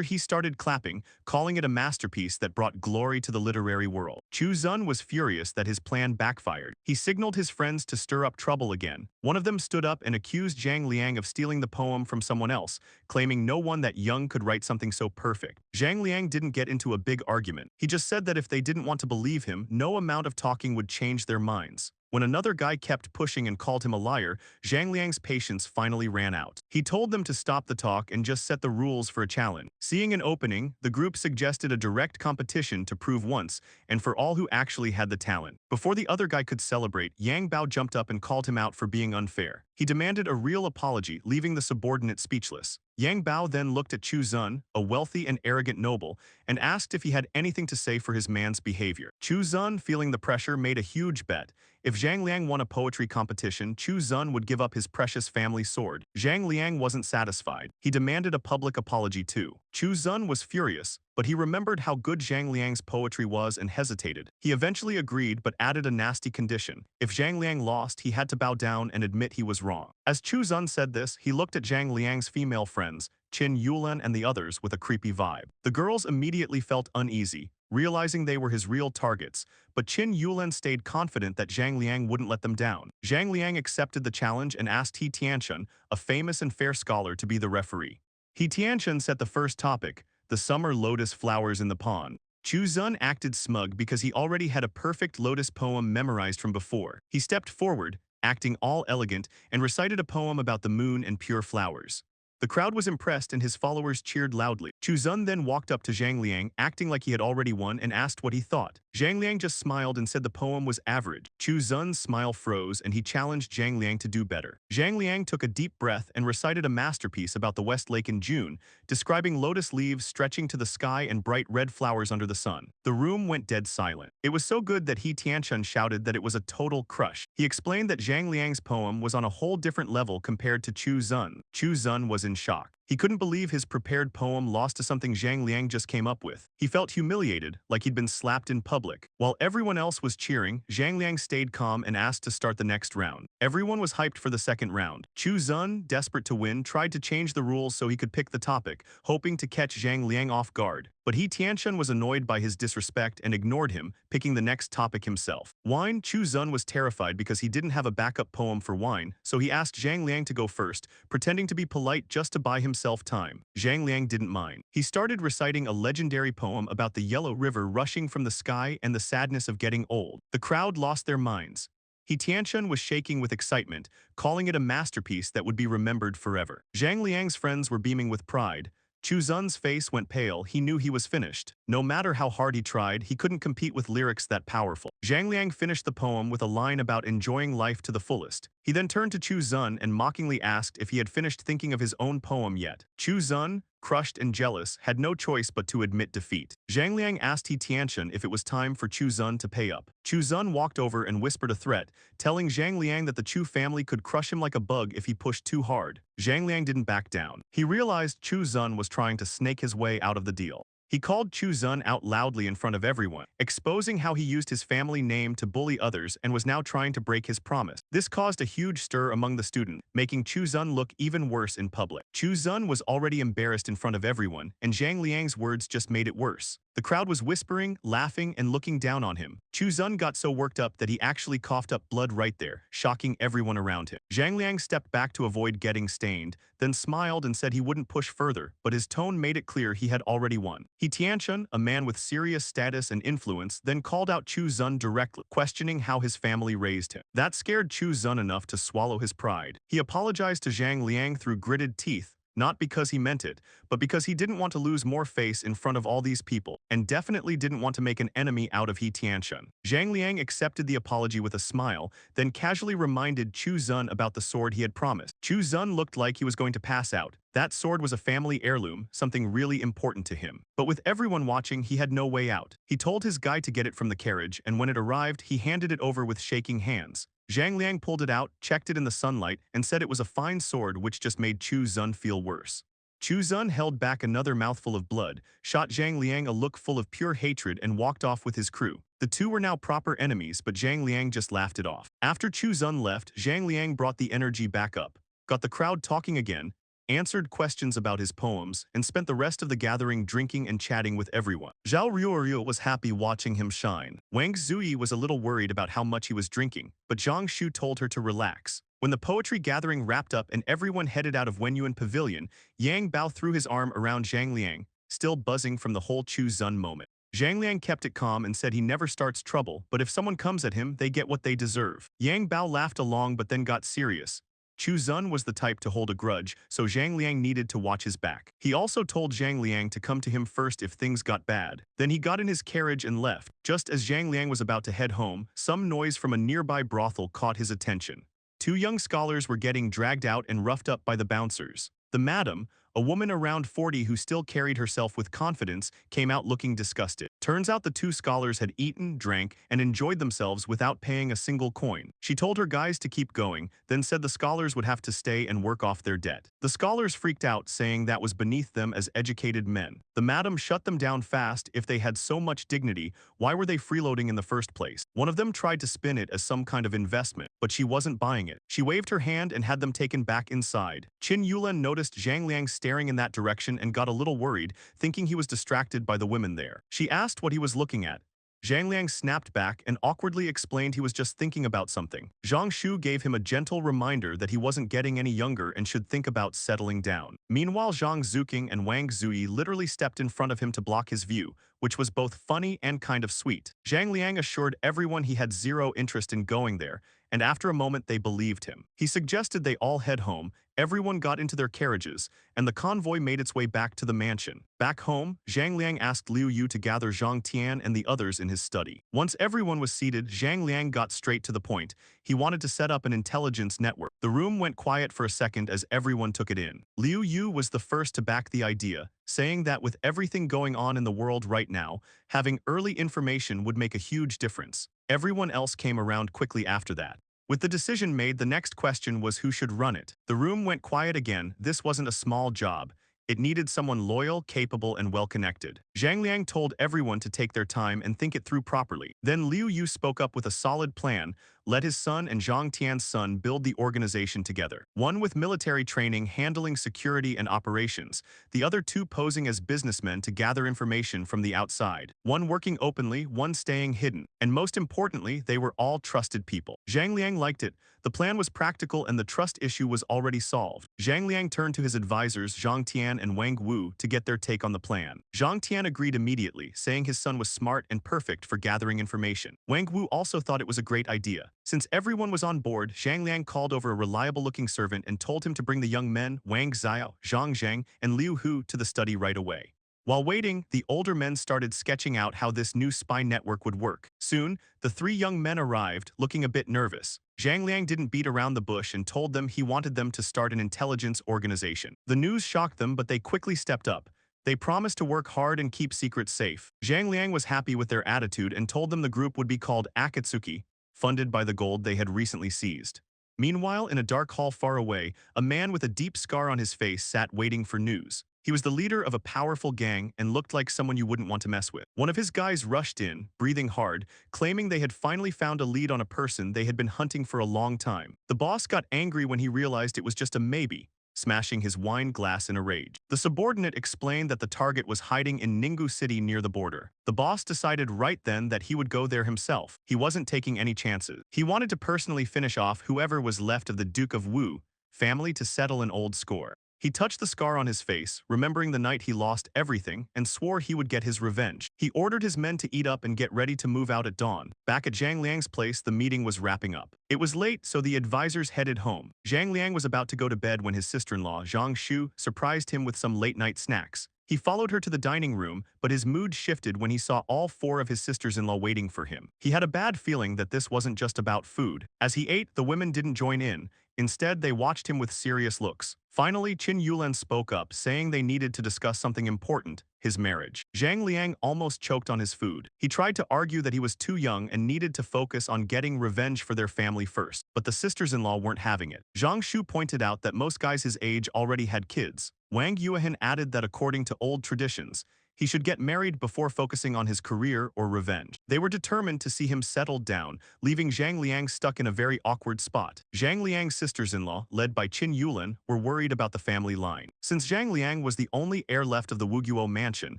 He started clapping, calling it a masterpiece that brought glory to the literary world. Chu Zun was furious that his plan backfired. He signaled his friends to stir up trouble again. One of them stood up and accused Zhang Liang of stealing the poem from someone else, claiming no one that young could write something so perfect. Zhang Liang didn't get into a big argument. He just said that if they didn't want to believe him, no amount of talking would change their minds. When another guy kept pushing and called him a liar, Zhang Liang's patience finally ran out. He told them to stop the talk and just set the rules for a challenge. Seeing an opening, the group suggested a direct competition to prove once and for all who actually had the talent. Before the other guy could celebrate, Yang Bao jumped up and called him out for being unfair. He demanded a real apology, leaving the subordinate speechless. Yang Bao then looked at Chu Zun, a wealthy and arrogant noble, and asked if he had anything to say for his man's behavior. Chu Zun, feeling the pressure, made a huge bet. If Zhang Liang won a poetry competition, Chu Zun would give up his precious family sword. Zhang Liang wasn't satisfied. He demanded a public apology too. Chu Zun was furious, but he remembered how good Zhang Liang's poetry was and hesitated. He eventually agreed but added a nasty condition. If Zhang Liang lost, he had to bow down and admit he was wrong. As Chu Zun said this, he looked at Zhang Liang's female friends, Qin Yulin and the others, with a creepy vibe. The girls immediately felt uneasy, realizing they were his real targets, but Qin Yulin stayed confident that Zhang Liang wouldn't let them down. Zhang Liang accepted the challenge and asked He Tianchen, a famous and fair scholar, to be the referee. He Tianchen set the first topic, the summer lotus flowers in the pond. Chu Zun acted smug because he already had a perfect lotus poem memorized from before. He stepped forward, acting all elegant, and recited a poem about the moon and pure flowers. The crowd was impressed and his followers cheered loudly. Chu Zun then walked up to Zhang Liang, acting like he had already won, and asked what he thought. Zhang Liang just smiled and said the poem was average. Chu Zun's smile froze and he challenged Zhang Liang to do better. Zhang Liang took a deep breath and recited a masterpiece about the West Lake in June, describing lotus leaves stretching to the sky and bright red flowers under the sun. The room went dead silent. It was so good that He Tianchen shouted that it was a total crush. He explained that Zhang Liang's poem was on a whole different level compared to Chu Zun. Chu Zun was in shock. He couldn't believe his prepared poem lost to something Zhang Liang just came up with. He felt humiliated, like he'd been slapped in public. While everyone else was cheering, Zhang Liang stayed calm and asked to start the next round. Everyone was hyped for the second round. Chu Zun, desperate to win, tried to change the rules so he could pick the topic, hoping to catch Zhang Liang off guard. But He Tianchen was annoyed by his disrespect and ignored him, picking the next topic himself. Wine. Chu Zun was terrified because he didn't have a backup poem for wine, so he asked Zhang Liang to go first, pretending to be polite just to buy himself time. Zhang Liang didn't mind. He started reciting a legendary poem about the yellow river rushing from the sky and the sadness of getting old. The crowd lost their minds. He Tianchen was shaking with excitement, calling it a masterpiece that would be remembered forever. Zhang Liang's friends were beaming with pride. Chu Zun's face went pale. He knew he was finished. No matter how hard he tried, he couldn't compete with lyrics that powerful. Zhang Liang finished the poem with a line about enjoying life to the fullest. He then turned to Chu Zun and mockingly asked if he had finished thinking of his own poem yet. Chu Zun, crushed and jealous, had no choice but to admit defeat. Zhang Liang asked He Tiantian if it was time for Chu Zun to pay up. Chu Zun walked over and whispered a threat, telling Zhang Liang that the Chu family could crush him like a bug if he pushed too hard. Zhang Liang didn't back down. He realized Chu Zun was trying to snake his way out of the deal. He called Chu Zun out loudly in front of everyone, exposing how he used his family name to bully others and was now trying to break his promise. This caused a huge stir among the students, making Chu Zun look even worse in public. Chu Zun was already embarrassed in front of everyone, and Zhang Liang's words just made it worse. The crowd was whispering, laughing, and looking down on him. Chu Zun got so worked up that he actually coughed up blood right there, shocking everyone around him. Zhang Liang stepped back to avoid getting stained, then smiled and said he wouldn't push further, but his tone made it clear he had already won. He Tiantian, a man with serious status and influence, then called out Chu Zun directly, questioning how his family raised him. That scared Chu Zun enough to swallow his pride. He apologized to Zhang Liang through gritted teeth, not because he meant it, but because he didn't want to lose more face in front of all these people, and definitely didn't want to make an enemy out of He Tiantian. Zhang Liang accepted the apology with a smile, then casually reminded Chu Zun about the sword he had promised. Chu Zun looked like he was going to pass out. That sword was a family heirloom, something really important to him. But with everyone watching, he had no way out. He told his guy to get it from the carriage, and when it arrived, he handed it over with shaking hands. Zhang Liang pulled it out, checked it in the sunlight, and said it was a fine sword, which just made Chu Zun feel worse. Chu Zun held back another mouthful of blood, shot Zhang Liang a look full of pure hatred and walked off with his crew. The two were now proper enemies, but Zhang Liang just laughed it off. After Chu Zun left, Zhang Liang brought the energy back up, got the crowd talking again, answered questions about his poems, and spent the rest of the gathering drinking and chatting with everyone. Zhao Ruoryu was happy watching him shine. Wang Zuyi was a little worried about how much he was drinking, but Zhang Shu told her to relax. When the poetry gathering wrapped up and everyone headed out of Wenyuan Pavilion, Yang Bao threw his arm around Zhang Liang, still buzzing from the whole Chu Zun moment. Zhang Liang kept it calm and said he never starts trouble, but if someone comes at him, they get what they deserve. Yang Bao laughed along but then got serious. Chu Zun was the type to hold a grudge, so Zhang Liang needed to watch his back. He also told Zhang Liang to come to him first if things got bad. Then he got in his carriage and left. Just as Zhang Liang was about to head home, some noise from a nearby brothel caught his attention. Two young scholars were getting dragged out and roughed up by the bouncers. The madam, a woman around 40 who still carried herself with confidence, came out looking disgusted. Turns out the two scholars had eaten, drank, and enjoyed themselves without paying a single coin. She told her guys to keep going, then said the scholars would have to stay and work off their debt. The scholars freaked out, saying that was beneath them as educated men. The madam shut them down fast. If they had so much dignity, why were they freeloading in the first place? One of them tried to spin it as some kind of investment, but she wasn't buying it. She waved her hand and had them taken back inside. Qin Yulan noticed Zhang Liang staring in that direction and got a little worried, thinking he was distracted by the women there. She asked what he was looking at. Zhang Liang snapped back and awkwardly explained he was just thinking about something. Zhang Shu gave him a gentle reminder that he wasn't getting any younger and should think about settling down. Meanwhile, Zhang Zuqing and Wang Zuyi literally stepped in front of him to block his view, which was both funny and kind of sweet. Zhang Liang assured everyone he had zero interest in going there, and after a moment they believed him. He suggested they all head home. Everyone got into their carriages, and the convoy made its way back to the mansion. Back home, Zhang Liang asked Liu Yu to gather Zhang Tian and the others in his study. Once everyone was seated, Zhang Liang got straight to the point. He wanted to set up an intelligence network. The room went quiet for a second as everyone took it in. Liu Yu was the first to back the idea, saying that with everything going on in the world right now, having early information would make a huge difference. Everyone else came around quickly after that. With the decision made, the next question was who should run it. The room went quiet again. This wasn't a small job. It needed someone loyal, capable, and well-connected. Zhang Liang told everyone to take their time and think it through properly. Then Liu Yu spoke up with a solid plan, let his son and Zhang Tian's son build the organization together. One with military training handling security and operations, the other two posing as businessmen to gather information from the outside. One working openly, one staying hidden. And most importantly, they were all trusted people. Zhang Liang liked it. The plan was practical and the trust issue was already solved. Zhang Liang turned to his advisors Zhang Tian and Wang Wu to get their take on the plan. Zhang Tian agreed immediately, saying his son was smart and perfect for gathering information. Wang Wu also thought it was a great idea, Since everyone was on board, Zhang Liang called over a reliable-looking servant and told him to bring the young men Wang Xiao, Zhang Zheng, and Liu Hu to the study right away. While waiting, the older men started sketching out how this new spy network would work. Soon, the three young men arrived, looking a bit nervous. Zhang Liang didn't beat around the bush and told them he wanted them to start an intelligence organization. The news shocked them, but they quickly stepped up. They promised to work hard and keep secrets safe. Zhang Liang was happy with their attitude and told them the group would be called Akatsuki, funded by the gold they had recently seized. Meanwhile, in a dark hall far away, a man with a deep scar on his face sat waiting for news. He was the leader of a powerful gang and looked like someone you wouldn't want to mess with. One of his guys rushed in, breathing hard, claiming they had finally found a lead on a person they had been hunting for a long time. The boss got angry when he realized it was just a maybe, smashing his wine glass in a rage. The subordinate explained that the target was hiding in Ninggu City near the border. The boss decided right then that he would go there himself. He wasn't taking any chances. He wanted to personally finish off whoever was left of the Duke of Wu family to settle an old score. He touched the scar on his face, remembering the night he lost everything, and swore he would get his revenge. He ordered his men to eat up and get ready to move out at dawn. Back at Zhang Liang's place, the meeting was wrapping up. It was late, so the advisors headed home. Zhang Liang was about to go to bed when his sister-in-law, Zhang Shu, surprised him with some late-night snacks. He followed her to the dining room, but his mood shifted when he saw all four of his sisters-in-law waiting for him. He had a bad feeling that this wasn't just about food. As he ate, the women didn't join in. Instead, they watched him with serious looks. Finally, Qin Yulan spoke up, saying they needed to discuss something important, his marriage. Zhang Liang almost choked on his food. He tried to argue that he was too young and needed to focus on getting revenge for their family first, but the sisters-in-law weren't having it. Zhang Shu pointed out that most guys his age already had kids. Wang Yuehan added that according to old traditions, he should get married before focusing on his career or revenge. They were determined to see him settled down, leaving Zhang Liang stuck in a very awkward spot. Zhang Liang's sisters-in-law, led by Qin Yulan, were worried about the family line. Since Zhang Liang was the only heir left of the Wuguo mansion,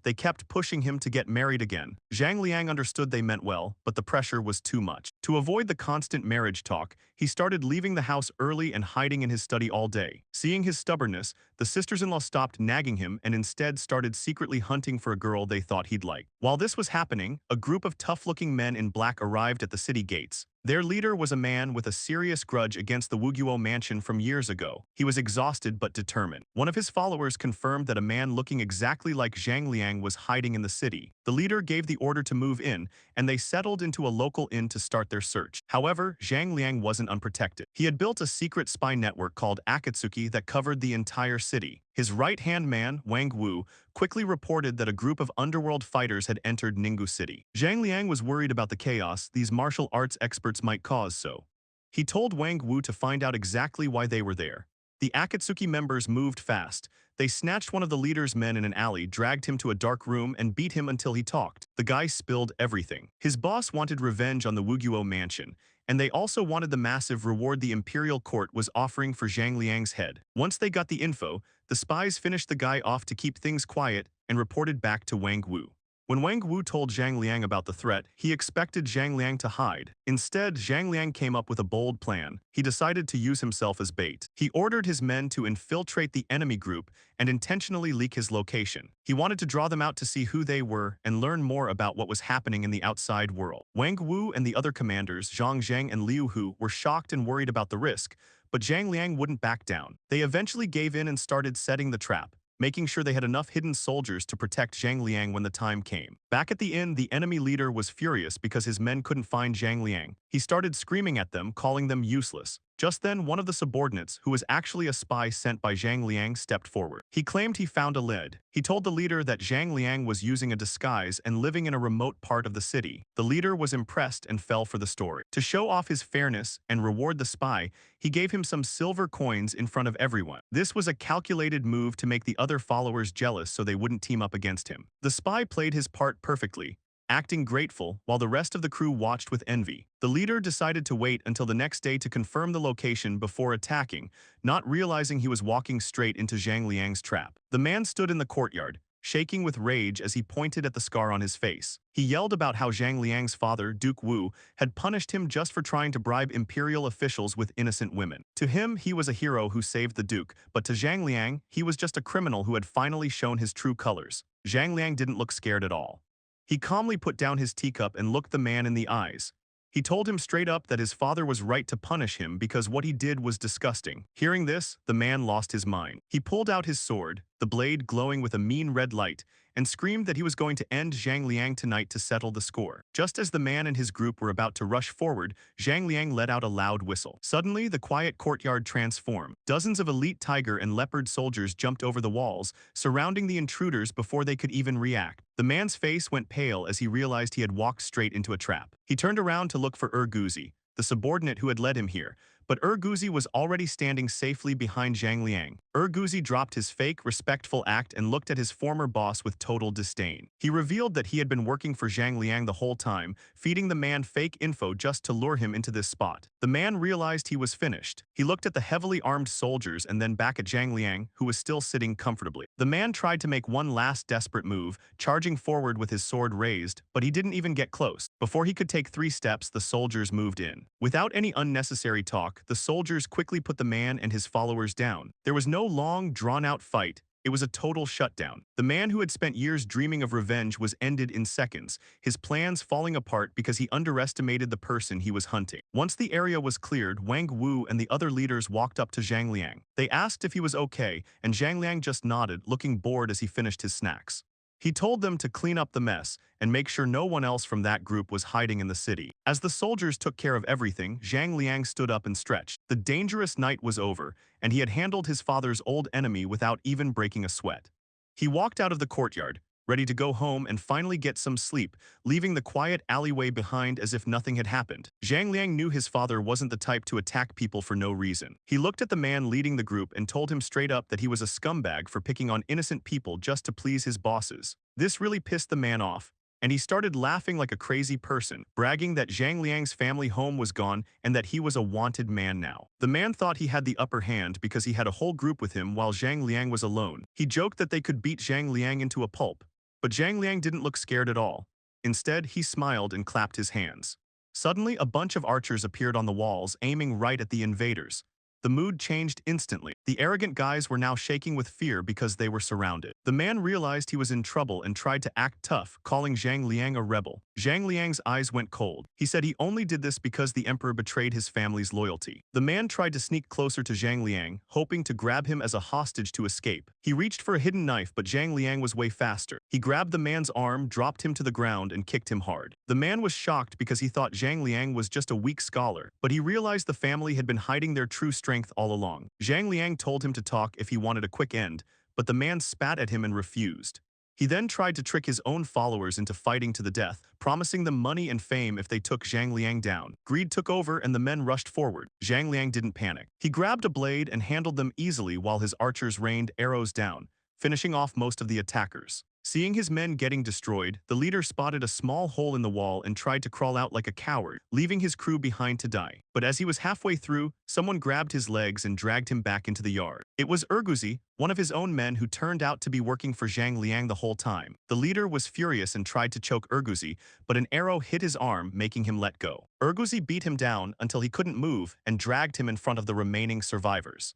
they kept pushing him to get married again. Zhang Liang understood they meant well, but the pressure was too much. To avoid the constant marriage talk, he started leaving the house early and hiding in his study all day. Seeing his stubbornness, the sisters-in-law stopped nagging him and instead started secretly hunting for a girl they thought he'd like. While this was happening, a group of tough-looking men in black arrived at the city gates. Their leader was a man with a serious grudge against the Wuguo mansion from years ago. He was exhausted but determined. One of his followers confirmed that a man looking exactly like Zhang Liang was hiding in the city. The leader gave the order to move in, and they settled into a local inn to start their search. However, Zhang Liang wasn't unprotected. He had built a secret spy network called Akatsuki that covered the entire city. His right-hand man, Wang Wu, quickly reported that a group of underworld fighters had entered Ninggu City. Zhang Liang was worried about the chaos these martial arts experts might cause, so he told Wang Wu to find out exactly why they were there. The Akatsuki members moved fast. They snatched one of the leader's men in an alley, dragged him to a dark room, and beat him until he talked. The guy spilled everything. His boss wanted revenge on the Wuguo mansion, and they also wanted the massive reward the imperial court was offering for Zhang Liang's head. Once they got the info, the spies finished the guy off to keep things quiet and reported back to Wang Wu. When Wang Wu told Zhang Liang about the threat, he expected Zhang Liang to hide. Instead, Zhang Liang came up with a bold plan. He decided to use himself as bait. He ordered his men to infiltrate the enemy group and intentionally leak his location. He wanted to draw them out to see who they were and learn more about what was happening in the outside world. Wang Wu and the other commanders, Zhang Zheng and Liu Hu, were shocked and worried about the risk, but Zhang Liang wouldn't back down. They eventually gave in and started setting the trap, making sure they had enough hidden soldiers to protect Zhang Liang when the time came. Back at the inn, the enemy leader was furious because his men couldn't find Zhang Liang. He started screaming at them, calling them useless. Just then, one of the subordinates, who was actually a spy sent by Zhang Liang, stepped forward. He claimed he found a lead. He told the leader that Zhang Liang was using a disguise and living in a remote part of the city. The leader was impressed and fell for the story. To show off his fairness and reward the spy, he gave him some silver coins in front of everyone. This was a calculated move to make the other followers jealous so they wouldn't team up against him. The spy played his part perfectly, acting grateful while the rest of the crew watched with envy. The leader decided to wait until the next day to confirm the location before attacking, not realizing he was walking straight into Zhang Liang's trap. The man stood in the courtyard, shaking with rage as he pointed at the scar on his face. He yelled about how Zhang Liang's father, Duke Wu, had punished him just for trying to bribe imperial officials with innocent women. To him, he was a hero who saved the Duke, but to Zhang Liang, he was just a criminal who had finally shown his true colors. Zhang Liang didn't look scared at all. He calmly put down his teacup and looked the man in the eyes. He told him straight up that his father was right to punish him because what he did was disgusting. Hearing this, the man lost his mind. He pulled out his sword, the blade glowing with a mean red light, and screamed that he was going to end Zhang Liang tonight to settle the score. Just as the man and his group were about to rush forward, Zhang Liang let out a loud whistle. Suddenly, the quiet courtyard transformed. Dozens of elite tiger and leopard soldiers jumped over the walls, surrounding the intruders before they could even react. The man's face went pale as he realized he had walked straight into a trap. He turned around to look for Urguzi, the subordinate who had led him here, but Urguzi was already standing safely behind Zhang Liang. Urguzi dropped his fake, respectful act and looked at his former boss with total disdain. He revealed that he had been working for Zhang Liang the whole time, feeding the man fake info just to lure him into this spot. The man realized he was finished. He looked at the heavily armed soldiers and then back at Zhang Liang, who was still sitting comfortably. The man tried to make one last desperate move, charging forward with his sword raised, but he didn't even get close. Before he could take 3 steps, the soldiers moved in. Without any unnecessary talk, the soldiers quickly put the man and his followers down. There was no long, drawn-out fight. It was a total shutdown. The man who had spent years dreaming of revenge was ended in seconds, his plans falling apart because he underestimated the person he was hunting. Once the area was cleared, Wang Wu and the other leaders walked up to Zhang Liang. They asked if he was okay, and Zhang Liang just nodded, looking bored as he finished his snacks. He told them to clean up the mess and make sure no one else from that group was hiding in the city. As the soldiers took care of everything, Zhang Liang stood up and stretched. The dangerous night was over, and he had handled his father's old enemy without even breaking a sweat. He walked out of the courtyard, ready to go home and finally get some sleep, leaving the quiet alleyway behind as if nothing had happened. Zhang Liang knew his father wasn't the type to attack people for no reason. He looked at the man leading the group and told him straight up that he was a scumbag for picking on innocent people just to please his bosses. This really pissed the man off, and he started laughing like a crazy person, bragging that Zhang Liang's family home was gone and that he was a wanted man now. The man thought he had the upper hand because he had a whole group with him while Zhang Liang was alone. He joked that they could beat Zhang Liang into a pulp, but Zhang Liang didn't look scared at all. Instead, he smiled and clapped his hands. Suddenly, a bunch of archers appeared on the walls, aiming right at the invaders. The mood changed instantly. The arrogant guys were now shaking with fear because they were surrounded. The man realized he was in trouble and tried to act tough, calling Zhang Liang a rebel. Zhang Liang's eyes went cold. He said he only did this because the emperor betrayed his family's loyalty. The man tried to sneak closer to Zhang Liang, hoping to grab him as a hostage to escape. He reached for a hidden knife, but Zhang Liang was way faster. He grabbed the man's arm, dropped him to the ground, and kicked him hard. The man was shocked because he thought Zhang Liang was just a weak scholar, but he realized the family had been hiding their true strength all along. Zhang Liang told him to talk if he wanted a quick end, but the man spat at him and refused. He then tried to trick his own followers into fighting to the death, promising them money and fame if they took Zhang Liang down. Greed took over and the men rushed forward. Zhang Liang didn't panic. He grabbed a blade and handled them easily while his archers rained arrows down, finishing off most of the attackers. Seeing his men getting destroyed, the leader spotted a small hole in the wall and tried to crawl out like a coward, leaving his crew behind to die. But as he was halfway through, someone grabbed his legs and dragged him back into the yard. It was Urguzi, one of his own men who turned out to be working for Zhang Liang the whole time. The leader was furious and tried to choke Urguzi, but an arrow hit his arm, making him let go. Urguzi beat him down until he couldn't move and dragged him in front of the remaining survivors.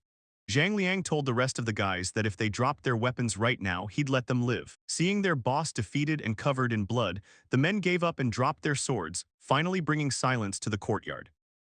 Zhang Liang told the rest of the guys that if they dropped their weapons right now, he'd let them live. Seeing their boss defeated and covered in blood, the men gave up and dropped their swords, finally bringing silence to the courtyard.